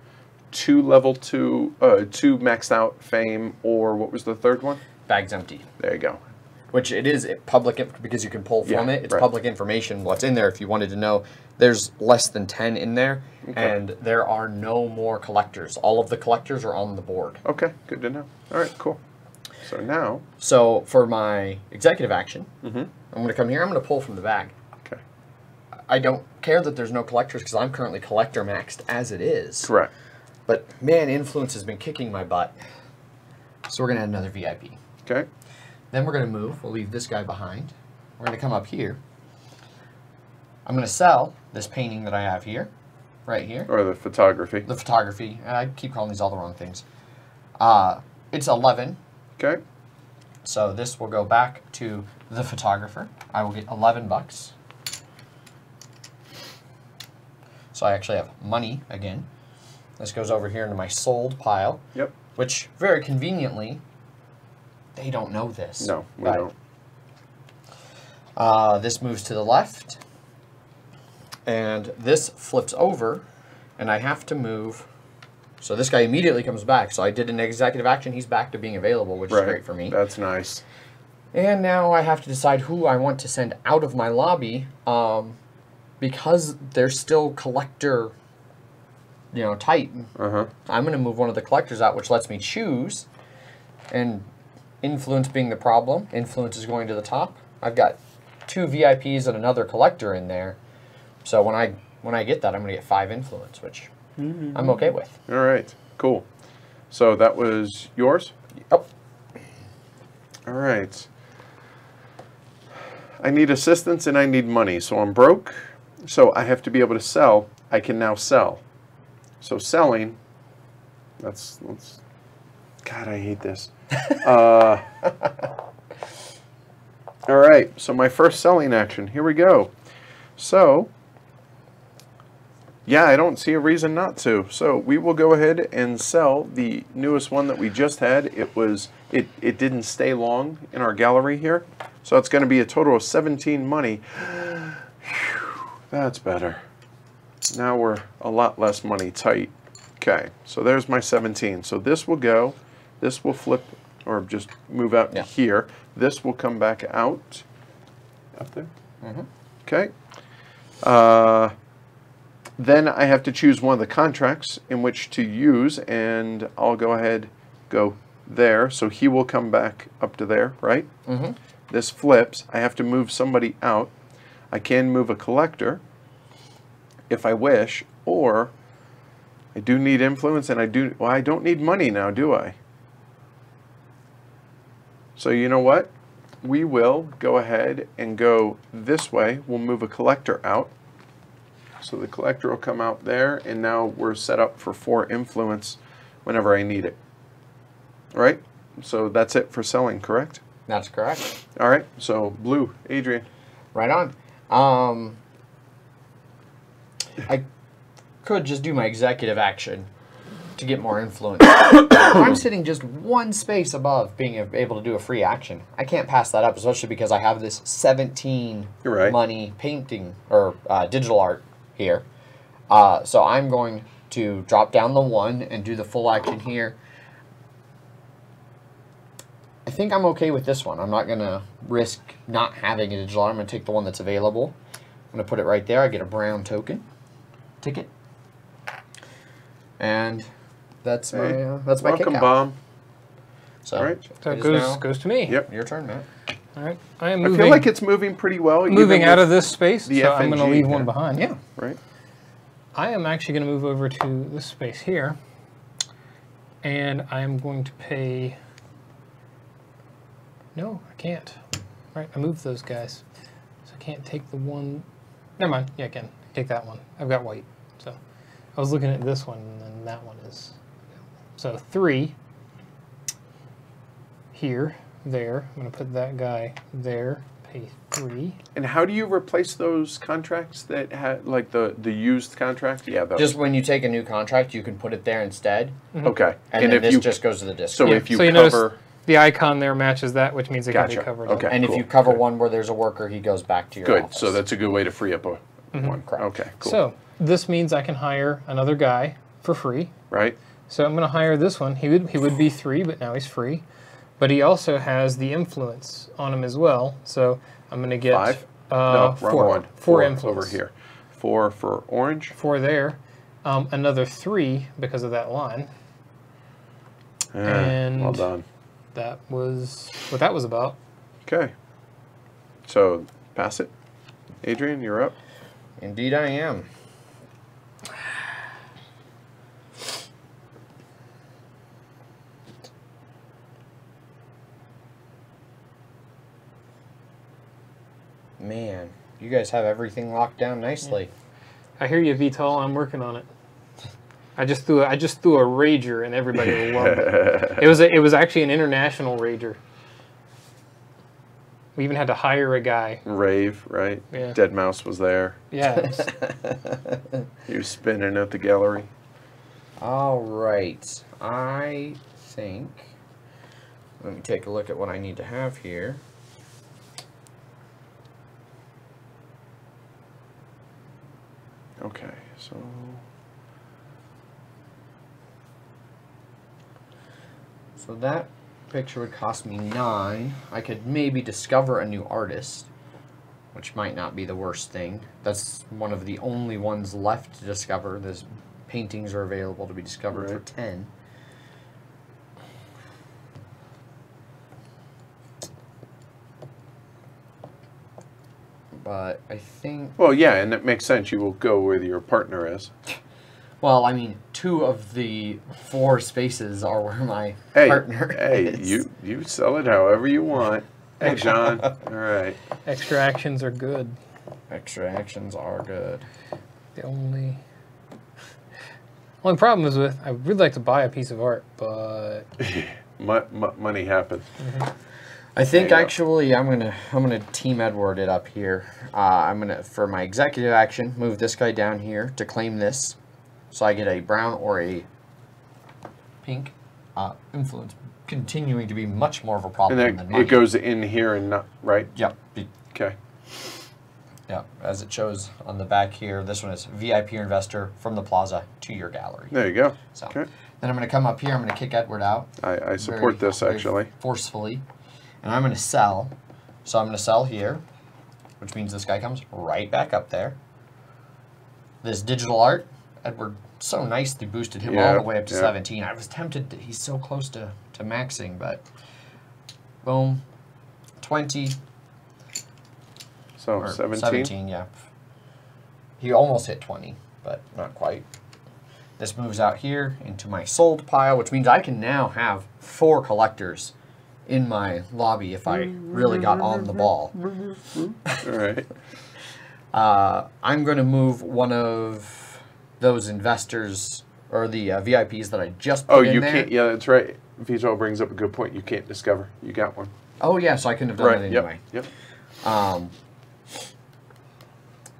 2 level 2, 2 maxed out fame, or what was the third one? Bag's empty. There you go. Which it is public because you can pull from it. It's right. public information. What's in there if you wanted to know. There's less than 10 in there, and there are no more collectors. All of the collectors are on the board. Okay, good to know. All right, cool. So now... So for my executive action, I'm going to come here. I'm going to pull from the bag. Okay. I don't care that there's no collectors because I'm currently collector maxed as it is. Correct. But man, influence has been kicking my butt. So we're going to add another VIP. Okay. Then we're going to move. We'll leave this guy behind. We're going to come up here. I'm going to sell this painting that I have here, right here. Or the photography. The photography. I keep calling these all the wrong things. It's 11. Okay. So this will go back to the photographer. I will get 11 bucks. So I actually have money again. This goes over here into my sold pile. Yep. Which, very conveniently, they don't know this. No, we don't. This moves to the left. And this flips over. And I have to move. So this guy immediately comes back. So I did an executive action. He's back to being available, which is great for me. That's nice. And now I have to decide who I want to send out of my lobby. Because they're still collector, tight. I'm going to move one of the collectors out, which lets me choose. And influence being the problem, influence is going to the top. I've got 2 VIPs and another collector in there. So when I get that, I'm going to get 5 influence, which I'm okay with. All right, cool. So that was yours? Yep. All right. I need assistance and I need money. So I'm broke. So I have to be able to sell. I can now sell. So selling, let's God, I hate this. All right, so my first selling action. Here we go. So, yeah, I don't see a reason not to. So we will go ahead and sell the newest one that we just had. It didn't stay long in our gallery here. So it's going to be a total of 17 money. That's better. Now we're a lot less money tight. Okay, so there's my 17. So this will go. This will flip or just move out to here. This will come back out. Up there? Okay. Then I have to choose one of the contracts in which to use, and I'll go ahead, go there. So he will come back up to there, right? This flips. I have to move somebody out. I can move a collector if I wish, or I do need influence, and I don't need money now, do I? So you know what? We will go ahead and go this way. We'll move a collector out. So the collector will come out there, and now we're set up for 4 influence whenever I need it. All right? So that's it for selling, correct? That's correct. All right. So blue, Adrian. Right on. I could just do my executive action to get more influence. I'm sitting just 1 space above being able to do a free action. I can't pass that up, especially because I have this 17 money painting or digital art here. So I'm going to drop down the 1 and do the full action here. I think I'm okay with this one. I'm not going to risk not having a digital art. I'm going to take the one that's available. I'm going to put it right there. I get a brown ticket. And that's my welcome, kick bomb. So, all right. So it goes to me. Yep. Your turn, Matt. All right. I am moving. I feel like it's moving pretty well. Moving out of this space, the so I'm going to FNG, leave one behind. Yeah. Right. I am actually going to move over to this space here, and I am going to pay. No, I can't. Right, I moved those guys, so I can't take the one. Never mind. Yeah, I can take that one. I've got white, so I was looking at this one, and then that one is. So 3 here, there. I'm going to put that guy there, pay 3. And how do you replace those contracts that had, like the used contract? Yeah, Just when you take a new contract, you can put it there instead. okay. And then if this you just goes to the disk. so Yeah, if you so you notice cover, the icon there matches that, which means it can Gotcha. be covered Okay. up. and cool. if you cover Good. one where there's a worker, he goes back to your good. office. So that's a good way to free up one. Correct. Okay, cool. So this means I can hire another guy for free. Right. So I'm going to hire this one. He would be 3, but now he's free. But he also has the influence on him as well. So I'm going to get 5. No, 4. wrong one. 4 influence over here. 4 for orange. 4 there. Another 3 because of that line. And well done. that was what that was about. Okay. So pass it. Adrian, you're up. Indeed, I am. Man, you guys have everything locked down nicely. I hear you, Vital. I'm working on it. I just threw a rager and everybody loved it. It was actually an international rager. We even had to hire a guy. Rave, right? Yeah. Dead Mouse was there. Yeah. He was spinning at the gallery. All right. I think... Let me take a look at what I need to have here. Okay, so So that picture would cost me 9. I could maybe discover a new artist, which might not be the worst thing. That's one of the only ones left to discover. Those paintings are available to be discovered for Right. 10. But I think... well, yeah, and it makes sense. You will go where your partner is. Well, I mean, 2 of the 4 spaces are where my Hey, partner hey, is. you sell it however you want. Hey, John. All right. Extra actions are good. Extra actions are good. The only problem is with I would like to buy a piece of art, but Money happens. I think There you go. actually I'm gonna Team Edward it up here. I'm gonna, for my executive action, move this guy down here to claim this, so I get a brown or a pink influence, continuing to be much more of a problem And than then money. it goes in here and not right. Yep. Okay. Yeah, as it shows on the back here, this one is VIP investor from the plaza to your gallery. There you go. So Okay. then I'm going to come up here. I'm going to kick Edward out. I support this very actually. forcefully, and I'm going to sell. So I'm going to sell here, which means this guy comes right back up there. This digital art, Edward so nicely boosted him all the way up to 17. I was tempted. He's so close to maxing, but boom, 20. So Or 17. 17, yeah. He almost hit 20, but not quite. This moves out here into my sold pile, which means I can now have 4 collectors in my lobby if I really got on the ball. All right. I'm going to move one of those investors, or the VIPs that I just put Oh, in you there. can't. Yeah, that's right. Vito brings up a good point. You can't discover. You got one. Oh, yeah, so I couldn't have done Right. it anyway. Yep.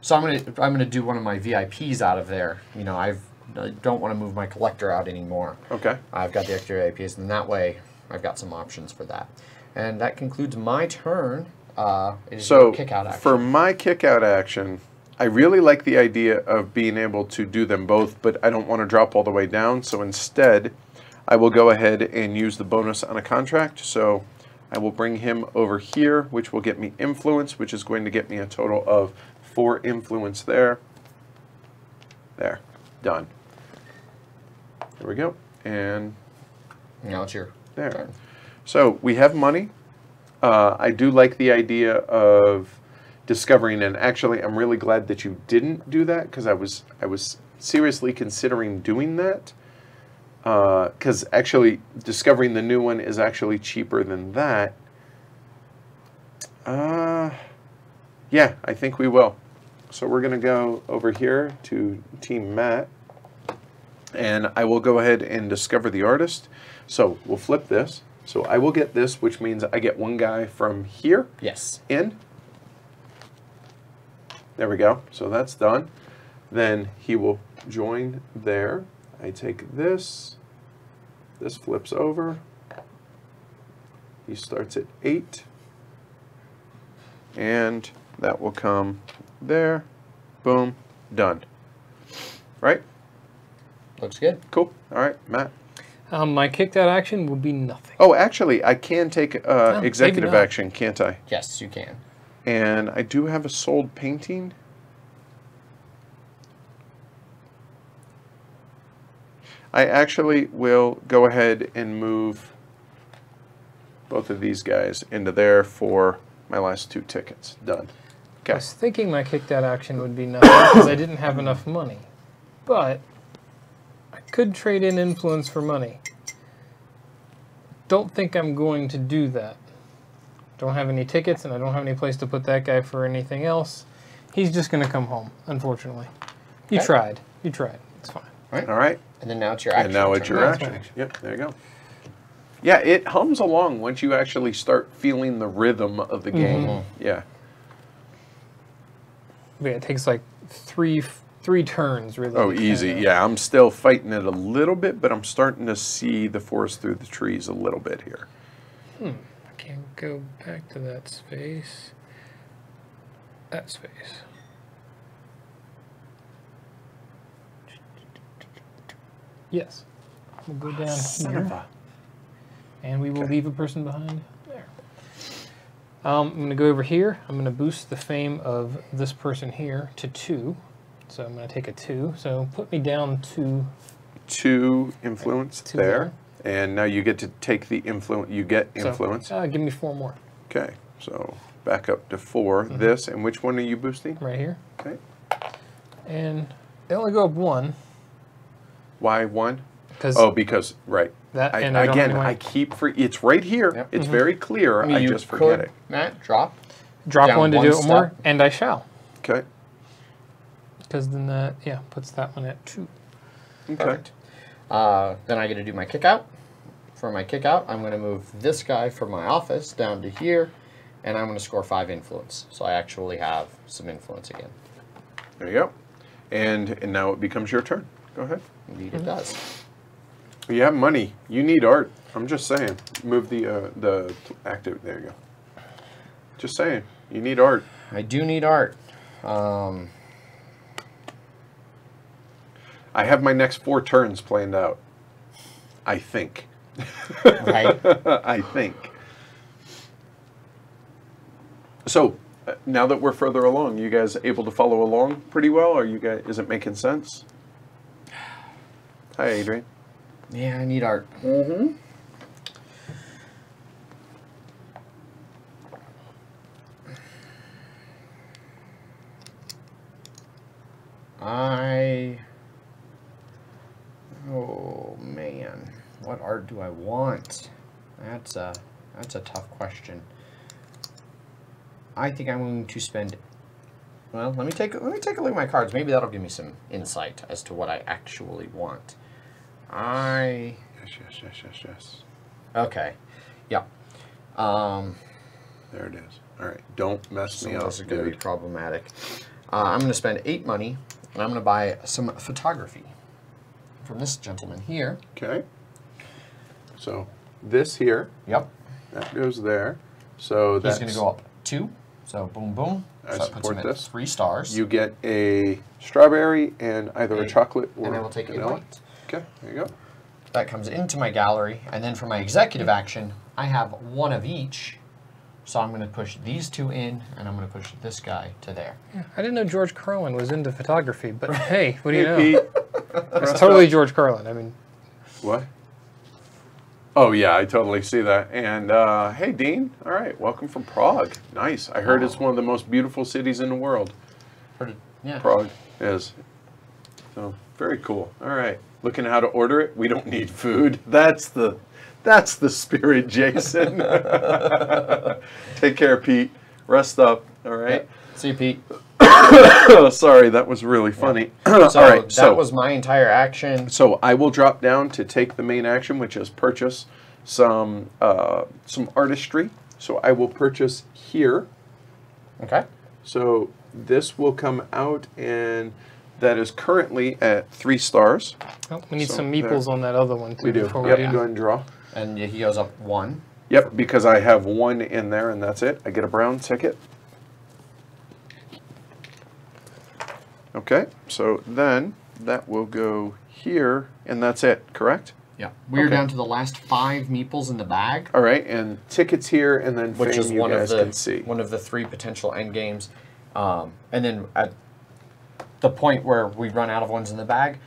So I'm gonna do one of my VIPs out of there. You know, I don't want to move my collector out anymore. Okay. I've got the extra VIPs, and that way I've got some options for that. And that concludes my turn. It is So your kick out action. for my kick out action, I really like the idea of being able to do them both, but I don't want to drop all the way down. So instead, I will go ahead and use the bonus on a contract. So I will bring him over here, which will get me influence, which is going to get me a total of 4 influence there. There. Done. There we go. And now it's your there. turn. So we have money. I do like the idea of discovering, and actually I'm really glad that you didn't do that, because I was seriously considering doing that, because actually discovering the new one is actually cheaper than that. Yeah, I think we will. So we're going to go over here to Team Matt, and I will go ahead and discover the artist. So we'll flip this. So I will get this, which means I get one guy from here Yes. in. There we go. So that's done. Then he will join there. I take this. This flips over. He starts at 8. And that will come there. Boom. Done. Right? Looks good. Cool. All right, Matt. My kicked out action will be nothing. Oh, actually, I can take executive not. action, can't I? Yes, you can. And I do have a sold painting. I actually will go ahead and move both of these guys into there for my last 2 tickets. Done. I Okay. was thinking my kicked out action would be nothing because I didn't have enough money. But I could trade in influence for money. Don't think I'm going to do that. Don't have any tickets and I don't have any place to put that guy for anything else. He's just going to come home, unfortunately. You Okay. tried. You tried. It's fine. All right. And then now it's your action. And now it's turn. your Now it's my action. action. Yep, there you go. Yeah, it hums along once you actually start feeling the rhythm of the game. Yeah. But yeah, it takes like three turns, really. Oh, to easy. kinda- Yeah, I'm still fighting it a little bit, but I'm starting to see the forest through the trees a little bit here. I can't go back to that space. That space. Yes. We'll go down here. And we will leave a person behind there. I'm going to go over here. I'm going to boost the fame of this person here to 2. So I'm going to take a 2. So put me down to 2 influence 2 there. And now you get to take the influence. You get influence. So, give me 4 more Okay, so back up to 4. This, and which one are you boosting? right here. Okay. And they only go up 1. Why 1? Because Oh, because, right. that I, and I don't have again, any I way- keep it's right here. Yep. It's very clear. I You just forget could, it. Matt, drop. drop down 1 to one do it more, step. and I shall. Okay. Because then that, puts that one at 2. Okay. Perfect. Then I get to do my kick out. For my kick out, I'm going to move this guy from my office down to here, and I'm going to score 5 influence. So I actually have some influence again. There you go. And now it becomes your turn. Go ahead. Indeed, it does. You have money. You need art. I'm just saying. Move the active. There you go. Just saying. You need art. I do need art. I have my next 4 turns planned out. I think. Right? I think. So, now that we're further along, you guys able to follow along pretty well? Are you guys? Is it making sense? Hi, Adrian. Yeah, I need art. Oh man, what art do I want? That's a tough question. I think I'm going to spend. Well, let me take a look at my cards. Maybe that'll give me some insight as to what I actually want. Yes. Okay, yeah. There it is. All right. Don't mess So me up, this is going to be dude. problematic. I'm going to spend 8 money, and I'm going to buy some photography from this gentleman here. Okay. So this here, Yep. that goes there. So that's He's going to go up 2. So boom, boom. I So that puts support him at this. 3 stars. You get a strawberry and either a chocolate or and I will take a vanilla. white. Okay, there you go. That comes into my gallery, and then for my executive action, I have 1 of each. So I'm going to push these 2 in, and I'm going to push this guy to there. I didn't know George Carlin was into photography, but hey, what do you know? Pete. It's totally George Carlin. I mean, What? Oh yeah, I totally see that. And hey, Dean. All right, welcome from Prague. Nice. I heard it's one of the most beautiful cities in the world. Yeah. Prague is. So very cool. All right, looking at how to order it. We don't need food. That's the spirit, Jason. Take care, Pete. Rest up. All right. Yep. See you, Pete. Oh, sorry, that was really funny. So All right, that was my entire action. So I will drop down to take the main action, which is purchase some artistry. So I will purchase here. Okay. So this will come out, and that is currently at 3 stars. Oh, we need So some there. meeples on that other one too. We do. before Yep. do. Go ahead and draw. And he goes up 1. Yep, because I have 1 in there, and that's it. I get a brown ticket. Okay, so then that will go here, and that's it, correct? Yeah. We're Okay. down to the last 5 meeples in the bag, All right, and tickets here, and then which fame is you one of guys the can see. 3 potential end games. And then at the point where we run out of ones in the bag,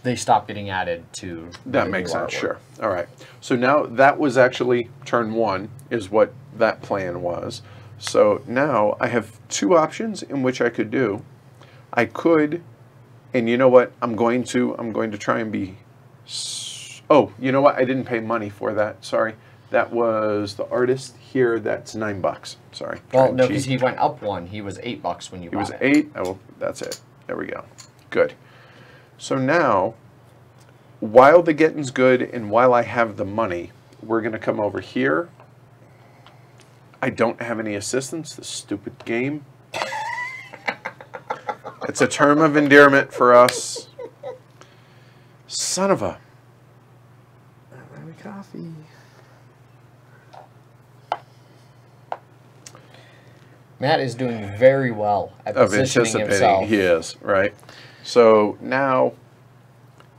they stop getting added to That the makes new sense, artwork. sure. All right, so now that was actually turn 1 is what that plan was. So now I have 2 options in which I could do. I could, and you know what? I'm going to try and be. Oh, you know what? I didn't pay money for that. Sorry, that was the artist here. That's $9. Sorry. Well, Trying no, to because cheat. he went up 1. He was $8 when you He bought was it. 8. Oh, that's it. There we go. Good. So now, while the getting's good and while I have the money, we're going to come over here. I don't have any assistance. This stupid game. It's a term of endearment for us. Son of a. Coffee. Matt is doing very well at Of positioning anticipating, himself. he is, right? So now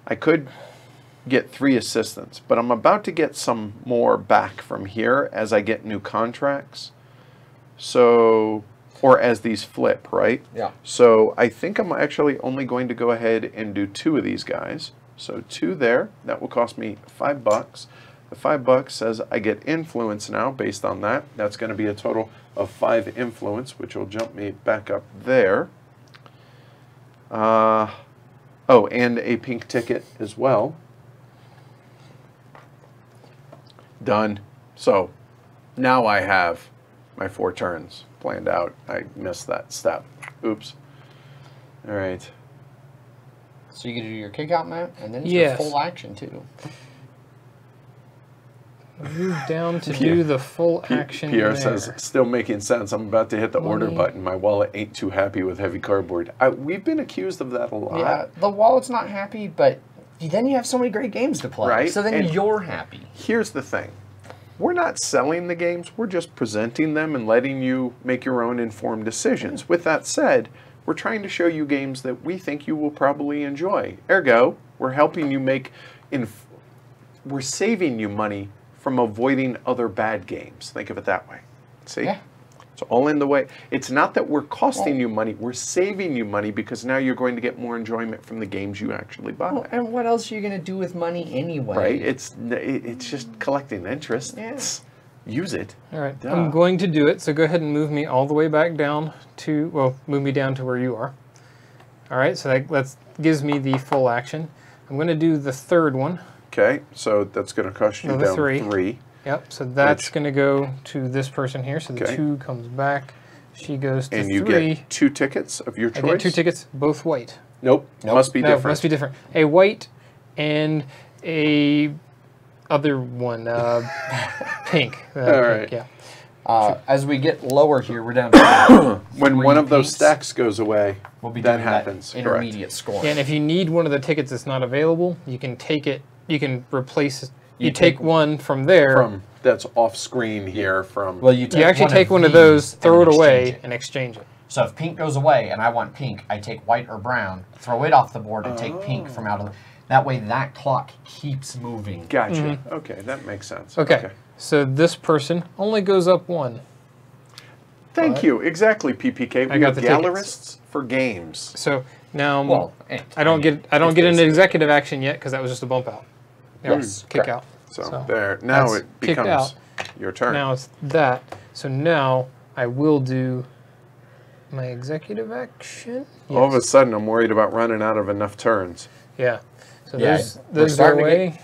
I could get 3 assistants, but I'm about to get some more back from here as I get new contracts. So, or as these flip, right? Yeah. So I think I'm actually only going to go ahead and do 2 of these guys. So 2 there, that will cost me $5. The $5 says I get influence now based on that. That's going to be a total of 5 influence, which will jump me back up there. Oh, and a pink ticket as well. Done. So now I have my 4 turns planned out. I missed that step. Oops. All right. So you can do your kick out, Matt, and then it's Yes. your full action too. Move down to do the full action. Pierre there. says, still making sense. I'm about to hit the order Money. button. My wallet ain't too happy with heavy cardboard. We've been accused of that a lot. Yeah, the wallet's not happy, but then you have so many great games to play. Right, So then and- you're happy. Here's the thing. We're not selling the games. We're just presenting them and letting you make your own informed decisions. With that said, we're trying to show you games that we think you will probably enjoy. Ergo, we're helping you make, we're saving you money from avoiding other bad games. Think of it that way. See? Yeah. It's all in the way. It's not that we're costing you money. We're saving you money because now you're going to get more enjoyment from the games you actually buy. Well, and what else are you going to do with money anyway? Right? It's just collecting interest. Yeah. Use it. All right, Duh. I'm going to do it. So go ahead and move me all the way back down to, well, move me down to where you are. All right, so that gives me the full action. I'm going to do the 3rd one. Okay, so that's going to cost you Another down 3. 3. Yep, so that's Which- going to go to this person here. So the Okay. 2 comes back. She goes to And you 3. get 2 tickets of your I choice. get 2 tickets, both white. Nope, must be No, different. must be different. A white and a other one, pink. All Pink, right. yeah. As we get lower here, we're down to When 3 one of those pinks. stacks goes away, We'll be that doing happens. That correct. intermediate score. Yeah, and if you need one of the tickets that's not available, you can take it. You can replace it. You You take take one from there. From that's off screen here from. Well, you actually take one of those, throw it away, and exchange it. So if pink goes away and I want pink, I take white or brown, throw it off the board, and take pink from out of the... That way that clock keeps moving. Gotcha. Okay, that makes sense. Okay. So this person only goes up 1. Thank you. Exactly, PPK. We got are the tickets. gallerists for games. So now Well, I don't get an executive action yet because that was just a bump out. Yes, kick correct. out. So, there. Now that's it kicked becomes out. your turn. Now it's that. So now I will do my executive action. All of a Yes. sudden, I'm worried about running out of enough turns. Yeah. So Yeah, those we're go starting to away.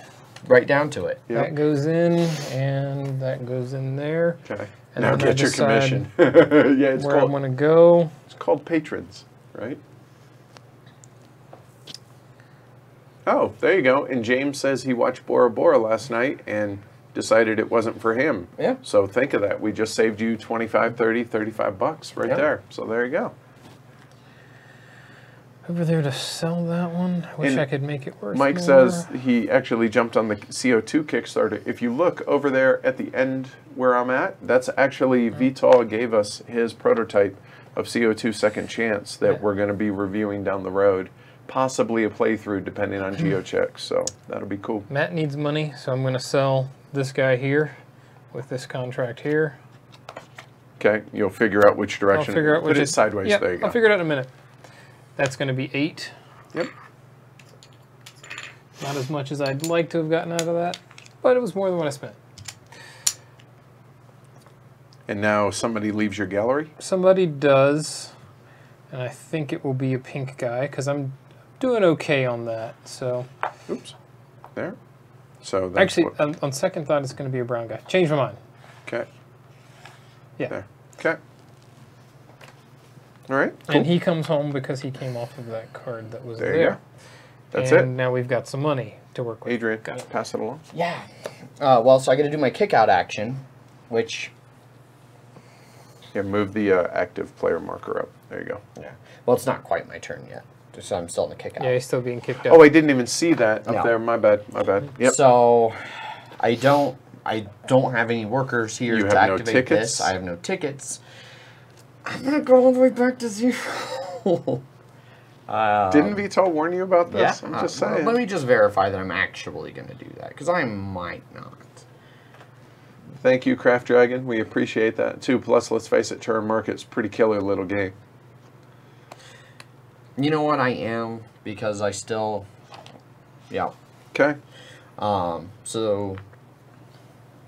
Right down to it. Yep. That goes in, and that goes in there. Okay. And now then I get your decide commission. Yeah, it's where I'm called, going to go. it's called patrons, right? Oh, there you go. And James says he watched Bora Bora last night, and decided it wasn't for him. Yeah. So think of that. We just saved you 25, 30, 35 bucks right Yeah. there. So there you go. Over there to sell that one. I wish And I could make it worth Mike more. says he actually jumped on the CO2 Kickstarter. If you look over there at the end where I'm at, that's actually Vital gave us his prototype of CO2 Second Chance that we're going to be reviewing down the road. Possibly a playthrough depending on GeoCheck. So that'll be cool. Matt needs money, so I'm going to sell this guy here with this contract here. Okay, you'll figure out which direction. I'll figure out which Put it is sideways. Yep, There you go. I'll figure it out in a minute. That's going to be 8. Yep. Not as much as I'd like to have gotten out of that, but it was more than what I spent. And now somebody leaves your gallery. Somebody does, and I think it will be a pink guy because I'm doing okay on that. So Oops. There. So that's actually, what, on second thought, it's going to be a brown guy. Change my mind. okay. Yeah. There. Okay. All right. Cool. And he comes home because he came off of that card that was There there. you go. That's and it. now we've got some money to work with. Adrian, Got it. pass it along. Yeah. Well, so I got to do my kick out action, which, Yeah, move the active player marker up. There you go. yeah. Well, it's not quite my turn yet, so I'm still in the kick out. Yeah, he's still being kicked out. Oh, I didn't even see that up No. there. My bad. My bad. Yep. So I don't have any workers here You to have no activate tickets? this. I have no tickets. I'm gonna go all the way back to 0. Didn't Vital warn you about Yeah. this? I'm just saying. Let me just verify that I'm actually gonna do that, because I might not. Thank you, Craft Dragon. We appreciate that too. Plus, let's face it, Terran Market's a pretty killer little game. You know what? I am, because I still, yeah. Okay. So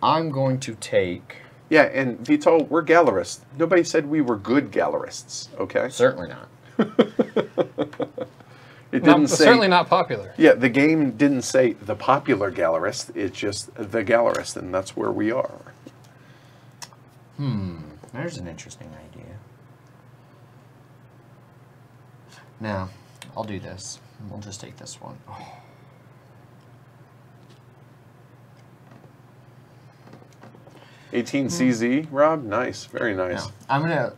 I'm going to take. Yeah, and Vital, we're Gallerists. Nobody said we were good Gallerists. Okay. Certainly not. It didn't say. Certainly not popular. Yeah, the game didn't say the popular Gallerist. It's just the Gallerist, and that's where we are. There's an interesting idea. Now, I'll do this. We'll just take this one. Oh. Hmm. 18 CZ, Rob. Nice, very nice. Now, I'm going to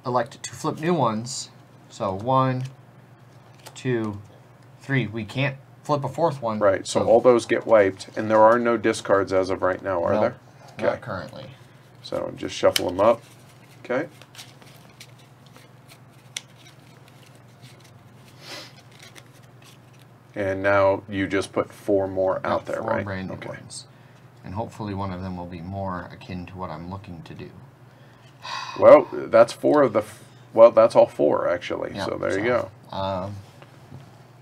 elect to flip new ones. So 1, 2, 3. We can't flip a fourth one. Right. So all those get wiped, and there are no discards as of right now, are No, there? not currently. So just shuffle them up. Okay. And now you just put 4 more out there, 4 right? brand new Okay. ones. And hopefully one of them will be more akin to what I'm looking to do. Well, that's 4 of the. Well, that's all 4 actually. Yeah, so there you go.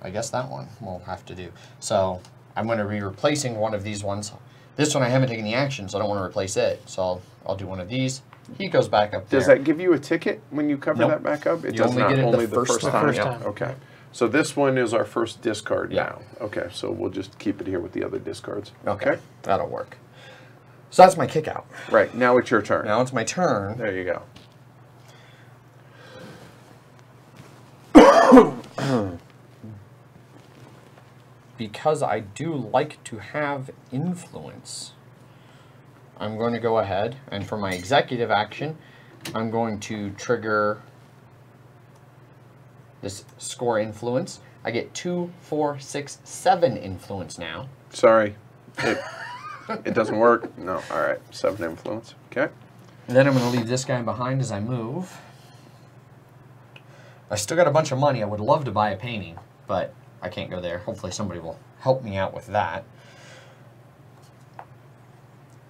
I guess that one we'll have to do. So I'm going to be replacing one of these ones. This one I haven't taken the action, so I don't want to replace it. So I'll do one of these. He goes back up there. Does that give you a ticket when you cover Nope. that back up? It You does only not. get it the Only the first first time. time. The first time. Okay. So this one is our first discard Yeah. now. Okay. So we'll just keep it here with the other discards. Okay, that'll work. So that's my kick out. Right. Now it's your turn. Now it's my turn. There you go. Because I do like to have influence, I'm going to go ahead, and for my executive action, I'm going to trigger this score influence. I get 2, 4, 6, 7 influence now. Sorry. It doesn't work. No. All right. 7 influence. Okay. And then I'm going to leave this guy behind as I move. I still got a bunch of money. I would love to buy a painting, but I can't go there. Hopefully somebody will help me out with that.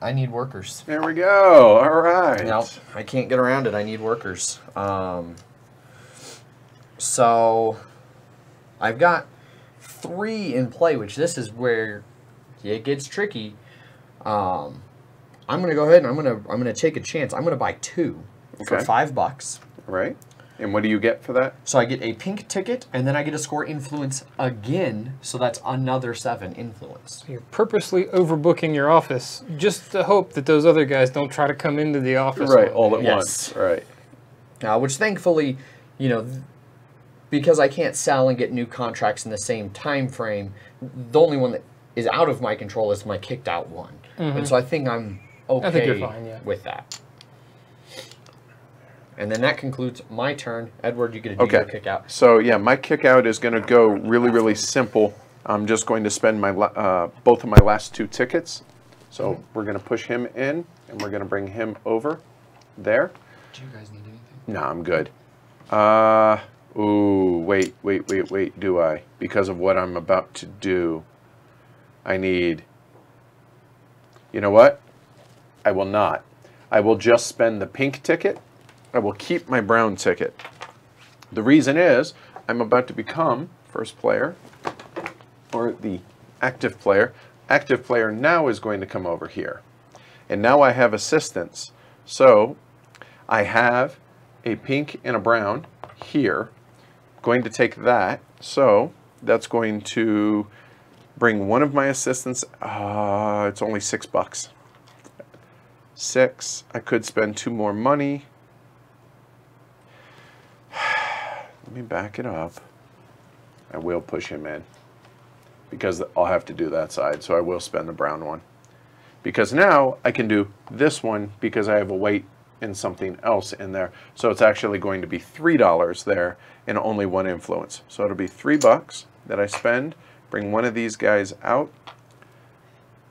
I need workers. There we go. All right. No, I can't get around it. I need workers. So I've got 3 in play, which this is where it gets tricky. I'm gonna go ahead and I'm gonna take a chance. I'm gonna buy 2 for Okay. $5. Right. And what do you get for that? So I get a pink ticket, and then I get to score influence again. So that's another 7 influence. You're purposely overbooking your office just to hope that those other guys don't try to come into the office. Right. one All day. at once. Right. Which thankfully, you know, because I can't sell and get new contracts in the same time frame, the only one that is out of my control is my kicked out one. And so I think I'm okay I think you're fine, yeah. with that. And then that concludes my turn. Edward, you get to do your kick out. So yeah, my kick out is going to go really, really simple. I'm just going to spend my both of my last 2 tickets. So we're going to push him in, and we're going to bring him over there. Do you guys need anything? No, I'm good. Ooh, wait, do I? Because of what I'm about to do, I need... You know what? I will not. I will just spend the pink ticket. I will keep my brown ticket. The reason is, I'm about to become first player, or the active player. Active player now is going to come over here. And now I have assistants. So, I have a pink and a brown here. Going to take that. So, that's going to bring one of my assistants. It's only $6. 6. I could spend 2 more money. Let me back it up. I will push him in because I'll have to do that side, so I will spend the brown one. Because now I can do this one because I have a weight and something else in there. So it's actually going to be $3 there and only 1 influence. So it'll be $3 that I spend, bring one of these guys out.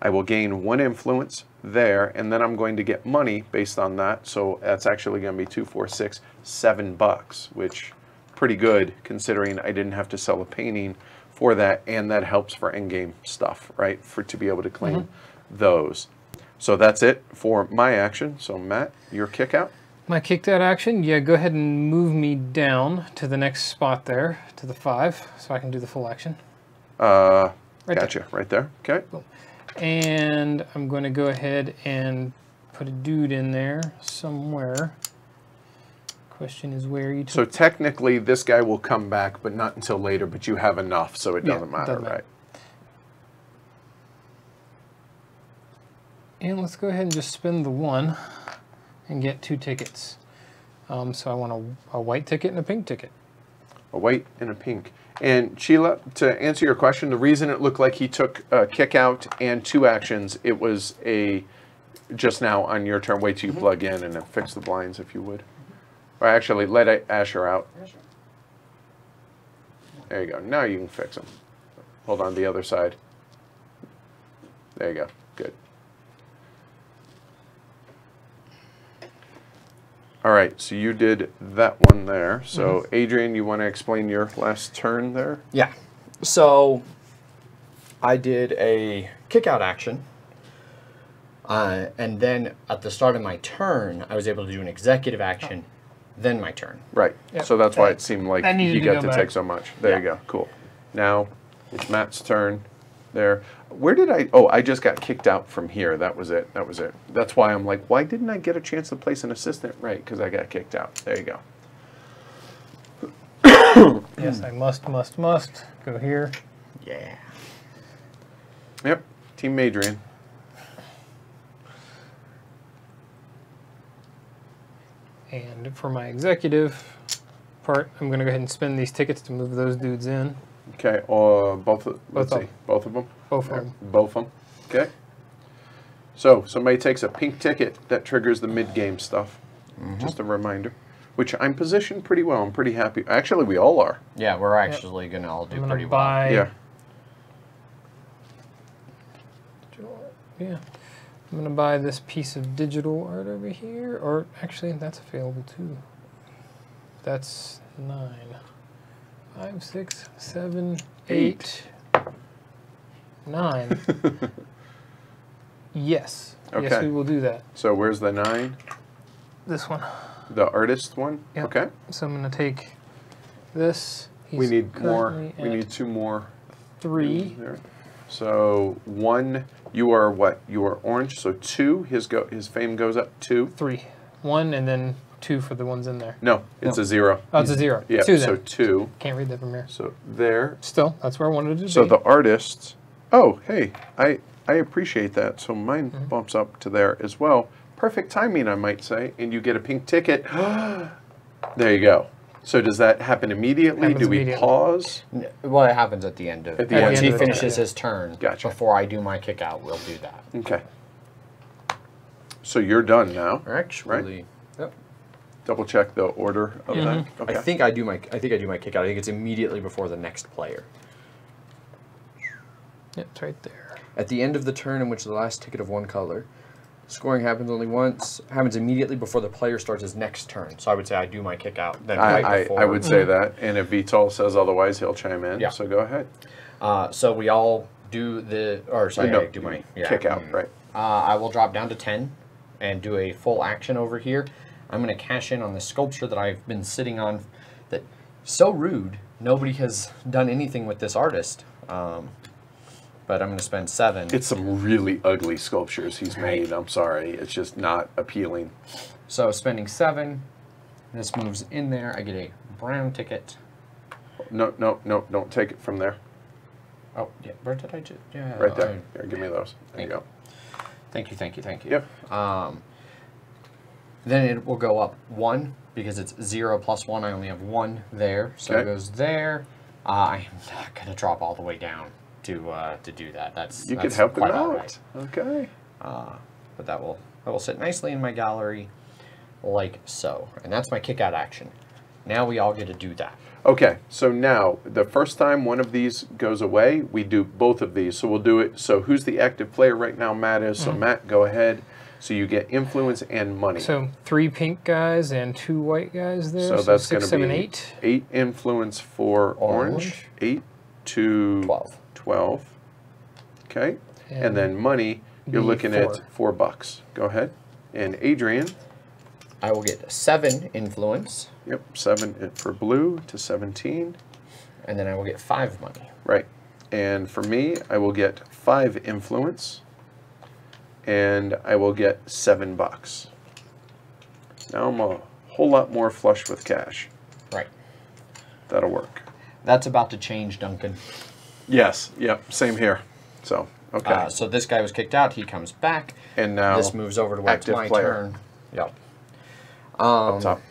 I will gain 1 influence there, and then I'm going to get money based on that. So that's actually going to be 2, 4, 6, $7, which pretty good considering I didn't have to sell a painting for that, and that helps for endgame stuff, right? To be able to claim those. So that's it for my action. So Matt, your kick out. My kicked out action, yeah, go ahead and move me down to the next spot there, to the 5, so I can do the full action. Right there. Okay. Cool. And I'm going to go ahead and put a dude in there somewhere. Question is where you took. So technically this guy will come back, but not until later, but you have enough, so it doesn't matter, right? And let's go ahead and just spend the 1 and get 2 tickets. So I want a white ticket and a pink ticket. A white and a pink. And Sheila, to answer your question, the reason it looked like he took a kick out and 2 actions, it was just now on your turn. Wait till you plug in and then fix the blinds if you would. Or actually, let Asher out. There you go. Now you can fix them. Hold on the other side. There you go. Good. All right, so you did that one there. So Adrian, you want to explain your last turn there? Yeah. So I did a kick out action. And then at the start of my turn, I was able to do an executive action. Then my turn. Right. Yep. So that's why it seemed like you got to back. take so much. There you go. Cool. Now it's Matt's turn. There. Where did I? Oh, I just got kicked out from here. That was it. That was it. That's why I'm like, why didn't I get a chance to place an assistant? Right, because I got kicked out. There you go. Yes, I must go here. Yeah. Yep. Team Adrian. And for my executive part, I'm going to go ahead and spend these tickets to move those dudes in. Okay. Both of them. Both of them. Both of them. Okay. So somebody takes a pink ticket that triggers the mid-game stuff. Just a reminder. Which I'm positioned pretty well. I'm pretty happy. Actually, we all are. Yeah, we're actually going to all do pretty buy, Yeah. Yeah. I'm going to buy this piece of digital art over here. Or actually, that's available too. That's 9. 5, 6, 7, 8, 9. Yes. Okay. Yes, we will do that. So where's the 9? This one. The artist one? Yep. Okay. So I'm going to take this. We need more. currently We at need 2 more. 3. There. So 1, you are what? You are orange. So 2, his fame goes up 2. 3. 1 and then 2 for the ones in there. No, it's a 0. Oh, it's a 0. Yeah, 2 then. so 2. Can't read that from here. So there. Still, that's where I wanted to So be. the artist, oh, hey, I appreciate that. So mine bumps up to there as well. Perfect timing, I might say. And you get a pink ticket. There you go. So does that happen immediately? Happens Do we immediately. pause? Well, it happens at the end of At the once end he of the finishes turn. his turn. Gotcha. Before I do my kick out, we'll do that. Okay. So you're done now. Actually, yep. Double check the order of that. Okay. I think I do my kick out. I think it's immediately before the next player. Yeah, it's right there. At the end of the turn in which the last ticket of one color, scoring happens only once. Happens immediately before the player starts his next turn. So I would say I do my kick out. Then right before. I would say that, and if Vital says otherwise, he'll chime in. Yeah. So go ahead. So we all do the, or sorry, No, I do my kick out, right? I will drop down to 10 and do a full action over here. I'm going to cash in on the sculpture that I've been sitting on. That so rude. Nobody has done anything with this artist. But I'm going to spend 7. It's some really ugly sculptures he's made. I'm sorry. It's just not appealing. So spending 7. This moves in there. I get a brown ticket. No, don't take it from there. Oh, yeah. Where did I just? Yeah. Right there. Here, give me those. There you go. Thank you. Yep. Then it will go up 1 because it's 0 plus 1. I only have 1 there, so Okay. it goes there. I am not going to drop all the way down to do that. That's You could help him quite out. all right. Okay. But that will sit nicely in my gallery, like so. And that's my kick out action. Now we all get to do that. Okay, so now, the first time one of these goes away, we do both of these. So we'll do it. So who's the active player right now? Matt is. So Matt, go ahead. So you get influence and money. So 3 pink guys and 2 white guys there. So that's 6, going to 7, be 8. 8 influence for orange. 8 to 12. Okay. And then money, you're be looking at $4. Go ahead. And Adrian. I will get 7 influence. Yep, 7 for blue to 17. And then I will get 5 money. Right. And for me, I will get 5 influence. And I will get $7. Now I'm a whole lot more flush with cash. Right. That'll work. That's about to change, Duncan. Yes, yep, same here. So, okay. So this guy was kicked out. He comes back. And now this moves over to where it's active my player. turn. Yep. Up top.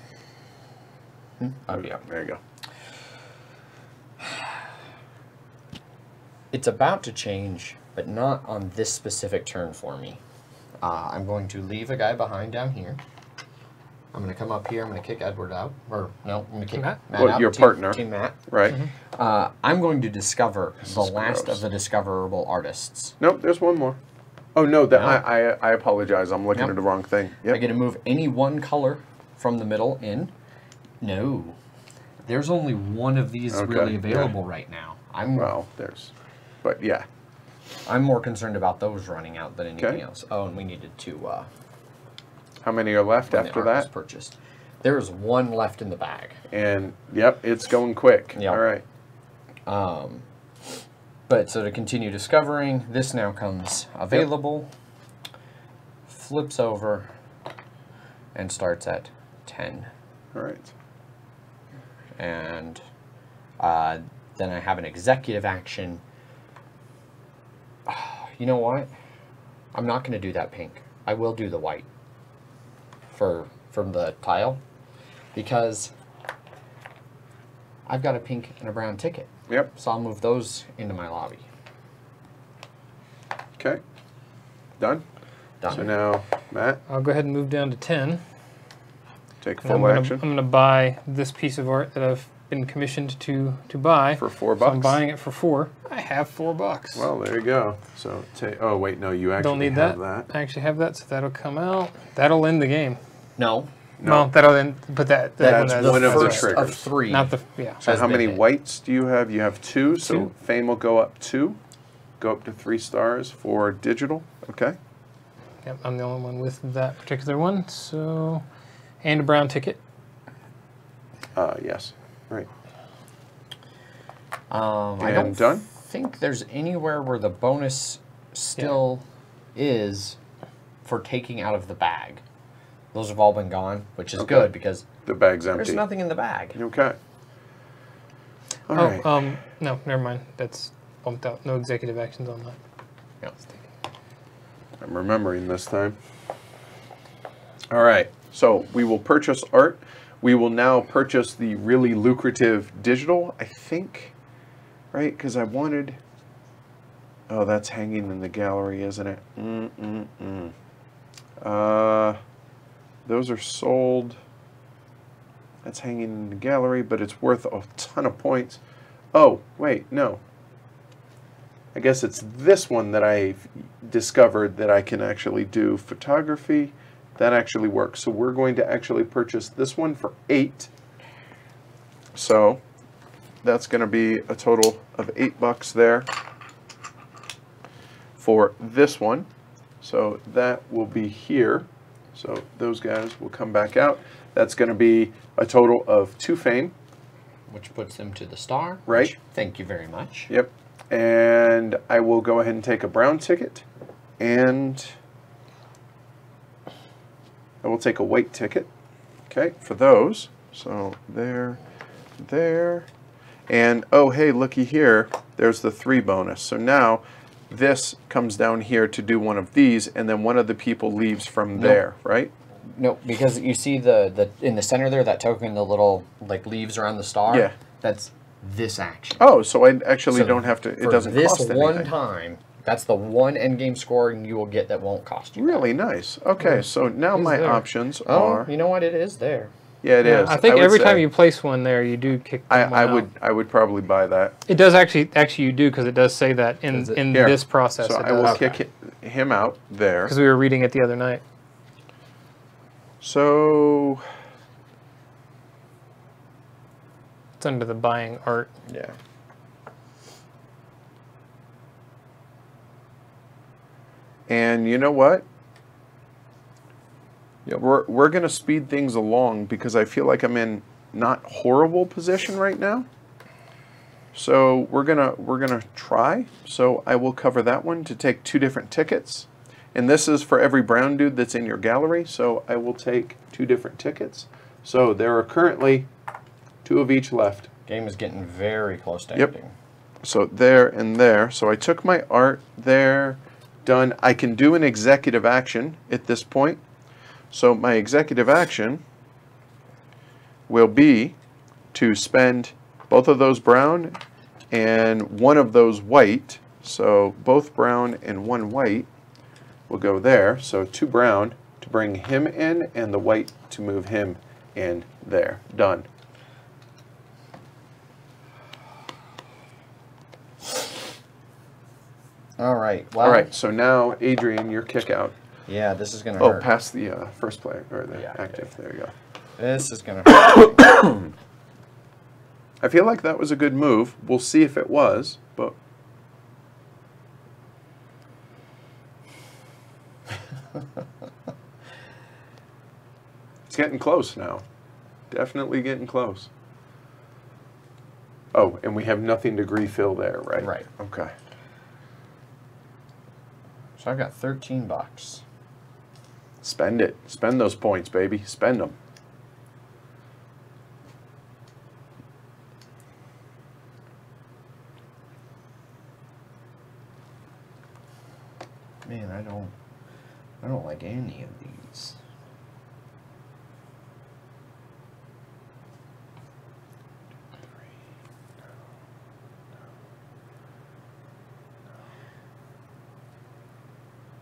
Yeah. There you go. It's about to change, but not on this specific turn for me. I'm going to leave a guy behind down here. I'm going to come up here. I'm going to kick Edward out. Or, no, I'm going to kick Matt Well, out. your partner. Team Matt. Right. I'm going to discover the is last gross. of the discoverable artists. Nope, there's one more. Oh, no, that, No. I apologize. I'm looking Nope. at the wrong thing. I Yep. get to move any one color from the middle in. No. There's only one of these Okay, really yeah. available right now. Well, there's, but yeah. I'm more concerned about those running out than anything Okay. else. Oh, and we needed to How many are left when the after art was that? purchased. There is 1 left in the bag. And, yep, it's going quick. Yep. All right. But so to continue discovering, this now comes available, flips over, and starts at 10. All right. And then I have an executive action. You know what? I'm not going to do that pink. I will do the white from the tile because I've got a pink and a brown ticket. Yep. So I'll move those into my lobby. Okay. Done? Done. So now, Matt, I'll go ahead and move down to 10. take And I'm full gonna, action I'm going to buy this piece of art that I've been commissioned to buy. for $4. So I'm buying it for 4. I have $4. Well, there you go. So, oh, wait, no, you actually Don't need have that. that. I actually have that, so that'll come out. That'll end the game. No. Well, that'll end. But that That's one the one of the first triggers. of 3. Not the yeah. So has how been many hit. whites do you have? You have 2, so 2. fame will go up 2. Go up to 3 stars for digital. Okay. Yep, I'm the only one with that particular one. So, and a brown ticket. Yes. Right. I And don't done? think there's anywhere where the bonus still is for taking out of the bag. Those have all been gone, which is Okay. good because The bag's empty. there's nothing in the bag. Okay. All Oh, right. no, never mind. That's bumped out. No executive actions on that. Yeah. I'm remembering this time. All right. So we will purchase art. we will now purchase the really lucrative digital, I think, right? Because I wanted... Oh, that's hanging in the gallery, isn't it? Those are sold. That's hanging in the gallery, but it's worth a ton of points. Oh, wait, no. I guess it's this one that I've discovered that I can actually do photography. That actually works. So we're going to actually purchase this one for 8. So that's going to be a total of $8 there for this one. So that will be here. So those guys will come back out. That's going to be a total of 2 fame. Which puts them to the star. Right. Which, thank you very much. Yep. And I will go ahead and take a brown ticket. And I will take a white ticket. Okay, for those. So there, there. And oh, hey, looky here. There's the 3 bonus. So now this comes down here to do one of these, and then one of the people leaves from there, right? No, because you see the in the center there, that token, the little like leaves around the star. Yeah. That's this action. Oh, so I actually So don't have to. It for doesn't this cost anything. one time. That's the one end game score you will get that won't cost you. Really nice. Okay, so now my there. Oh, are. you know what? It is there. Yeah, it is. I think would every say- time you place one there, you do kick them I would probably buy that. It does actually you do, because it does say that Does it? in Here. this process. So it I will does. kick him out there. Because we were reading it the other night. So It's under the buying art. yeah. And you know what? Yep. We're going to speed things along because I feel like I'm in not horrible position right now. So we're gonna try. So I will cover that one to take 2 different tickets. And this is for every brown dude that's in your gallery. So I will take 2 different tickets. So there are currently 2 of each left. Game is getting very close to Yep. ending. So there and there. So I took my art there, done. I can do an executive action at this point. So my executive action will be to spend both of those brown and one of those white. So both brown and 1 white will go there. So 2 brown to bring him in and the white to move him in there. Done. All right. Well, All right, so now, Adrian, your kick out. yeah, this is going to Oh, hurt. past the first player, or the Yeah, active. There you go. This is going to hurt. I feel like that was a good move. We'll see if it was, but... It's getting close now. Definitely getting close. Oh, and we have nothing to refill there, right? Right. Okay. So I've got $13. Spend it. Spend those points, baby. Spend them. Man, I don't like any of these.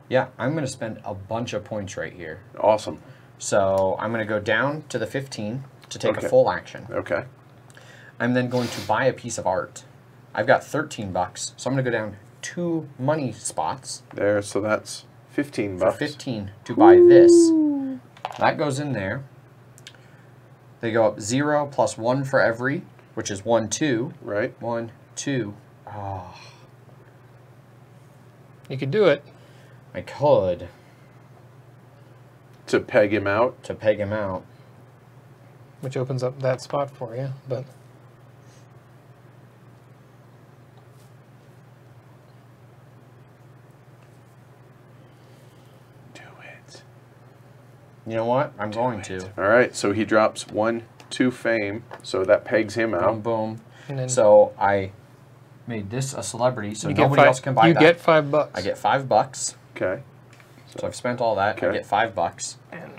Yeah, I'm going to spend a bunch of points right here. Awesome. So I'm going to go down to the 15 to take Okay. a full action. Okay. I'm then going to buy a piece of art. I've got $13, so I'm going to go down 2 money spots There, so that's 15 for bucks. 15 to buy this. That goes in there. They go up 0 plus 1 for every, which is 1, 2. Right? 1, 2. Oh, You could do it. I could To peg him out. to peg him out. Which opens up that spot for you, but Do it. You know what? I'm going to. All right, so he drops 1, 2 fame, so that pegs him Boom, out. boom. and then So I made this a celebrity, so you get nobody five, else can buy you that. get $5. I get $5. Okay. So I've spent all that. I Okay. get $5. And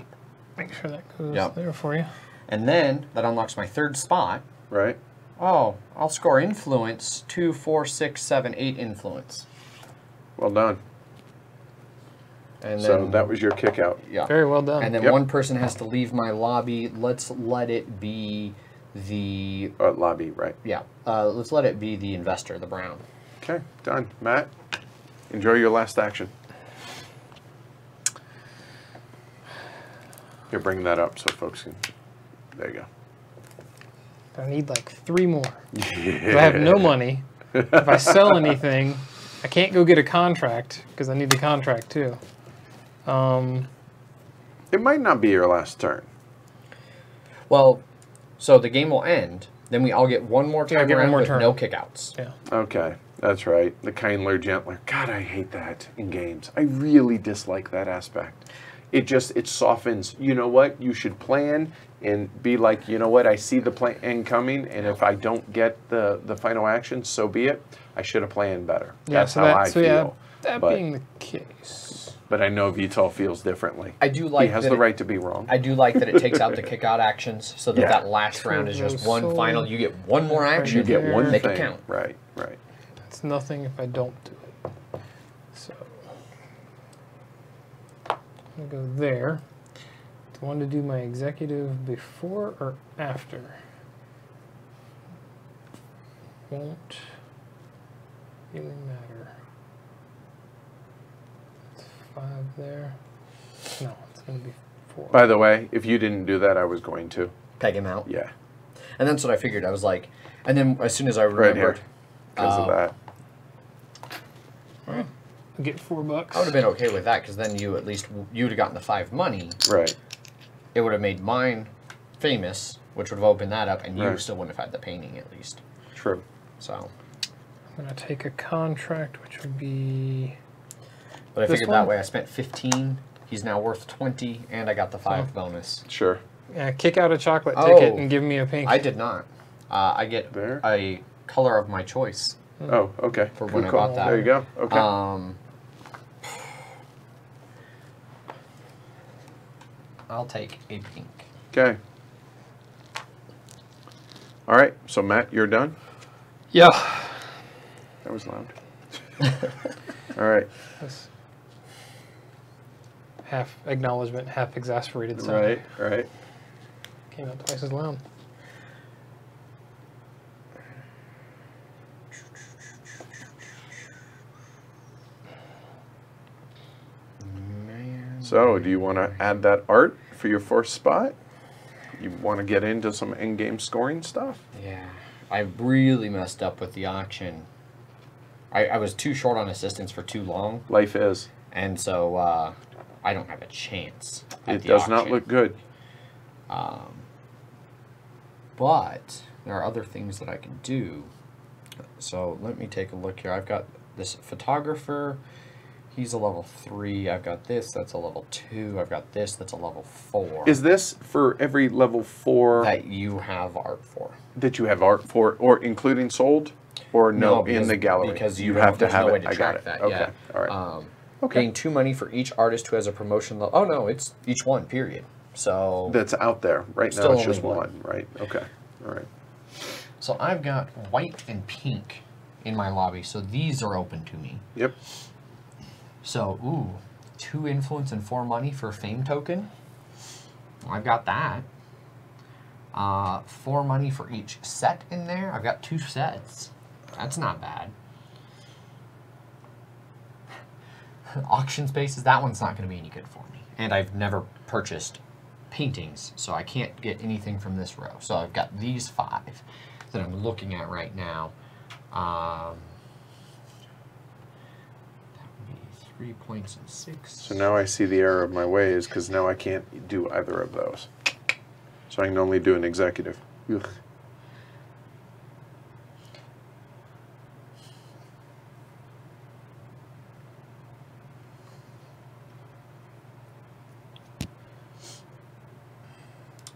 make sure that goes Yep. there for you. And then that unlocks my third spot. Right. Oh, I'll score influence. 2, 4, 6, 7, 8 influence. Well done. And So then, that was your kick out. yeah. Very well done. And then Yep. one person has to leave my lobby. Let's let it be the Lobby, right. let's let it be the investor, the brown. Okay, done. Matt, enjoy your last action. Here, bring that up so folks can... There you go. I need like 3 more. I have no money. If I sell anything, I can't go get a contract because I need the contract too. It might not be your last turn. Well, so the game will end. Then we all get one more Yeah, time get one around more with turn. no kickouts. Yeah. Okay, that's right. The kindler, gentler. God, I hate that in games. I really dislike that aspect. It softens. You know what? You should plan and be like, you know what? I see the plan coming, and if I don't get the final action, so be it. I should have planned better. Yeah, That's so how that, I so feel. yeah, that but, being the case. but I know Vital feels differently. I do like he has that the right to be wrong. I do like that it takes out the kick out actions, so that Yeah. that last round is just one final. You get one more action. You get one make thing. it count. Right, right. It's nothing if I don't do it. So I'm gonna go there. Do I want to do my executive before or after? Won't really matter. It's 5 there. No, it's gonna be 4. By the way, if you didn't do that, I was going to. Peg him out. Yeah, And that's what I figured. I was like, and then as soon as I right here. remembered, Because of that. Alright. Get $4. I would have been okay with that because then you at least you would have gotten the 5 money. Right. It would have made mine famous, which would have opened that up, and you Right. still wouldn't have had the painting at least. True. So, I'm gonna take a contract, which would be but I This figured one? that way I spent 15. He's now worth 20, and I got the 5 bonus. Sure. kick out a chocolate Oh. ticket and give me a pink. I did not. I get There. a color of my choice. Oh, okay. For Cool, when I cool. bought that. There you go. Okay. I'll take a pink. Okay. All right. So Matt, you're done. Yeah. That was loud. All right. That's half acknowledgement, half exasperated sound. Right. Right. Came out twice as loud. So, do you want to add that art for your first spot? You want to get into some in-game scoring stuff? Yeah. I really messed up with the auction. I was too short on assistance for too long, Life is. and so I don't have a chance. At It the does not auction. look good. But there are other things that I can do. So let me take a look here. I've got this photographer. He's a level 3. I've got this. That's a level 2. I've got this. That's a level 4. Is this for every level 4 that you have art for? that you have art for, or including sold, or no, in because- the gallery? because you you have to there's have no it. way to I got track it. that, Okay. yeah. All right. Okay. Paying 2 money for each artist who has a promotion level. Oh no, it's each one. Period. So That's out there right now. Still It's only just one. one, right? Okay. All right. So I've got white and pink in my lobby. So these are open to me. Yep. So, ooh, 2 influence and 4 money for a fame token. I've got that. 4 money for each set in there. I've got 2 sets. That's not bad. Auction spaces, that one's not going to be any good for me. And I've never purchased paintings, so I can't get anything from this row. So I've got these 5 that I'm looking at right now. That would be 3 points and 6. So now I see the error of my ways because now I can't do either of those. So I can only do an executive. Ugh.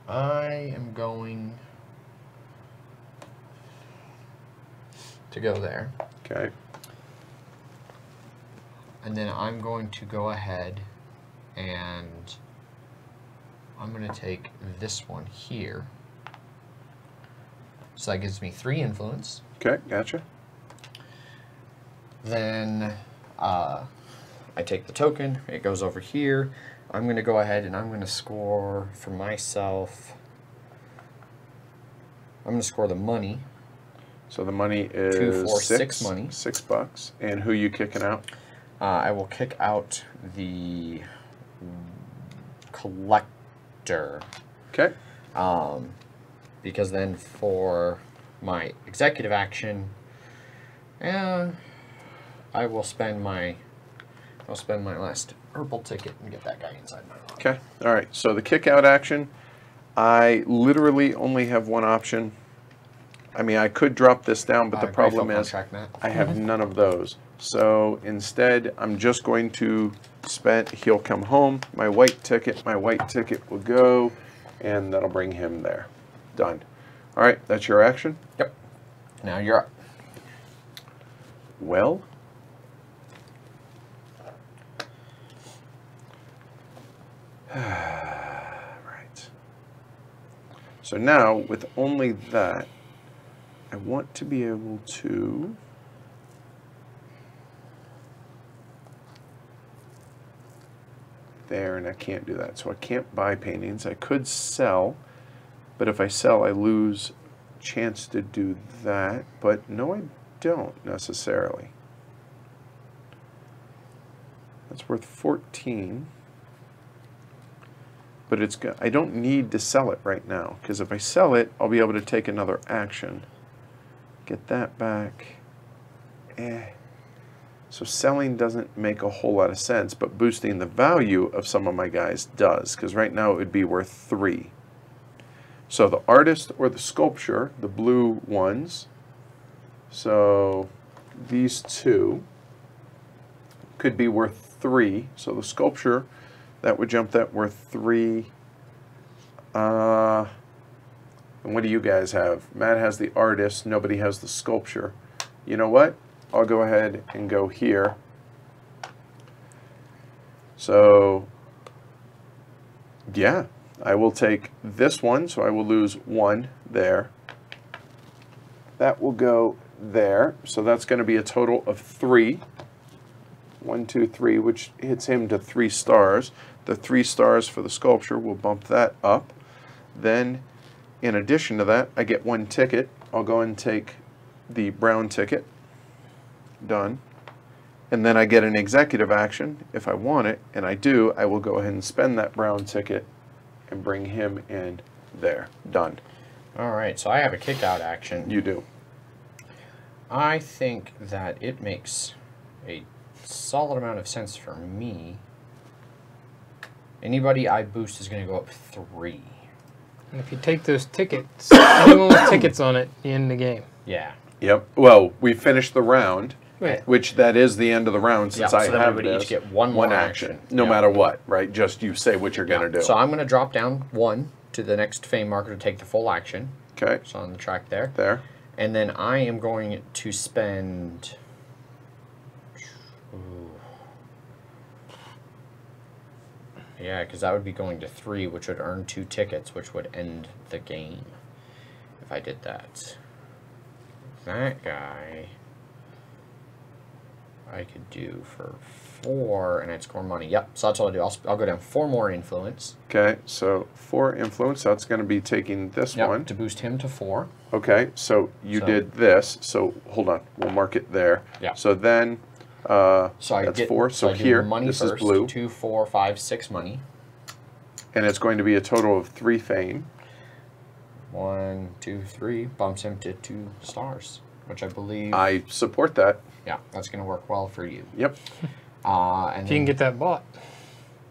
I am going to go there. Okay. And then I'm going to go ahead and I'm going to take this one here. So that gives me 3 influence. Okay, gotcha. Then I take the token. It goes over here. I'm going to go ahead and I'm going to score for myself. I'm going to score the money. So the money is 2, 4, 6 money. $6. And who you kicking out? I will kick out the collector. Okay. Because then for my executive action, I will spend my last purple ticket and get that guy inside my lobby. Okay. All right. So the kick out action, I literally only have one option. I mean, I could drop this down, but the problem is I have none of those. So instead, I'm just going to spend, he'll come home, my white ticket will go, and that'll bring him there. Done. All right, that's your action? Yep. Now you're up. Well, right. So now, with only that, I want to be able to there, and I can't do that. So I can't buy paintings. I could sell, but if I sell, I lose chance to do that. But no, I don't necessarily. That's worth 14. But it's got, I don't need to sell it right now, because if I sell it, I'll be able to take another action. Get that back. So selling doesn't make a whole lot of sense, but boosting the value of some of my guys does, because right now it would be worth 3. So the artist or the sculpture, the blue ones, so these 2 could be worth 3. So the sculpture, that would jump that worth 3. And what do you guys have? Matt has the artist. Nobody has the sculpture. You know what? I'll go ahead and go here. So, yeah, I will take this one. So I will lose 1 there. That will go there. So that's going to be a total of 3. 1, 2, 3, which hits him to 3 stars. The 3 stars for the sculpture will bump that up. Then, in addition to that, I get 1 ticket. I'll go and take the brown ticket. Done. And then I get an executive action if I want it, and I do. I will go ahead and spend that brown ticket and bring him in there. Done. All right, so I have a kick out action. You do. I think that it makes a solid amount of sense for me. Anybody I boost is going to go up 3. And if you take those tickets, anyone with tickets on it, you end the game. Yeah. Yep. Well, we finished the round, Right. which that is the end of the round since so I then have we would this. each get one more action. No Yeah. matter what, right? Just you say what you're going to do. So I'm going to drop down 1 to the next fame marker to take the full action. Okay. So on the track there. There. And then I am going to spend... Yeah, because that would be going to 3, which would earn 2 tickets, which would end the game if I did that. That guy I could do for 4, and I'd score money. Yep, so that's all I'll do. I'll go down 4 more influence. Okay, so 4 influence. That's going to be taking this one. To boost him to 4. Okay, so you did this. So hold on, we'll mark it there. Yeah. So then, So I that's get 4. So I do here, money this first, is blue, 2, 4, 5, 6 money. and it's going to be a total of 3 fame. 1, 2, 3 bumps him to 2 stars, which I believe. I support that. Yeah, that's going to work well for you. Yep. And If you can get that bought.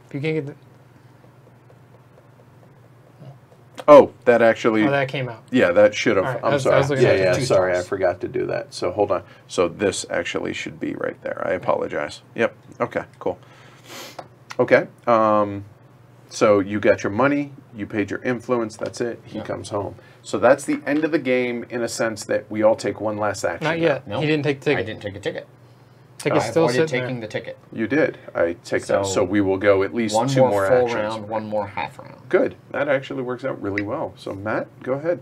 If you can get the... Oh, that actually. Oh, that came out. Yeah, that should have. All right, I'm I was sorry. looking Yeah, at the yeah. 2 Sorry, stars. I forgot to do that. So hold on. So this actually should be right there. I apologize. Yep. Okay. Cool. Okay. So you got your money. You paid your influence. That's it. He comes home. So that's the end of the game in a sense that we all take one last action. Not yet. Nope. He didn't take the ticket. I didn't take a ticket. Ticket's I still avoided sitting taking there. the ticket. You did. I take that. So, So we will go at least One 2 more more full actions. round, one more half round. Good. That actually works out really well. So Matt, go ahead.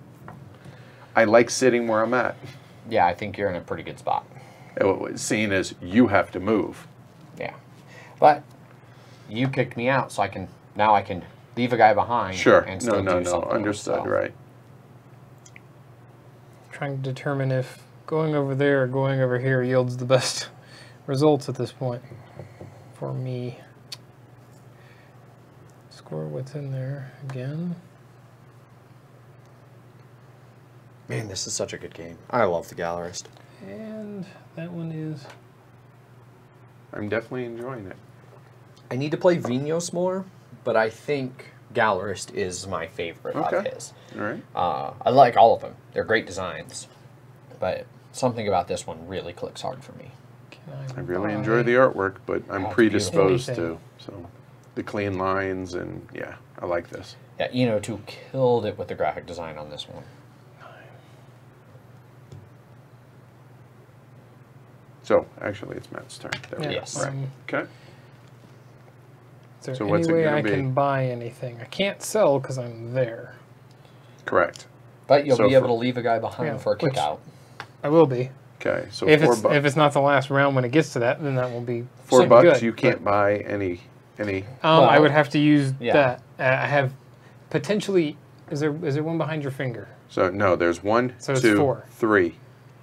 I like sitting where I'm at. Yeah, I think you're in a pretty good spot. Seeing as you have to move. Yeah. But you kicked me out, so I can leave a guy behind. Sure. And still No. do something Understood. else, so. Right. Trying to determine if going over there or going over here yields the best results at this point for me. Score what's in there again. Man, this is such a good game. I love the Gallerist. And that one is... I'm definitely enjoying it. I need to play Vinos more, but I think Gallerist is my favorite of his. All right. I like all of them. They're great designs. But something about this one really clicks hard for me. I really enjoy the artwork, but I'm it's predisposed beautiful. to. So the clean lines and yeah, I like this. Yeah, Eno 2 killed it with the graphic design on this one. So actually, it's Matt's turn. There we go. Yes. Right. Okay. Is there So any what's it way gonna I be? can buy anything? I can't sell because I'm there. Correct. But you'll So be able for- to leave a guy behind Yeah, for a which- kick out. I will be. Okay. So If $4. it's not the last round when it gets to that, then that will be $4 something good. you can't buy any. I would have to use Yeah. that. I have potentially. Is there one behind your finger? So no, there's 1, So it's 2, 4. 3.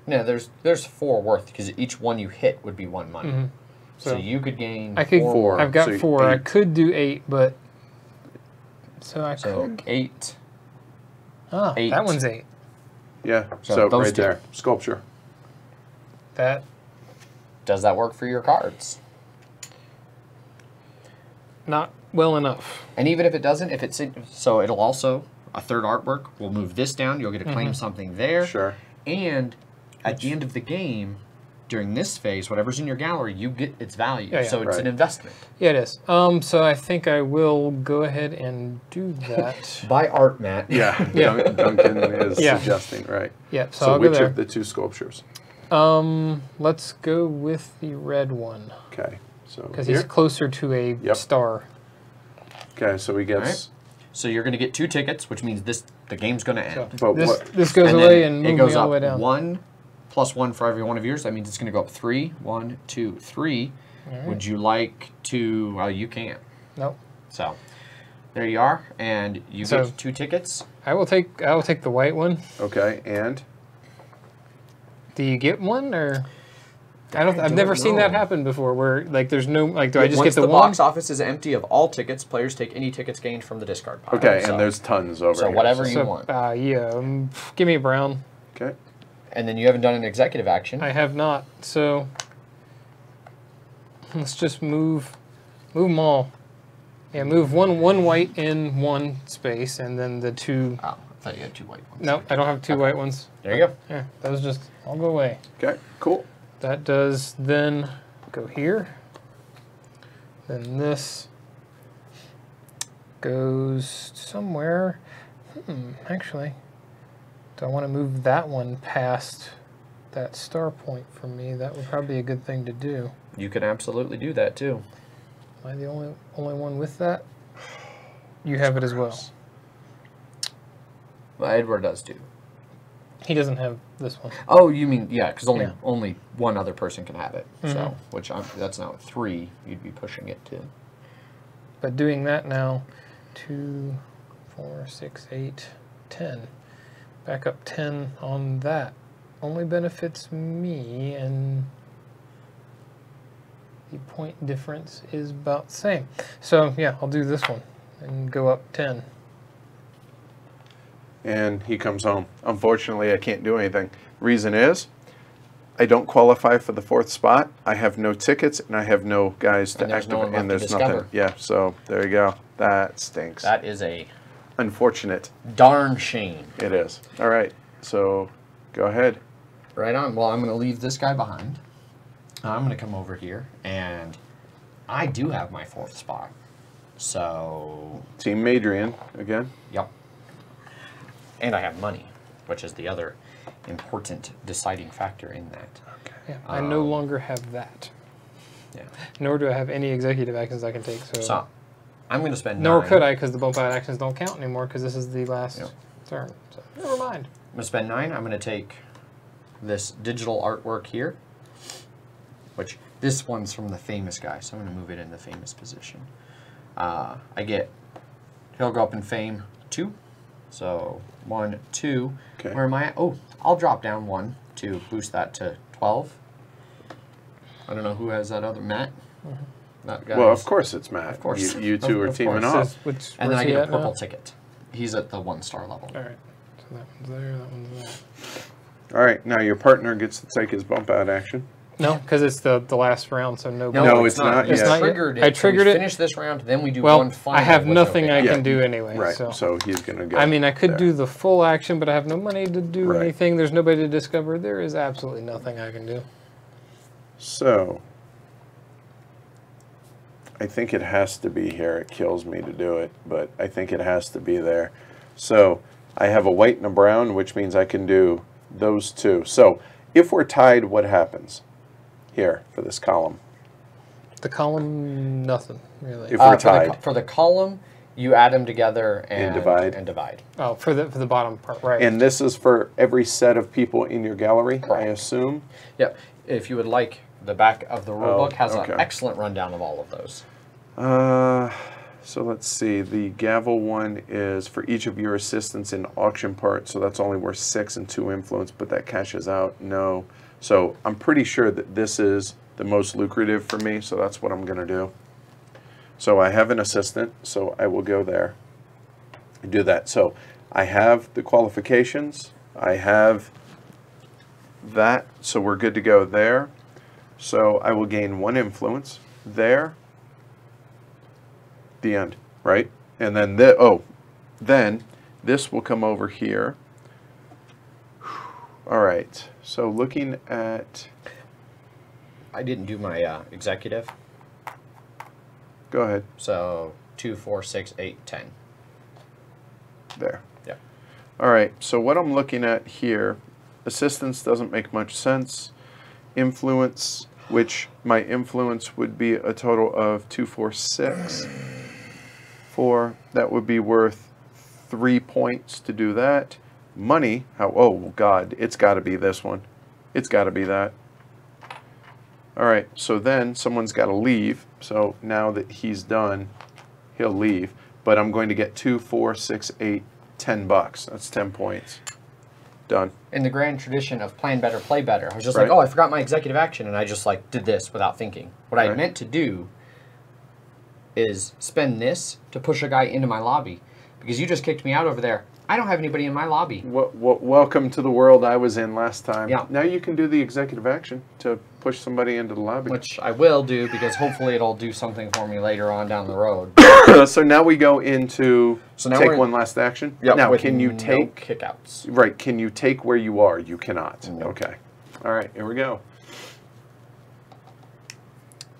No, there's 4 worth because each one you hit would be 1 money. Mhm. So you could gain I could. 4 4. I've got So 4. I 8. could do 8, but so I So could. 8. Ah, 8. that one's 8. Yeah. So So those right two. there, sculpture. That Does that work for your cards? not well enough. And even if it doesn't, if it's so it'll also a third artwork. We'll move this down. You'll get to claim something there. Sure. And at the end of the game, during this phase, whatever's in your gallery, you get its value. Yeah, yeah. So it's Right. an investment. Yeah, it is. So I think I will go ahead and do that. Buy art, Matt. Yeah. Yeah. Duncan is Yeah. suggesting right. Yeah, so So I'll go which there. of the 2 sculptures? Let's go with the red one Okay. So because here. he's closer to a Yep. star. Okay. So he gets. Right. So you're going to get 2 tickets, which means the game's going to end. So But this what- this goes And away then and it move goes me all up the way down. 1 plus 1 for every one of yours. That means it's going to go up 3. 1, 2, 3. right. Would you like to? Well, you can't. Nope. So there you are, and you So- get 2 tickets. I will take the white one. Okay. And Do you get one or? I've don't never seen that know. happen before. Where like there's no like do I just Once get the, the one? box office is empty of all tickets, players take any tickets gained from the discard pile. okay. So- And there's tons over so here. whatever you So want. yeah, give me a brown. Okay. And then you haven't done an executive action. I have not. So let's just move them all. Yeah, move one white in one space, and then the 2. Oh, I thought you had 2 white ones. No, I don't have 2 white ones. There you go. Yeah, those just all go away. Okay. Cool. That does then go here. Then this goes somewhere. Actually, do I want to move that one past that star point for me? That would probably be a good thing to do. You can absolutely do that too. Am I the only one with that? You have it as well. Well, Edward does too. He doesn't have this one. Oh, you mean yeah? Because Yeah. only one other person can have it. Mhm. So that's now 3. You'd be pushing it to. But doing that now, 2, 4, 6, 8, 10. Back up 10 on that. Only benefits me, and the point difference is about the same. So yeah, I'll do this one and go up 10. And he comes home. Unfortunately, I can't do anything. Reason is, I don't qualify for the 4th spot. I have no tickets, and I have no guys to And there's no activate. one And left to there's nothing. discover. Yeah. So there you go. That stinks. That is a Unfortunate. darn shame. It is. All right. So go ahead. Right on. Well, I'm going to leave this guy behind. I'm going to come over here, and I do have my 4th spot. So, Team Madrian again. yep. And I have money, which is the other important deciding factor in that. Yeah, I no longer have that. Yeah. Nor do I have any executive actions I can take. So I'm going to spend nor 9. could I, because the bump out actions don't count anymore, because this is the last Yep. turn. So never mind. I'm going to spend 9. I'm going to take this digital artwork here, which this one's from the famous guy, so I'm going to move it in the famous position. He'll go up in fame 2. So 1, 2. Okay. Where am I at? Oh, I'll drop down 1 to boost that to 12. I don't know who has that other, Matt? That guy. Well, of course it's Matt. Of course. You two are Of teaming course. off. And then I he get a at now? purple ticket. He's at the 1-star level. All right. So that one's there, that one's there. All right, now your partner gets to take his bump out action. No, because it's the last round, so no. No, it's not It's yet. not triggered it. I triggered so we it. finish this round, then we do Well, one final. I have with nothing no I pick. can do anyway. Right, So. so he's going to go. I mean, I could there. do the full action, but I have no money to do Right. anything. There's nobody to discover. There is absolutely nothing I can do. So, I think it has to be here. It kills me to do it, but I think it has to be there. So, I have a white and a brown, which means I can do those two. So, if we're tied, what happens here for this column? The column, nothing really. If we're For the, tied. for the column, you add them together And divide. And divide. Oh, for the bottom part, right? And this is for every set of people in your gallery, I Correct. assume? Yep. If you would like, the back of the rule book has okay. an excellent rundown of all of those. So let's see. The gavel one is for each of your assistants in auction part, so that's only worth 6 and 2 influence, but that cashes out. No. So I'm pretty sure that this is the most lucrative for me, so that's what I'm going to do. So I have an assistant, so I will go there and do that. So I have the qualifications. I have that, so we're good to go there. So I will gain 1 influence there. The end, right? And then then this will come over here. All right. So looking at, I didn't do my executive. go ahead. So 2, 4, 6, 8, 10. There. Yeah. All right. So what I'm looking at here, assistance doesn't make much sense. Influence, which my influence would be a total of 2, 4, 6. 4, that would be worth 3 points to do that. Money, oh God, it's got to be this one. It's got to be that. All right, so then someone's got to leave. So now that he's done, he'll leave. But I'm going to get 2, 4, 6, 8, 10 bucks. That's 10 points. Done. In the grand tradition of plan better, play better, I was just Right. like, oh, I forgot my executive action, and I just like did this without thinking. What I Right. meant to do is spend this to push a guy into my lobby, because you just kicked me out over there. I don't have anybody in my lobby. Welcome to the world I was in last time. Yeah. Now you can do the executive action to push somebody into the lobby. Which I will do, because hopefully it'll do something for me later on down the road. So now we go into So now take we're- one last action. Yep, Now, with can you no take... kickouts? Right, can you take where you are? You cannot. No. Okay. All right, here we go.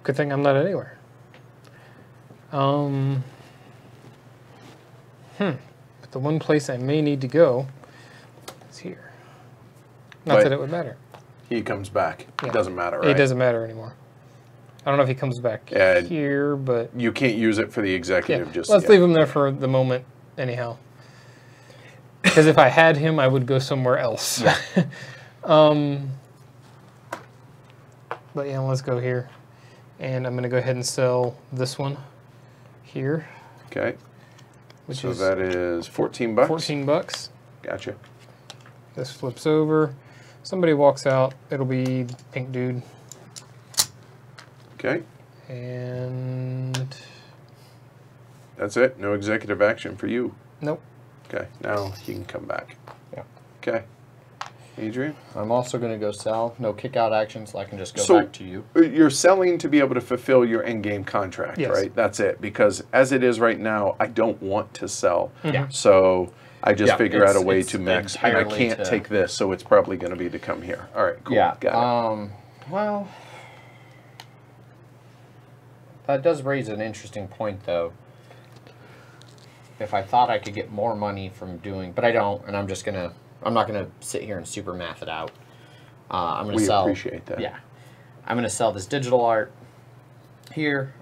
Good thing I'm not anywhere. But the one place I may need to go is here. Not But- that it would matter. He comes back. Yeah. It doesn't matter, right? It doesn't matter anymore. I don't know if he comes back Yeah, here, but You can't use it for the yeah. executive just Let's yet. leave him there for the moment, anyhow. Because if I had him, I would go somewhere else. Yeah. But yeah, let's go here. And I'm going to go ahead and sell this one here, Okay. which So is that is 14 bucks. 14 bucks. Gotcha. This flips over. Somebody walks out. It'll be pink dude. Okay. And That's it. No executive action for you. nope. Okay. Now he can come back. Yeah. Okay. Adrian? I'm also going to go sell. No kick out action, so I can just go So- back to you. You're selling to be able to fulfill your end game contract, Yes. right? That's it. Because as it is right now, I don't want to sell. Yeah. So I just Yeah, figure out a it's- way it's to mix, and I entirely can't to- take this, so it's probably going to be to come here. All right, cool. Yeah. Got it. Well, that does raise an interesting point, though. If I thought I could get more money from doing, but I don't, and I'm not gonna sit here and super math it out. I'm gonna We sell. appreciate that. Yeah. I'm gonna sell this digital art here.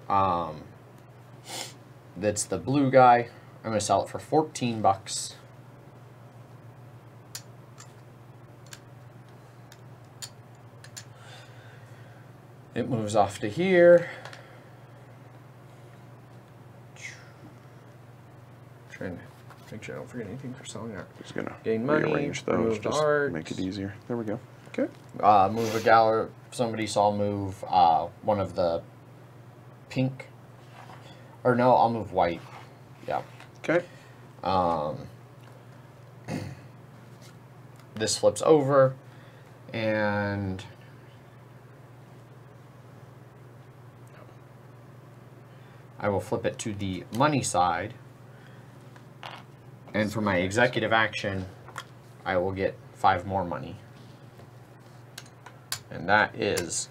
That's the blue guy. I'm going to sell it for 14 bucks. It moves off to here. Trying to make sure I don't forget anything for selling art. Just gonna Gain money, rearrange those, remove just art. make it easier. There we go. Okay. Move a gallery. Somebody saw move one of the pink. Or no, I'll move white. Yeah. Okay. This flips over, and I will flip it to the money side. And for my executive action, I will get 5 more money. And that is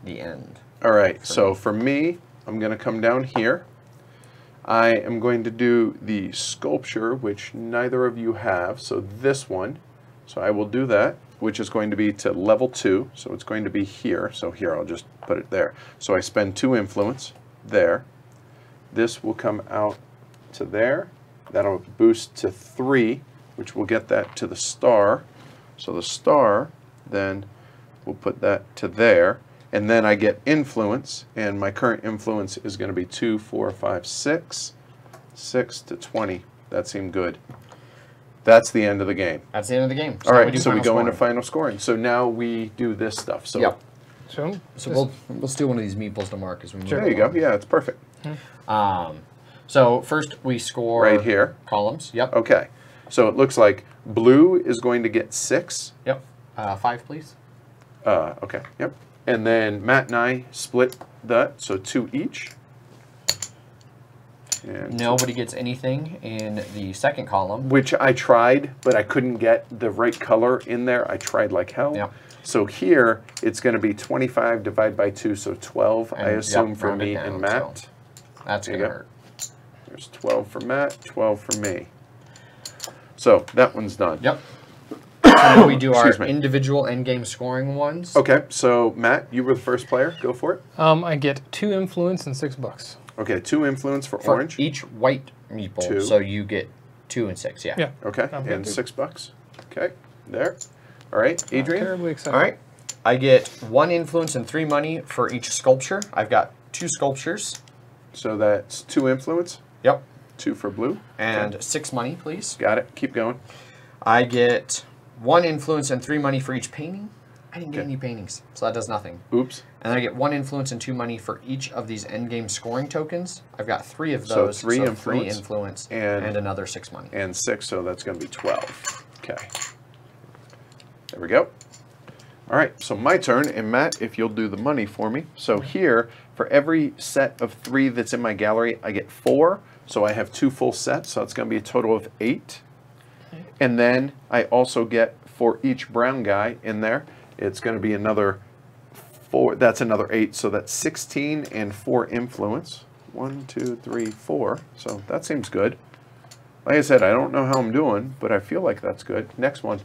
the end. All right. So for me, I'm going to come down here. I am going to do the sculpture, which neither of you have. So this one. So I will do that, which is going to be to level 2. So it's going to be here. So here, I'll just put it there. So I spend 2 influence there. This will come out to there. That'll boost to 3, which will get that to the star. So the star, then we'll put that to there. And then I get influence, and my current influence is going to be 2, 4, 5, 6. 6 to 20. That seemed good. That's the end of the game. That's the end of the game. All right, so we go into final scoring. So now we do this stuff. So yep. So we'll steal one of these meeples to mark as we move. There you go. Yeah, it's perfect. So first we score Right here. columns. Yep. Okay. So it looks like blue is going to get 6. Yep. 5, please. Okay. Yep. And then Matt and I split that, so 2 each. And Nobody gets anything in the second column. which I tried, but I couldn't get the right color in there. I tried like hell. Yep. So here, it's going to be 25 divided by 2, so 12, I And, assume, yep, for round it me down, and Matt. so that's There going you to go. hurt. There's 12 for Matt, 12 for me. So that one's done. Yep. So now we do our Excuse me. individual endgame scoring ones. Okay, so Matt, you were the first player. Go for it. I get 2 influence and $6. Okay, 2 influence for For orange. each white meeple, 2. so you get 2 and 6, yeah. Yeah. Okay, I'm and good. $6. Okay, there. All right, Not Adrian. terribly excited. All right. I get 1 influence and 3 money for each sculpture. I've got 2 sculptures. So that's 2 influence, Yep. 2 for blue. And Okay. 6 money, please. Got it. Keep going. I get 1 influence and 3 money for each painting. I didn't get Okay. any paintings, so that does nothing. Oops. And I get 1 influence and 2 money for each of these endgame scoring tokens. I've got 3 of So those. 3 3 influence influence and another 6 money. And 6, so that's going to be 12. Okay. There we go. All right, so my turn, and Matt, if you'll do the money for me. So here, for every set of 3 that's in my gallery, I get 4. So I have 2 full sets, so it's going to be a total of 8. And then I also get, for each brown guy in there, it's going to be another 4. That's another 8, so that's 16 and 4 influence. 1, 2, 3, 4. So that seems good. Like I said, I don't know how I'm doing, but I feel like that's good. Next one.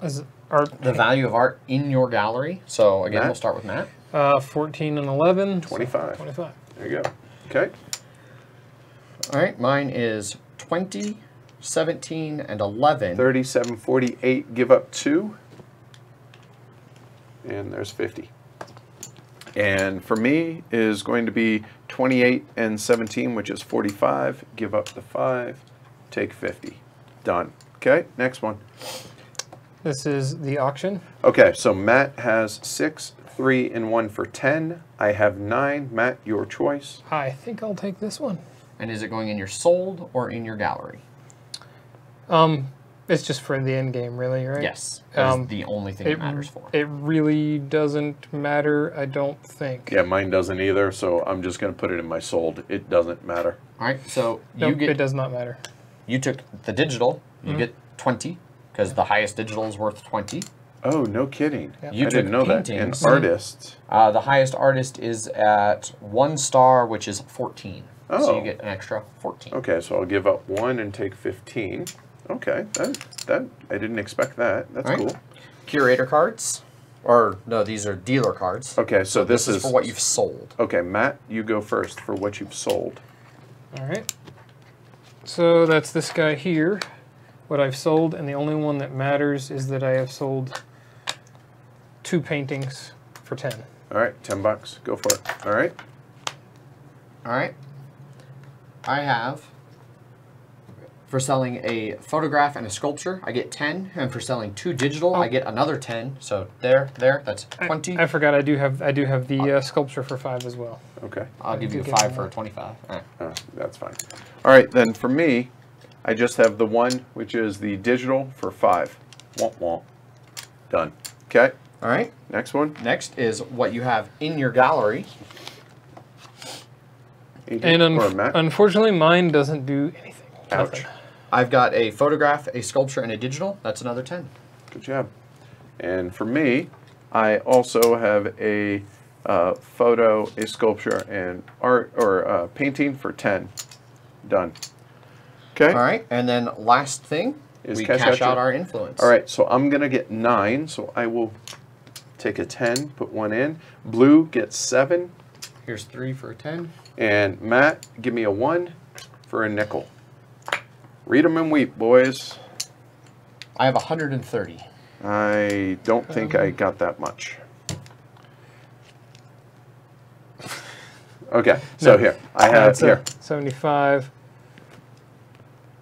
Is art The value of art in your gallery. So again, Matt? we'll start with Matt. 14 and 11. 25. 25. There you go. Okay. All right, mine is 20, 17, and 11. 37, 48, give up 2. And there's 50. And for me is going to be 28 and 17, which is 45. Give up the 5. Take 50. Done. Okay, next one. This is the auction. Okay, so Matt has 6, 3, and 1 for 10. I have 9. Matt, your choice. I think I'll take this one. And is it going in your sold or in your gallery? It's just for the end game, really, right? Yes. That is the only thing it matters for. It really doesn't matter, I don't think. Yeah, mine doesn't either, so I'm just going to put it in my sold. It doesn't matter. All right, so Nope, it does not matter. you took the digital. You get 20 because the highest digital is worth 20. Oh, no kidding. Yep. You I took didn't know that. And paintings. artists. The highest artist is at 1 star, which is 14. So Oh. you get an extra 14. Okay, so I'll give up 1 and take 15. Okay, that I didn't expect that. That's All right. cool. Curator cards. Or, no, these are dealer cards. Okay, so this is for what you've sold. Okay, Matt, you go first for what you've sold. All right. So that's this guy here, what I've sold, and the only one that matters is that I have sold 2 paintings for 10. All right, $10. Go for it. All right. All right. I have, for selling a photograph and a sculpture, I get 10, and for selling 2 digital, I get another 10. So there, that's 20. I forgot I do have the sculpture for 5 as well. Okay. I'll give you 5 for 25. All right. That's fine. All right, then for me, I just have the one, which is the digital for 5. Womp womp. Done. Okay. All right. Next one. Next is what you have in your gallery. And unfortunately, mine doesn't do anything. Ouch. Nothing. I've got a photograph, a sculpture, and a digital. That's another 10. Good job. And for me, I also have a photo, a sculpture, and art or painting for 10. Done. Okay. All right. And then last thing, we cash out our influence. All right. So I'm going to get 9. So I will take a 10, put 1 in. Blue gets 7. Here's 3 for a 10. And Matt, give me a 1 for a nickel. Read them and weep, boys. I have 130. I don't think I got that much. Okay, so here. I have here. 75,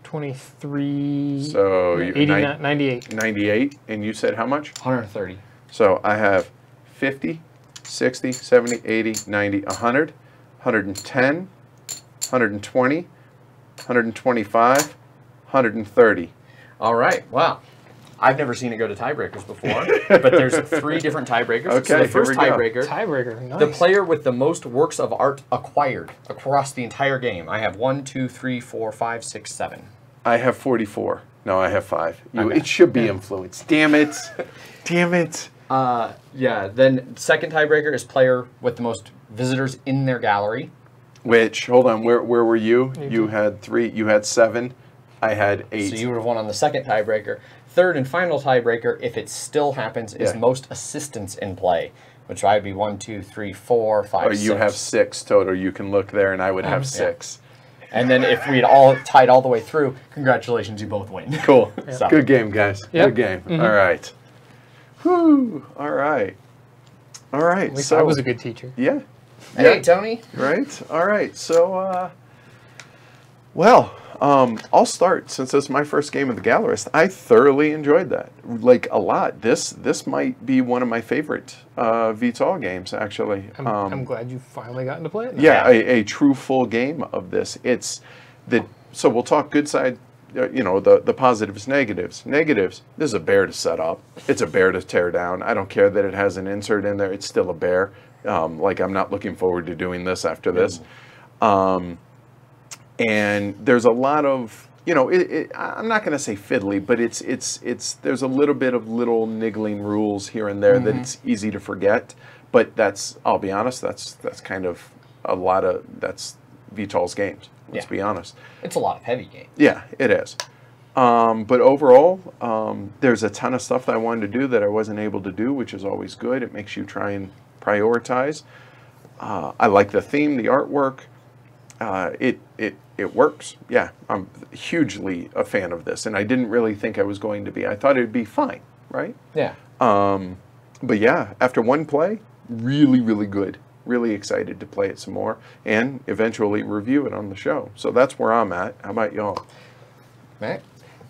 23, So 89, 98. 98, and you said how much? 130. So I have 50, 60, 70, 80, 90, 100, 110, 120, 125, 130. All right. Wow. I've never seen it go to tiebreakers before, but there's 3 different tiebreakers. Okay, so the first here we go. tiebreaker, Tiebreaker, nice. the player with the most works of art acquired across the entire game. I have 1, 2, 3, 4, 5, 6, 7. I have 44. No, I have 5. Okay. It should be influence. Damn it. Damn it. Yeah. Then second tiebreaker is player with the most visitors in their gallery. Which, hold on, where were you? You had 3. You had 7. I had 8. So you would have won on the second tiebreaker. Third and final tiebreaker, if it still happens, is most assistants in play, which I'd be 1, 2, 3, 4, 5, Or 6. you have 6 total. You can look there, and I would have 6. And then if we'd all tied all the way through, congratulations, you both win. Cool. So. Good game, guys. Yep. Good game. All right. Whew. All right. All right. At least so I was a good teacher. Yeah. Hey, Tony. Right. All right. So, well, I'll start since it's my first game of the Gallerist. I thoroughly enjoyed that, like a lot. This might be one of my favorite VTOL games, actually. I'm glad you finally gotten to play it now. Yeah, a true full game of this. It's the so we'll talk good side. You know, the positives, negatives. Negatives. This is a bear to set up. It's a bear to tear down. I don't care that it has an insert in there. It's still a bear. Like I'm not looking forward to doing this after this. And there's a lot of, you know, I'm not going to say fiddly, but there's a little bit of little niggling rules here and there that it's easy to forget. But I'll be honest, that's kind of that's VTOL's games. Let's be honest. It's a lot of heavy games. Yeah, it is. But overall, there's a ton of stuff that I wanted to do that I wasn't able to do, which is always good. It makes you try and prioritize. I like the theme, the artwork. It works. Yeah, I'm hugely a fan of this, and I didn't really think I was going to be. I thought it'd be fine, right? Yeah. But yeah, after one play, really, really good. Really excited to play it some more and eventually review it on the show. So that's where I'm at. How about y'all? Matt?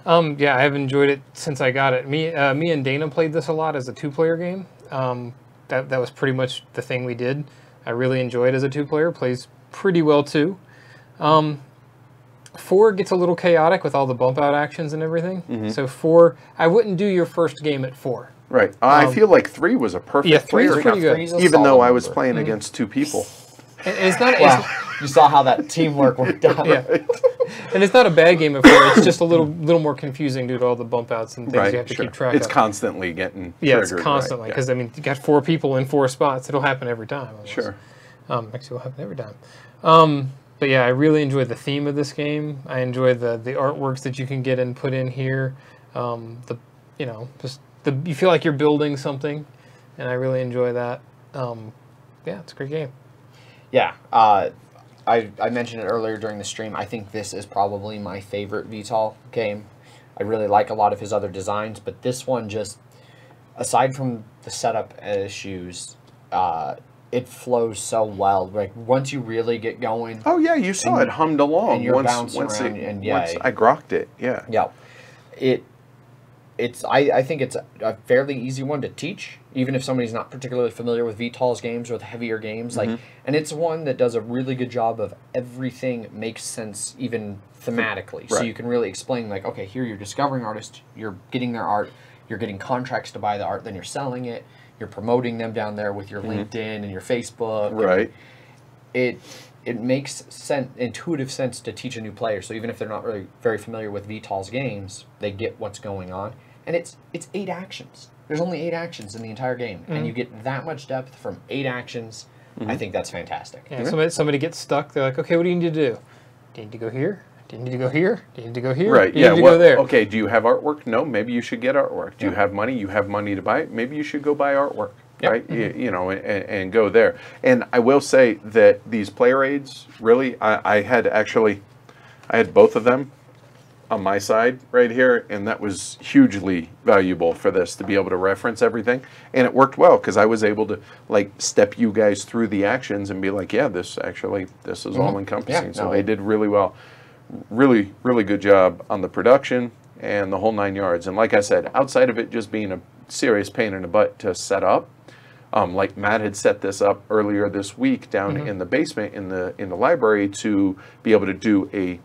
Yeah, I've enjoyed it since I got it. Me and Dana played this a lot as a 2-player game. That was pretty much the thing we did. I really enjoy it as a 2-player. Plays pretty well too. 4 gets a little chaotic with all the bump out actions and everything. So 4, I wouldn't do your first game at 4. Right. I feel like 3 was a perfect. Yeah, 3 is pretty good. Even though I was playing against 2 people. And it's not. Wow. You saw how that teamwork worked out. Yeah. And it's not a bad game at 4. It's just a little more confusing due to all the bump outs and things you have to keep track of. It's constantly getting Yeah, triggered. it's constantly because I mean you got 4 people in 4 spots. It'll happen every time. Almost. Sure. Actually, it'll happen every time. But yeah, I really enjoy the theme of this game. I enjoy the artworks that you can get and put in here. You feel like you're building something, and I really enjoy that. Yeah, it's a great game. Yeah, I mentioned it earlier during the stream. I think this is probably my favorite VTOL game. I really like a lot of his other designs, but this one just, aside from the setup issues, it flows so well. Like once you really get going. Oh yeah, you saw it hummed along. And you're once bouncing around, and yeah, once I grokked it. Yeah. Yeah, I think it's a fairly easy one to teach, even if somebody's not particularly familiar with VTOL's games or with heavier games. Like, and it's one that does a really good job of everything makes sense, even thematically. Right. So you can really explain, like, okay, here you're discovering artists, you're getting their art, you're getting contracts to buy the art, then you're selling it, you're promoting them down there with your LinkedIn and your Facebook. Right. It makes intuitive sense to teach a new player. So even if they're not really very familiar with VTOL's games, they get what's going on. And it's 8 actions. There's only 8 actions in the entire game, and you get that much depth from 8 actions. I think that's fantastic. Yeah, somebody gets stuck. They're like, okay, what do you need to do? Do you need to go here? Do you need to go here? Do you need to go here? Right. Do you need to go there? Okay. Do you have artwork? No. Maybe you should get artwork. Do you have money? You have money to buy it. Maybe you should go buy artwork. Yep. Right. You know, and go there. And I will say that these player aids, really, I had both of them on my side right here, and that was hugely valuable for this, to be able to reference everything. And it worked well because I was able to like step you guys through the actions and be like, yeah, this is all encompassing. Yeah, so they did really well. Really, really good job on the production and the whole 9 yards. And like I said, outside of it just being a serious pain in the butt to set up, like Matt had set this up earlier this week down in the basement in the library to be able to do a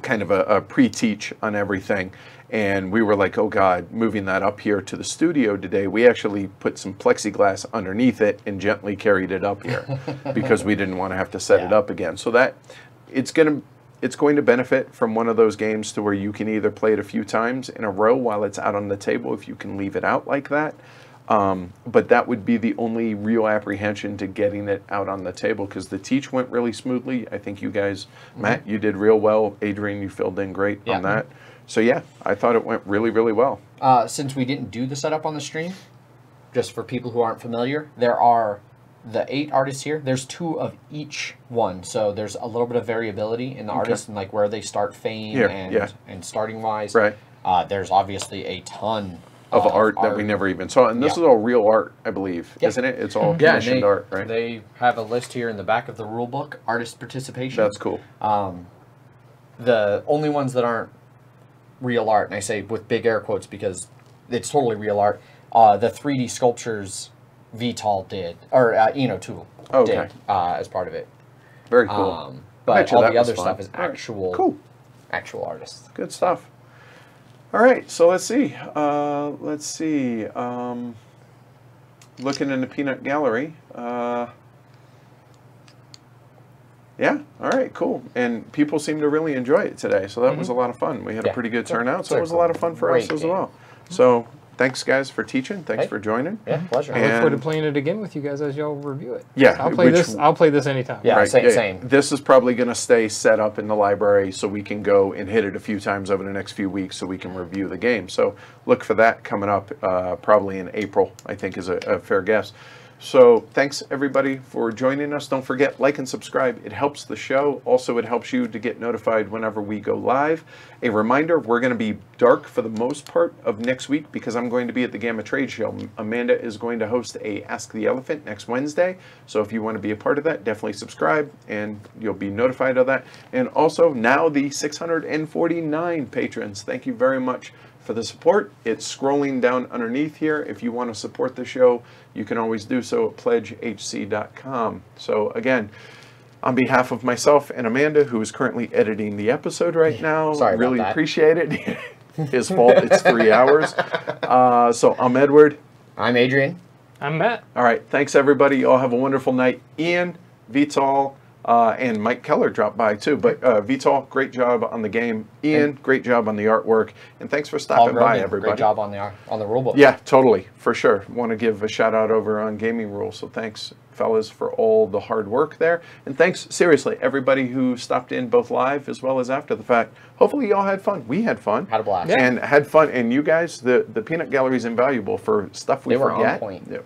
kind of a pre-teach on everything. And we were like, oh God, moving that up here to the studio today, we actually put some plexiglass underneath it and gently carried it up here because we didn't want to have to set it up again. So that it's going to benefit from one of those games to where you can either play it a few times in a row while it's out on the table, if you can leave it out like that. But that would be the only real apprehension to getting it out on the table, because the teach went really smoothly. I think you guys, Matt, you did real well. Adrian, you filled in great on that. So yeah, I thought it went really, really well. Since we didn't do the setup on the stream, just for people who aren't familiar, there are the 8 artists here. There's 2 of each one, so there's a little bit of variability in the artists and like where they start fame and starting wise. Right. There's obviously a ton of art that we never even saw, and this is all real art, I believe, isn't it? It's all commissioned art, right? They have a list here in the back of the rule book, artist participation. That's cool. The only ones that aren't real art, and I say with big air quotes because it's totally real art, the 3D sculptures VTOL did, or Tool did as part of it. Very cool. But all the other stuff is actual artists. Good stuff. All right, so let's see. Looking in the peanut gallery. Yeah, all right, cool. And people seem to really enjoy it today, so that was a lot of fun. We had a pretty good turnout, so it was a lot of fun for us as well. So thanks, guys, for teaching. Thanks for joining. Yeah, pleasure. I look forward to playing it again with you guys as y'all review it. Yeah. I'll play this anytime. Yeah, right, same. This is probably going to stay set up in the library so we can go and hit it a few times over the next few weeks so we can review the game. So look for that coming up probably in April, I think is a fair guess. So thanks, everybody, for joining us. Don't forget, like and subscribe. It helps the show. Also, it helps you to get notified whenever we go live. A reminder, we're going to be dark for the most part of next week because I'm going to be at the Gamma Trade Show. Amanda is going to host a Ask the Elephant next Wednesday. So if you want to be a part of that, definitely subscribe and you'll be notified of that. And also, now the 649 patrons. Thank you very much for the support. It's scrolling down underneath here. If you want to support the show, you can always do so at pledgehc.com. So again, on behalf of myself and Amanda, who is currently editing the episode right now, really appreciate it. His fault, it's 3 hours. So I'm Edward. I'm Adrian. I'm Matt. All right, thanks everybody. You all have a wonderful night. Ian, Vital, And Mike Keller dropped by too. But Vital, great job on the game. Ian, great job on the artwork. And thanks for stopping by, everybody. Great job on the rule book. Yeah, totally, for sure. Want to give a shout out over on Gaming Rules. So thanks, fellas, for all the hard work there. And thanks, seriously, everybody who stopped in both live as well as after the fact. Hopefully y'all had fun. We had fun. Had a blast. Yeah. And had fun. And you guys, the peanut gallery is invaluable for stuff we They were forget. on point. Yeah,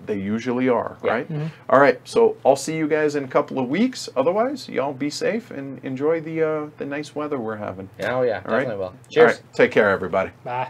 they usually are, Yeah. right? All right, so I'll see you guys in a couple of weeks. Otherwise, y'all be safe and enjoy the nice weather we're having. Oh, yeah, All right? definitely will. All Cheers. right, take care, everybody. Bye.